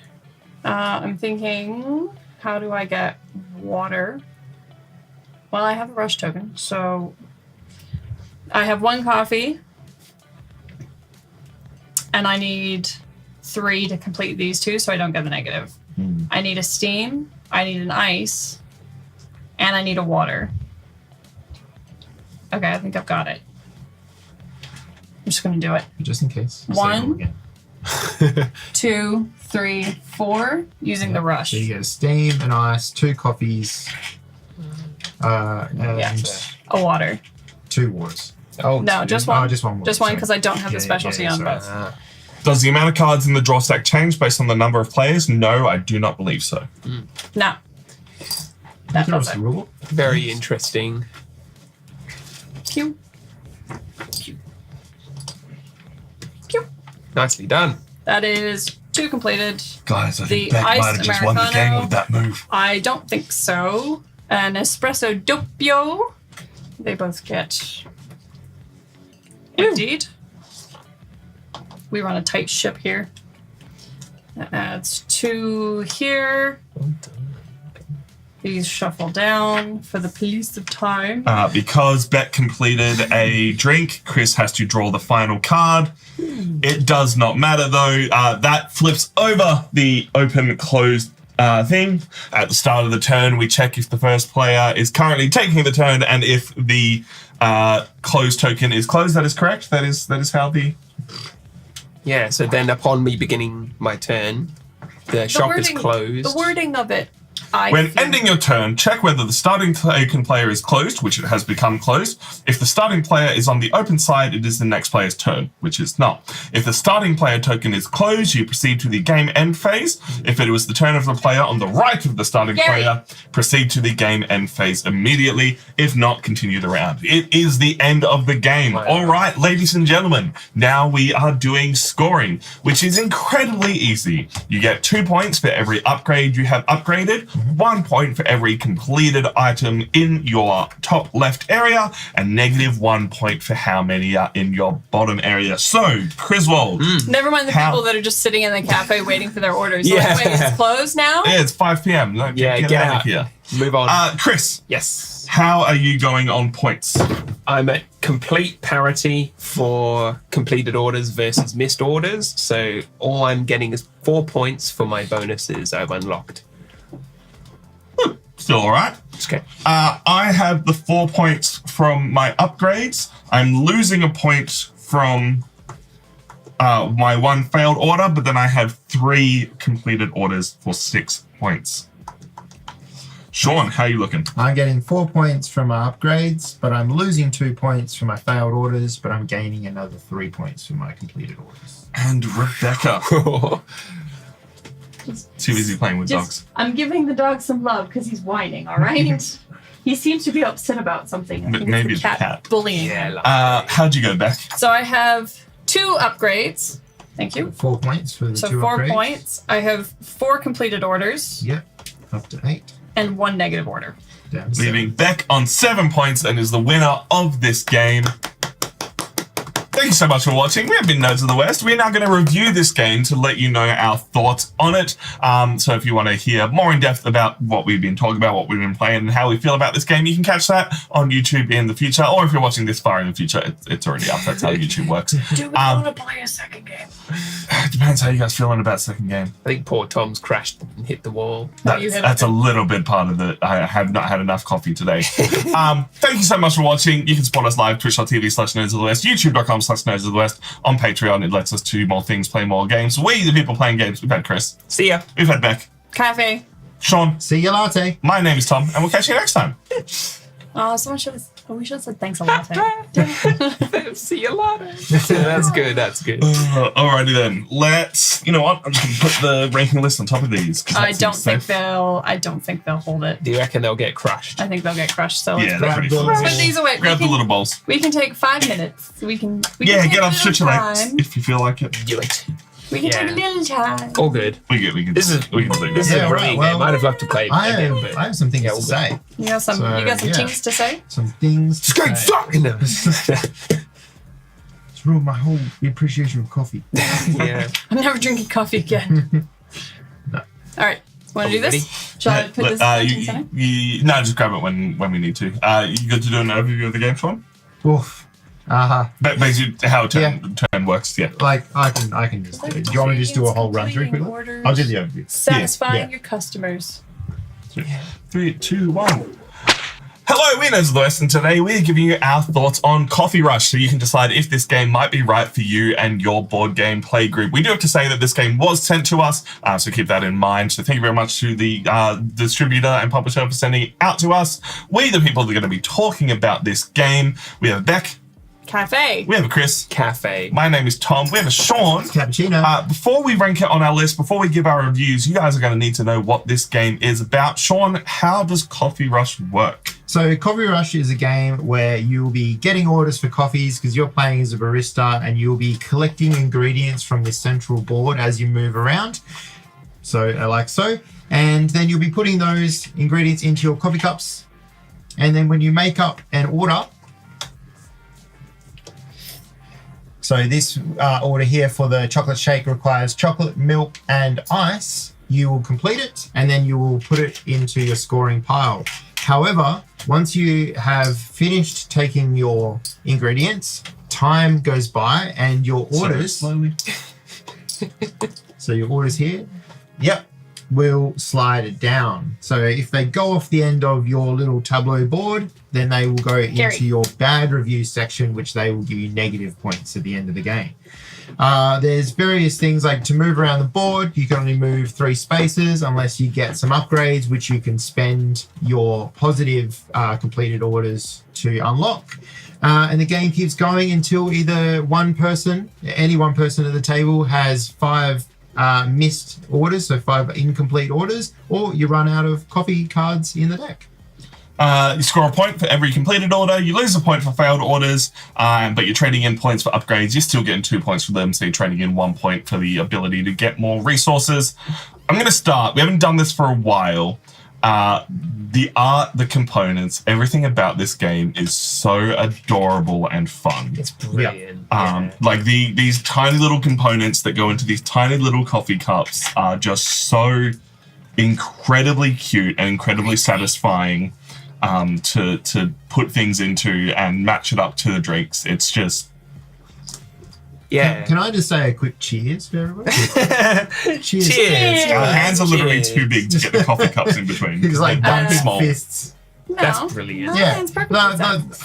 I'm thinking, how do I get water? Well, I have a rush token, so I have 1 coffee, and I need 3 to complete these 2, so I don't get the negative. I need a steam, I need an ice, and I need a water. Okay, I think I've got it. I'm just gonna do it. Just in case. Say it 1. all again. 2, 3, 4, using the rush. So you get a steam, an ice, 2 coffees, and Yeah. A water. 2 waters. Oh, No, just one. Oh, just one water. Just one sorry. because I don't have the Yeah, specialty on sorry. both. Does the amount of cards in the draw stack change based on the number of players? No, I do not believe so. No. You That can does obviously it. rule. very interesting. Pew. Pew. Nicely done. That is 2 completed. Guys, I The think Beck might iced have just won the game Americano. with that move. I don't think so. An espresso doppio. They both get emptied. We run a tight ship here. That adds 2 here. These shuffle down for the police of time. Because Beck completed a drink, Chris has to draw the final card. It does not matter though. That flips over the open-closed thing. At the start of the turn, we check if the first player is currently taking the turn, and if the closed token is closed. That is correct. That is how the... Yeah, so then upon me beginning my turn, the shop is closed. The wording of it. When ending your turn, check whether the starting token player is closed, which it has become closed. If the starting player is on the open side, it is the next player's turn, which is not. If the starting player token is closed, you proceed to the game end phase. If it was the turn of the player on the right of the starting player, proceed to the game end phase immediately. If not, continue the round. It is the end of the game. Wow. All right, ladies and gentlemen, now we are doing scoring, which is incredibly easy. You get 2 points for every upgrade you have upgraded, 1 point for every completed item in your top left area, and -1 point for how many are in your bottom area. So, Griswold, Never mind the How- people that are just sitting in the cafe waiting for their orders. Yeah. Like, wait, it's closed now? yeah, it's 5 p.m. No, Yeah, get out out. of here. Move on. Chris, yes. how are you going on points? I'm at complete parity for completed orders versus missed orders. So all I'm getting is 4 points for my bonuses I've unlocked. Still all right. Okay. I have the 4 points from my upgrades. I'm losing a point from my one failed order, but then I have 3 completed orders for 6 points. Sean, how are you looking? I'm getting 4 points from my upgrades, but I'm losing 2 points from my failed orders, but I'm gaining another 3 points from my completed orders. And Rebecca. Too busy playing with dogs. I'm giving the dog some love because he's whining, all right? He seems to be upset about something. I think Maybe it's the cat bullying him. How'd you go, Beck? So I have 2 upgrades. Thank you. 4 points for the So 2 4 upgrades. points. I have 4 completed orders Yep, up to 8. and 1 negative order. Down to Leaving Beck on 7 points and is the winner of this game. Thank you so much for watching. We have been Nerds of the West. We're now going to review this game to let you know our thoughts on it. So if you want to hear more in depth about what we've been talking about, what we've been playing, and how we feel about this game, you can catch that on YouTube in the future. Or if you're watching this far in the future, it's already up. That's how YouTube works. Do we want to play a second game? It depends how you guys feeling about second game. I think poor Tom's crashed and hit the wall. That's a little bit part of it. I have not had enough coffee today. Thank you so much for watching. You can support us live, twitch.tv/Nerds of the West, youtube.com/Nerds of the West. On Patreon, it lets us do more things, play more games. We, the people playing games, we've had Chris. See ya. We've had Beck. Cafe. Sean. See you latte. My name is Tom, and we'll catch you next time. Oh, we should have said thanks a lot. See you later. That's good. That's good. Alrighty then. You know what? I'm just gonna put the ranking list on top of these. I don't think they'll hold it. Do you reckon they'll get crushed? I think they'll get crushed. So Yeah, let's they're pretty Grab fun. put these away. Grab the little bowls. We can take 5 minutes. We can Yeah, take get a up, little stretch your legs time. if you feel like it. Do it. We can take a Yeah. little time. All good. We can. We can do This is Yeah, a brilliant right, game. well, I'd have loved to play I again, have, but I have some things Yeah, to all say. You got some So, things to say? Some things to straight say. fucking them. It's ruined my whole appreciation of coffee. Yeah. I'm never drinking coffee again. No. All right. Want to do Ready? this? Shall I put this in center? No, just grab it when we need to. You good to do an overview of the game, Sean? Oof. Basically, how a turn works. Yeah. Like I can just do it. Do you want me to just do a whole run through quickly? Orders. I'll do the overview. Satisfying Yeah. your customers. 3, 2, 1. Hello, we Nerds of the West, and today we're giving you our thoughts on Cofee Rush, so you can decide if this game might be right for you and your board game play group. We do have to say that this game was sent to us, so keep that in mind. So thank you very much to the distributor and publisher for sending it out to us. We, the people that are going to be talking about this game, we have Beck, Cafe. we have a Chris, Cafe. my name is Tom, we have a Sean. Cappuccino. Before we rank it on our list, before we give our reviews, you guys are going to need to know what this game is about. Sean, how does Cofee Rush work? So Cofee Rush is a game where you'll be getting orders for coffees because you're playing as a barista, and you'll be collecting ingredients from this central board as you move around. So like so. And then you'll be putting those ingredients into your coffee cups. And then when you make up an order, so this order here for the chocolate shake requires chocolate, milk, and ice. You will complete it, and then you will put it into your scoring pile. However, once you have finished taking your ingredients, time goes by, and your orders... Slowly. So your orders here, yep, will slide it down. So if they go off the end of your little tableau board, then they will go into your bad review section, which they will give you negative points at the end of the game. There's various things like to move around the board. You can only move 3 spaces unless you get some upgrades, which you can spend your positive completed orders to unlock. And the game keeps going until either any one person at the table has 5 missed orders, so 5 incomplete orders, or you run out of coffee cards in the deck. You score a point for every completed order. You lose a point for failed orders, but you're trading in points for upgrades. You're still getting 2 points for them, so you're trading in 1 point for the ability to get more resources. I'm going to start. We haven't done this for a while. The art, the components, everything about this game is so adorable and fun. It's brilliant. Like these tiny little components that go into these tiny little coffee cups are just so incredibly cute and incredibly satisfying. to put things into and match it up to the drinks. It's just Yeah. Can I just say a quick cheers for everybody? Cheers. Cheers. our hands are literally Cheers. too big to get the coffee cups in between. It's like They're bumping small. fists. No. That's brilliant. No, Yeah, it's perfect.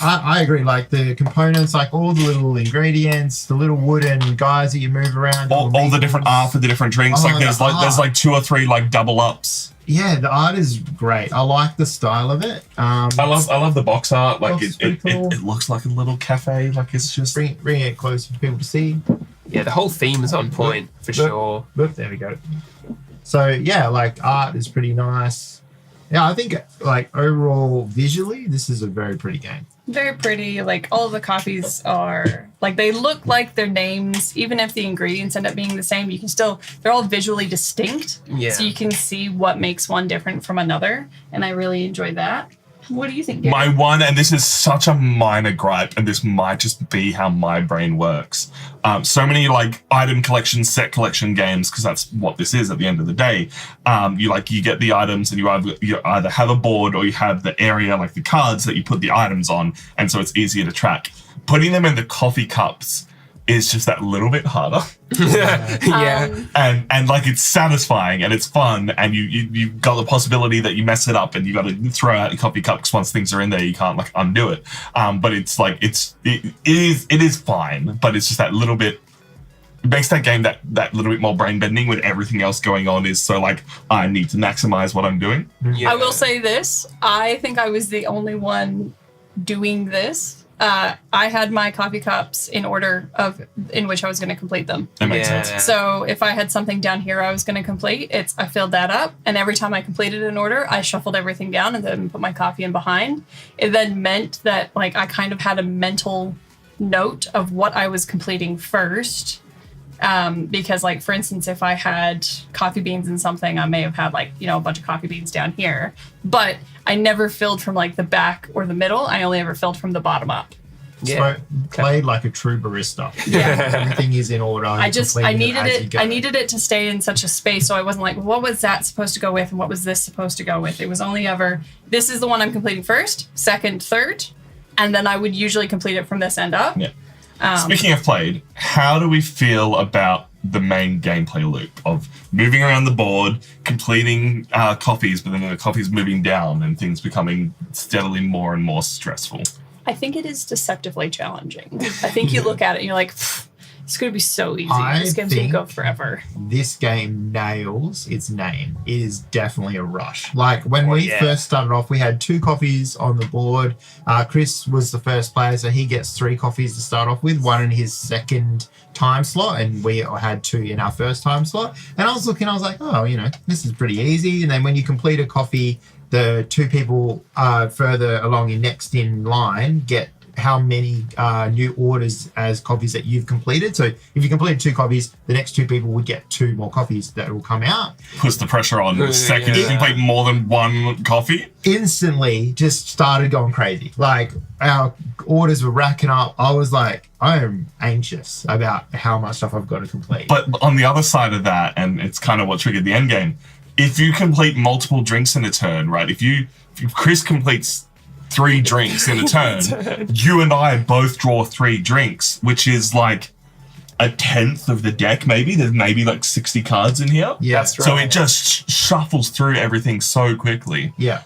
I agree. Like the components, like all the little ingredients, the little wooden guys that you move around, All the different art for the different drinks. Oh, Like there's the there's art. like 2 or 3 like double ups. Yeah, the art is great. I like the style of it. I love the box art. Like Box it, is pretty cool. it looks like a little cafe. Like it's just bring it close for people to see. Yeah, the whole theme is on point for sure. Look, there we go. So yeah, like art is pretty nice. Yeah, I think like overall visually, this is a very pretty game. Very pretty. Like all of the coffees are like they look like their names, even if the ingredients end up being the same. You can still they're all visually distinct, Yeah. so you can see what makes one different from another. And I really enjoy that. What do you think, Gary? my one, and this is such a minor gripe, and this might just be how my brain works. So many like item collection, set collection games, because that's what this is at the end of the day. You get the items, and you either have a board or you have the area, like the cards that you put the items on, and so it's easier to track. Putting them in the coffee cups is just that little bit harder. Yeah. And like it's satisfying and it's fun, and you've got the possibility that you mess it up and you got to throw out your coffee cup because once things are in there you can't like undo it. But it's like it is fine, but it's just that little bit. It makes that game that little bit more brain bending when everything else going on is so like I need to maximize what I'm doing. Yeah. I will say this. I think I was the only one doing this. I had my coffee cups in order in which I was going to complete them. That makes Yeah. sense. So if I had something down here I was going to complete, I filled that up, and every time I completed an order, I shuffled everything down and then put my coffee in behind. It then meant that like I kind of had a mental note of what I was completing first. Because like for instance, if I had coffee beans in something, I may have had like, a bunch of coffee beans down here, but I never filled from like the back or the middle. I only ever filled from the bottom up. Yeah. So played like a true barista. Yeah. Everything is in order. I needed as you it. go. I needed it to stay in such a space, so I wasn't like, what was that supposed to go with, and what was this supposed to go with? It was only ever, this is the one I'm completing first, second, third, and then I would usually complete it from this end up. Yeah. Speaking of played, how do we feel about the main gameplay loop of moving around the board, completing coffees, but then the coffees moving down and things becoming steadily more and more stressful? I think it is deceptively challenging. I think you look at it and you're like, it's going to be so easy. I This game's going to go think- forever. This game nails its name. It is definitely a rush. Like when we yeah. first started off, we had 2 coffees on the board. Chris was the first player, so he gets 3 coffees to start off with, 1 in his second time slot, and we had 2 in our first time slot. And I was looking, I was like, oh, this is pretty easy. And then when you complete a coffee, the 2 people further along in next in line get how many new orders as coffees that you've completed. So if you completed 2 coffees, the next 2 people would get 2 more coffees that will come out. Puts the pressure on the second you Yeah. complete more than 1 coffee. Instantly just started going crazy. Like our orders were racking up. I was like, I am anxious about how much stuff I've got to complete. But on the other side of that, and it's kind of what triggered the end game, if you complete multiple drinks in a turn, right? If Chris completes 3 drinks in a turn, you and I both draw 3 drinks, which is like a tenth of the deck, maybe. There's maybe like 60 cards in here. yeah, That's So right. it just shuffles through everything so quickly. yeah.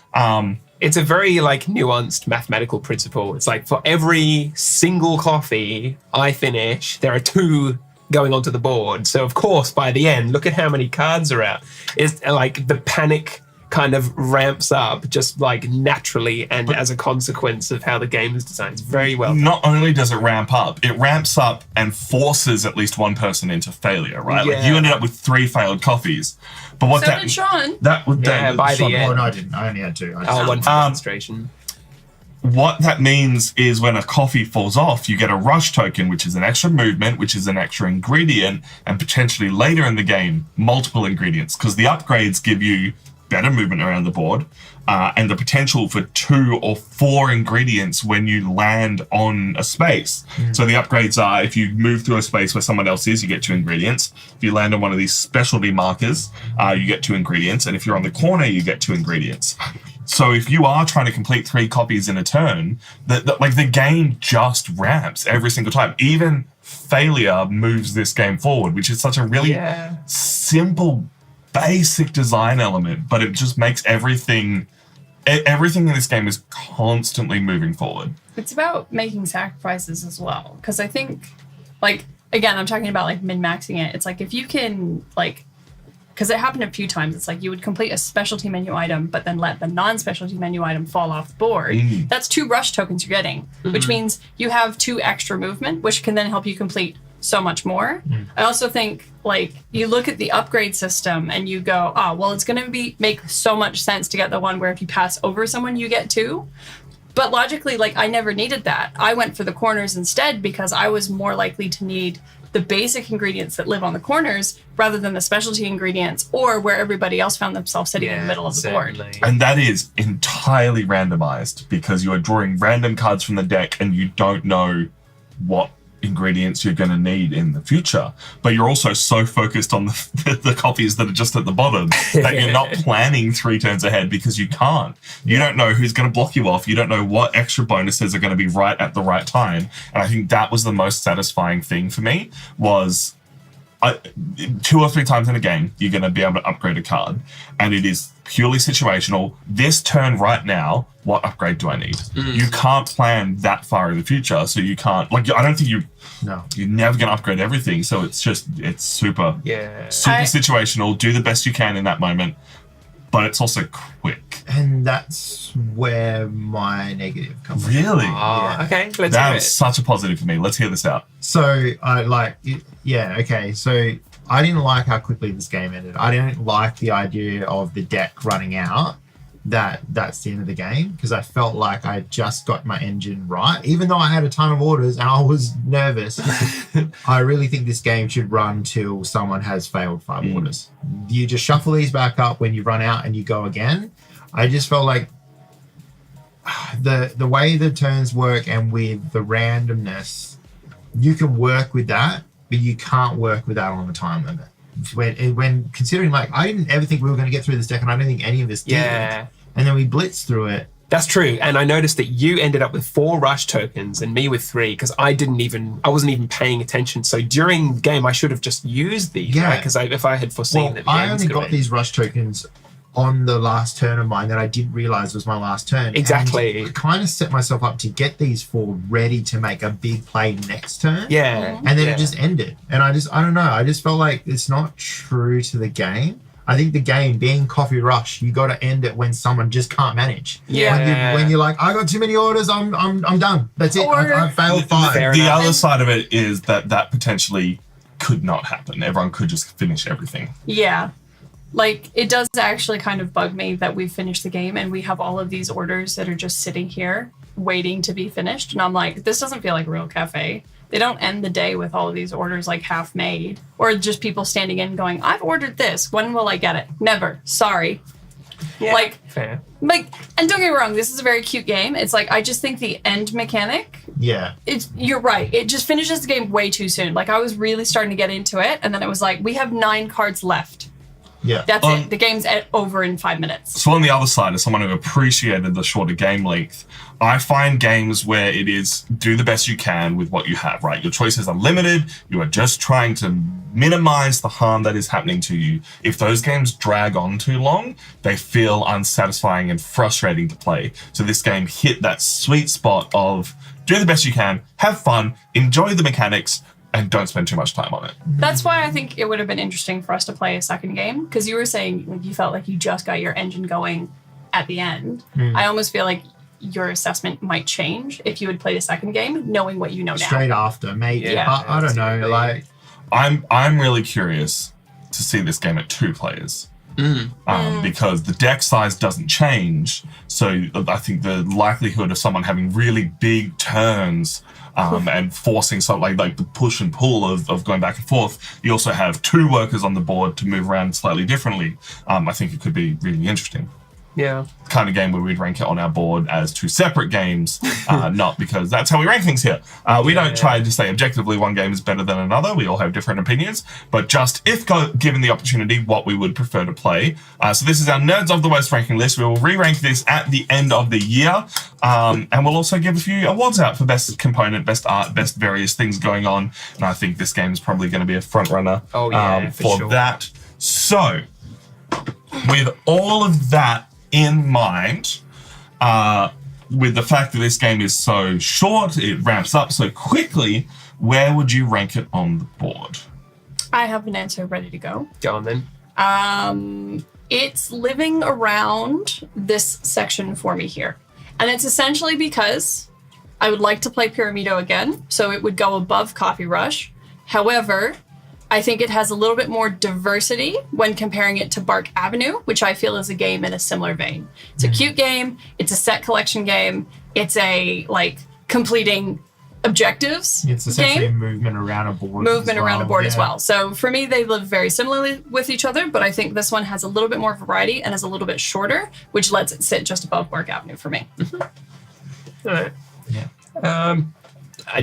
It's a very like nuanced mathematical principle. It's like for every single coffee I finish, there are 2 going onto the board. So of course, by the end, look at how many cards are out. It's like the panic kind of ramps up just like naturally and as a consequence of how the game is designed. It's very well done. Not only does it ramp up and forces at least one person into failure, right? Like Yeah. you ended up with 3 failed coffees. But what So did Sean. that would Yeah, by the Sean, end. oh, no, I didn't. I only had 2. I just- Oh, one for demonstration. what that means is when a coffee falls off, you get a rush token, which is an extra movement, which is an extra ingredient, and potentially later in the game, multiple ingredients, because the upgrades give you better movement around the board and the potential for 2 or 4 ingredients when you land on a space. So the upgrades are if you move through a space where someone else is, you get 2 ingredients. If you land on one of these specialty markers, you get 2 ingredients. And if you're on the corner, you get 2 ingredients. So if you are trying to complete 3 copies in a turn, the game just ramps every single time. Even failure moves this game forward, which is such a really simple, basic design element, but it just makes everything in this game is constantly moving forward. It's about making sacrifices as well. Because I think, like, again, I'm talking about, like, min-maxing it. It's like, if you can, like, because it happened a few times. It's like you would complete a specialty menu item, but then let the non-specialty menu item fall off the board. That's 2 rush tokens you're getting, which means you have 2 extra movement, which can then help you complete so much more. I also think, like, you look at the upgrade system and you go, oh, well, it's going to make so much sense to get the one where if you pass over someone, you get 2. But logically, like, I never needed that. I went for the corners instead because I was more likely to need the basic ingredients that live on the corners rather than the specialty ingredients or where everybody else found themselves sitting in the middle of the board. And that is entirely randomized because you are drawing random cards from the deck and you don't know what ingredients you're going to need in the future, but you're also so focused on the copies that are just at the bottom that you're not planning 3 turns ahead because you can't. You don't know who's going to block you off. You don't know what extra bonuses are going to be right at the right time. And I think that was the most satisfying thing for me was 2 or 3 times in a game, you're going to be able to upgrade a card. And it is purely situational. This turn right now, what upgrade do I need? You can't plan that far in the future. So you can't, like, I don't think you're never going to upgrade everything. So it's super situational. Do the best you can in that moment. But it's also quick. And that's where my negative comes from. Really? Okay, let's hear it. That is such a positive for me. Let's hear this out. So I okay. So I didn't like how quickly this game ended. I didn't like the idea of the deck running out. That's the end of the game because I felt like I just got my engine right. Even though I had a ton of orders and I was nervous, I really think this game should run till someone has failed 5 orders. You just shuffle these back up when you run out and you go again. I just felt like the way the turns work and with the randomness, you can work with that, but you can't work with that on the time limit. When considering, like, I didn't ever think we were going to get through this deck, and I don't think any of us did. And then we blitzed through it. That's true. And I noticed that you ended up with 4 rush tokens and me with 3 because I wasn't even paying attention. So during the game, I should have just used these, right? Because if I had foreseen that, I only got these rush tokens on the last turn of mine that I didn't realize was my last turn. Exactly. And I kind of set myself up to get these 4 ready to make a big play next turn. And then it just ended. And I don't know. I just felt like it's not true to the game. I think the game being Cofee Rush, you got to end it when someone just can't manage. When you're like, I got too many orders, I'm done. That's it. I failed 5. The other side of it is that potentially could not happen. Everyone could just finish everything. Yeah. Like, it does actually kind of bug me that we've finished the game and we have all of these orders that are just sitting here waiting to be finished. And I'm like, this doesn't feel like a real cafe. They don't end the day with all of these orders like half made or just people standing in going, I've ordered this. When will I get it? Never. Sorry. Fair. Like, and don't get me wrong, this is a very cute game. It's like, I just think the end mechanic, you're right. It just finishes the game way too soon. Like, I was really starting to get into it. And then it was like, we have 9 cards left. That's it. The game's over in 5 minutes. So on the other side, as someone who appreciated the shorter game length, I find games where it is do the best you can with what you have, right? Your choices are limited. You are just trying to minimize the harm that is happening to you. If those games drag on too long, they feel unsatisfying and frustrating to play. So this game hit that sweet spot of do the best you can, have fun, enjoy the mechanics, and don't spend too much time on it. That's why I think it would have been interesting for us to play a second game, because you were saying like, you felt like you just got your engine going at the end. I almost feel like your assessment might change if you had played a second game, knowing what you know now. Straight after, maybe. But I don't know. Like, I'm really curious to see this game at 2 players. Because the deck size doesn't change. So I think the likelihood of someone having really big turns and forcing something like the push and pull of going back and forth. You also have 2 workers on the board to move around slightly differently. I think it could be really interesting. Yeah. kind of game where we'd rank it on our board as two separate games, not because that's how we rank things here. We don't try to say objectively one game is better than another. We all have different opinions, but just if given the opportunity, what we would prefer to play. So this is our Nerds of the West ranking list. We will re-rank this at the end of the year, and we'll also give a few awards out for best component, best art, best various things going on. And I think this game is probably going to be a front runner for sure. that. So, with all of that in mind, with the fact that this game is so short, it ramps up so quickly, where would you rank it on the board? I have an answer ready to go. Go on then. It's living around this section for me here. And it's essentially because I would like to play Pyramido again, so it would go above Cofee Rush. However, I think it has a little bit more diversity when comparing it to Bark Avenue, which I feel is a game in a similar vein. It's a cute game. It's a set collection game. It's a, like, completing objectives It's essentially game. a movement around a board. Movement around a board as yeah. well. So for me, they live very similarly with each other, but I think this one has a little bit more variety and is a little bit shorter, which lets it sit just above Bark Avenue for me. All right. Yeah.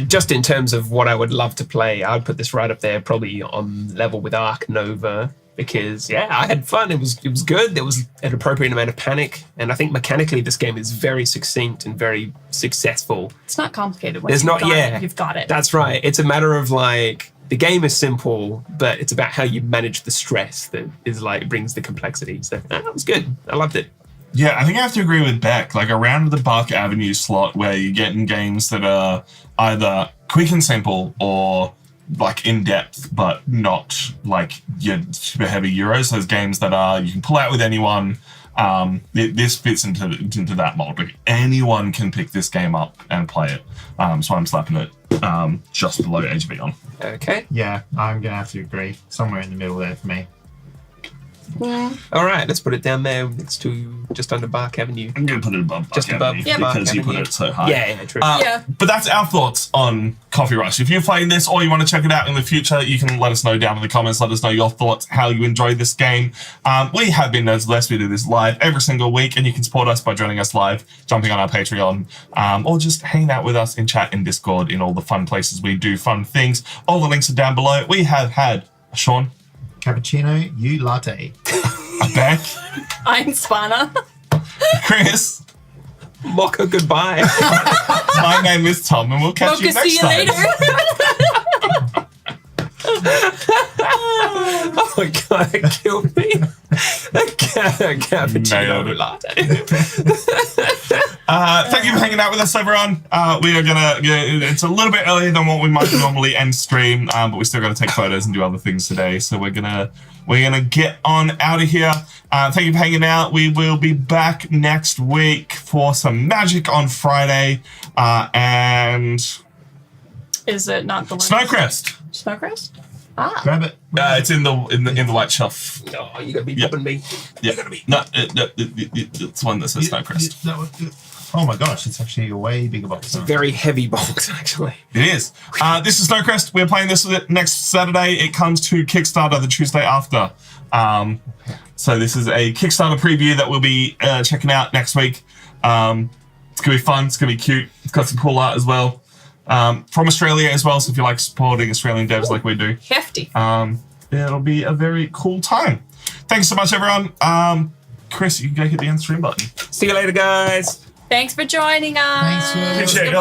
Just in terms of what I would love to play, I'd put this right up there, probably on level with Ark Nova, because I had fun. It was good. There was an appropriate amount of panic, and I think mechanically this game is very succinct and very successful. It's not complicated. Once There's you've not- got yeah. it, you've got it. That's right. It's a matter of like the game is simple, but it's about how you manage the stress that is like brings the complexity. So that was good. I loved it. Yeah, I think I have to agree with Beck. Like around the Bark Avenue slot where you're getting games that are either quick and simple or like in depth, but not like your super heavy Euros. Those games that are you can pull out with anyone. This fits into that mold. Like anyone can pick this game up and play it. So I'm slapping it just below HV on. Okay. Yeah, I'm gonna have to agree. Somewhere in the middle there for me. All right. Let's put it down there next to just under Bark Avenue. I'm going to put it above Just Bark above, Avenue yeah, Bark because you put Avenue. it so high. Yeah, true. Yeah. But that's our thoughts on Cofee Rush. If you're playing this or you want to check it out in the future, you can let us know down in the comments. Let us know your thoughts, how you enjoyed this game. We have been Nerds Less. We do this live every single week, and you can support us by joining us live, jumping on our Patreon, or just hanging out with us in chat and Discord in all the fun places we do fun things. All the links are down below. We have had Sean, Cappuccino, you latte. Beck, I'm Spana. Chris. Mocha, goodbye. My name is Tom, and we'll catch you Mocha, next see you time. later. Oh my god, it killed me. Cappuccino Nailed it. latte. Thank you for hanging out with us, everyone. We are it's a little bit earlier than what we might normally end stream, but we still got to take photos and do other things today. So we're gonna get on out of here. Thank you for hanging out. We will be back next week for some Magic on Friday, and Is it not the one? Snowcrest. Snowcrest? Ah. Grab it. It's in the white shelf. Oh, you gotta be Yep. popping me. Yeah, no, it's one that says Snowcrest. Oh my gosh, it's actually a way bigger box. Very heavy box, actually. It is. This is Snowcrest. We're playing this next Saturday. It comes to Kickstarter the Tuesday after. So this is a Kickstarter preview that we'll be checking out next week. It's going to be fun. It's going to be cute. It's got some cool art as well. From Australia as well, so if you like supporting Australian devs like we do, Hefty. it'll be a very cool time. Thanks so much, everyone. Chris, you can go hit the end stream button. See you later, guys. Thanks for joining us. Thanks for- Appreciate it.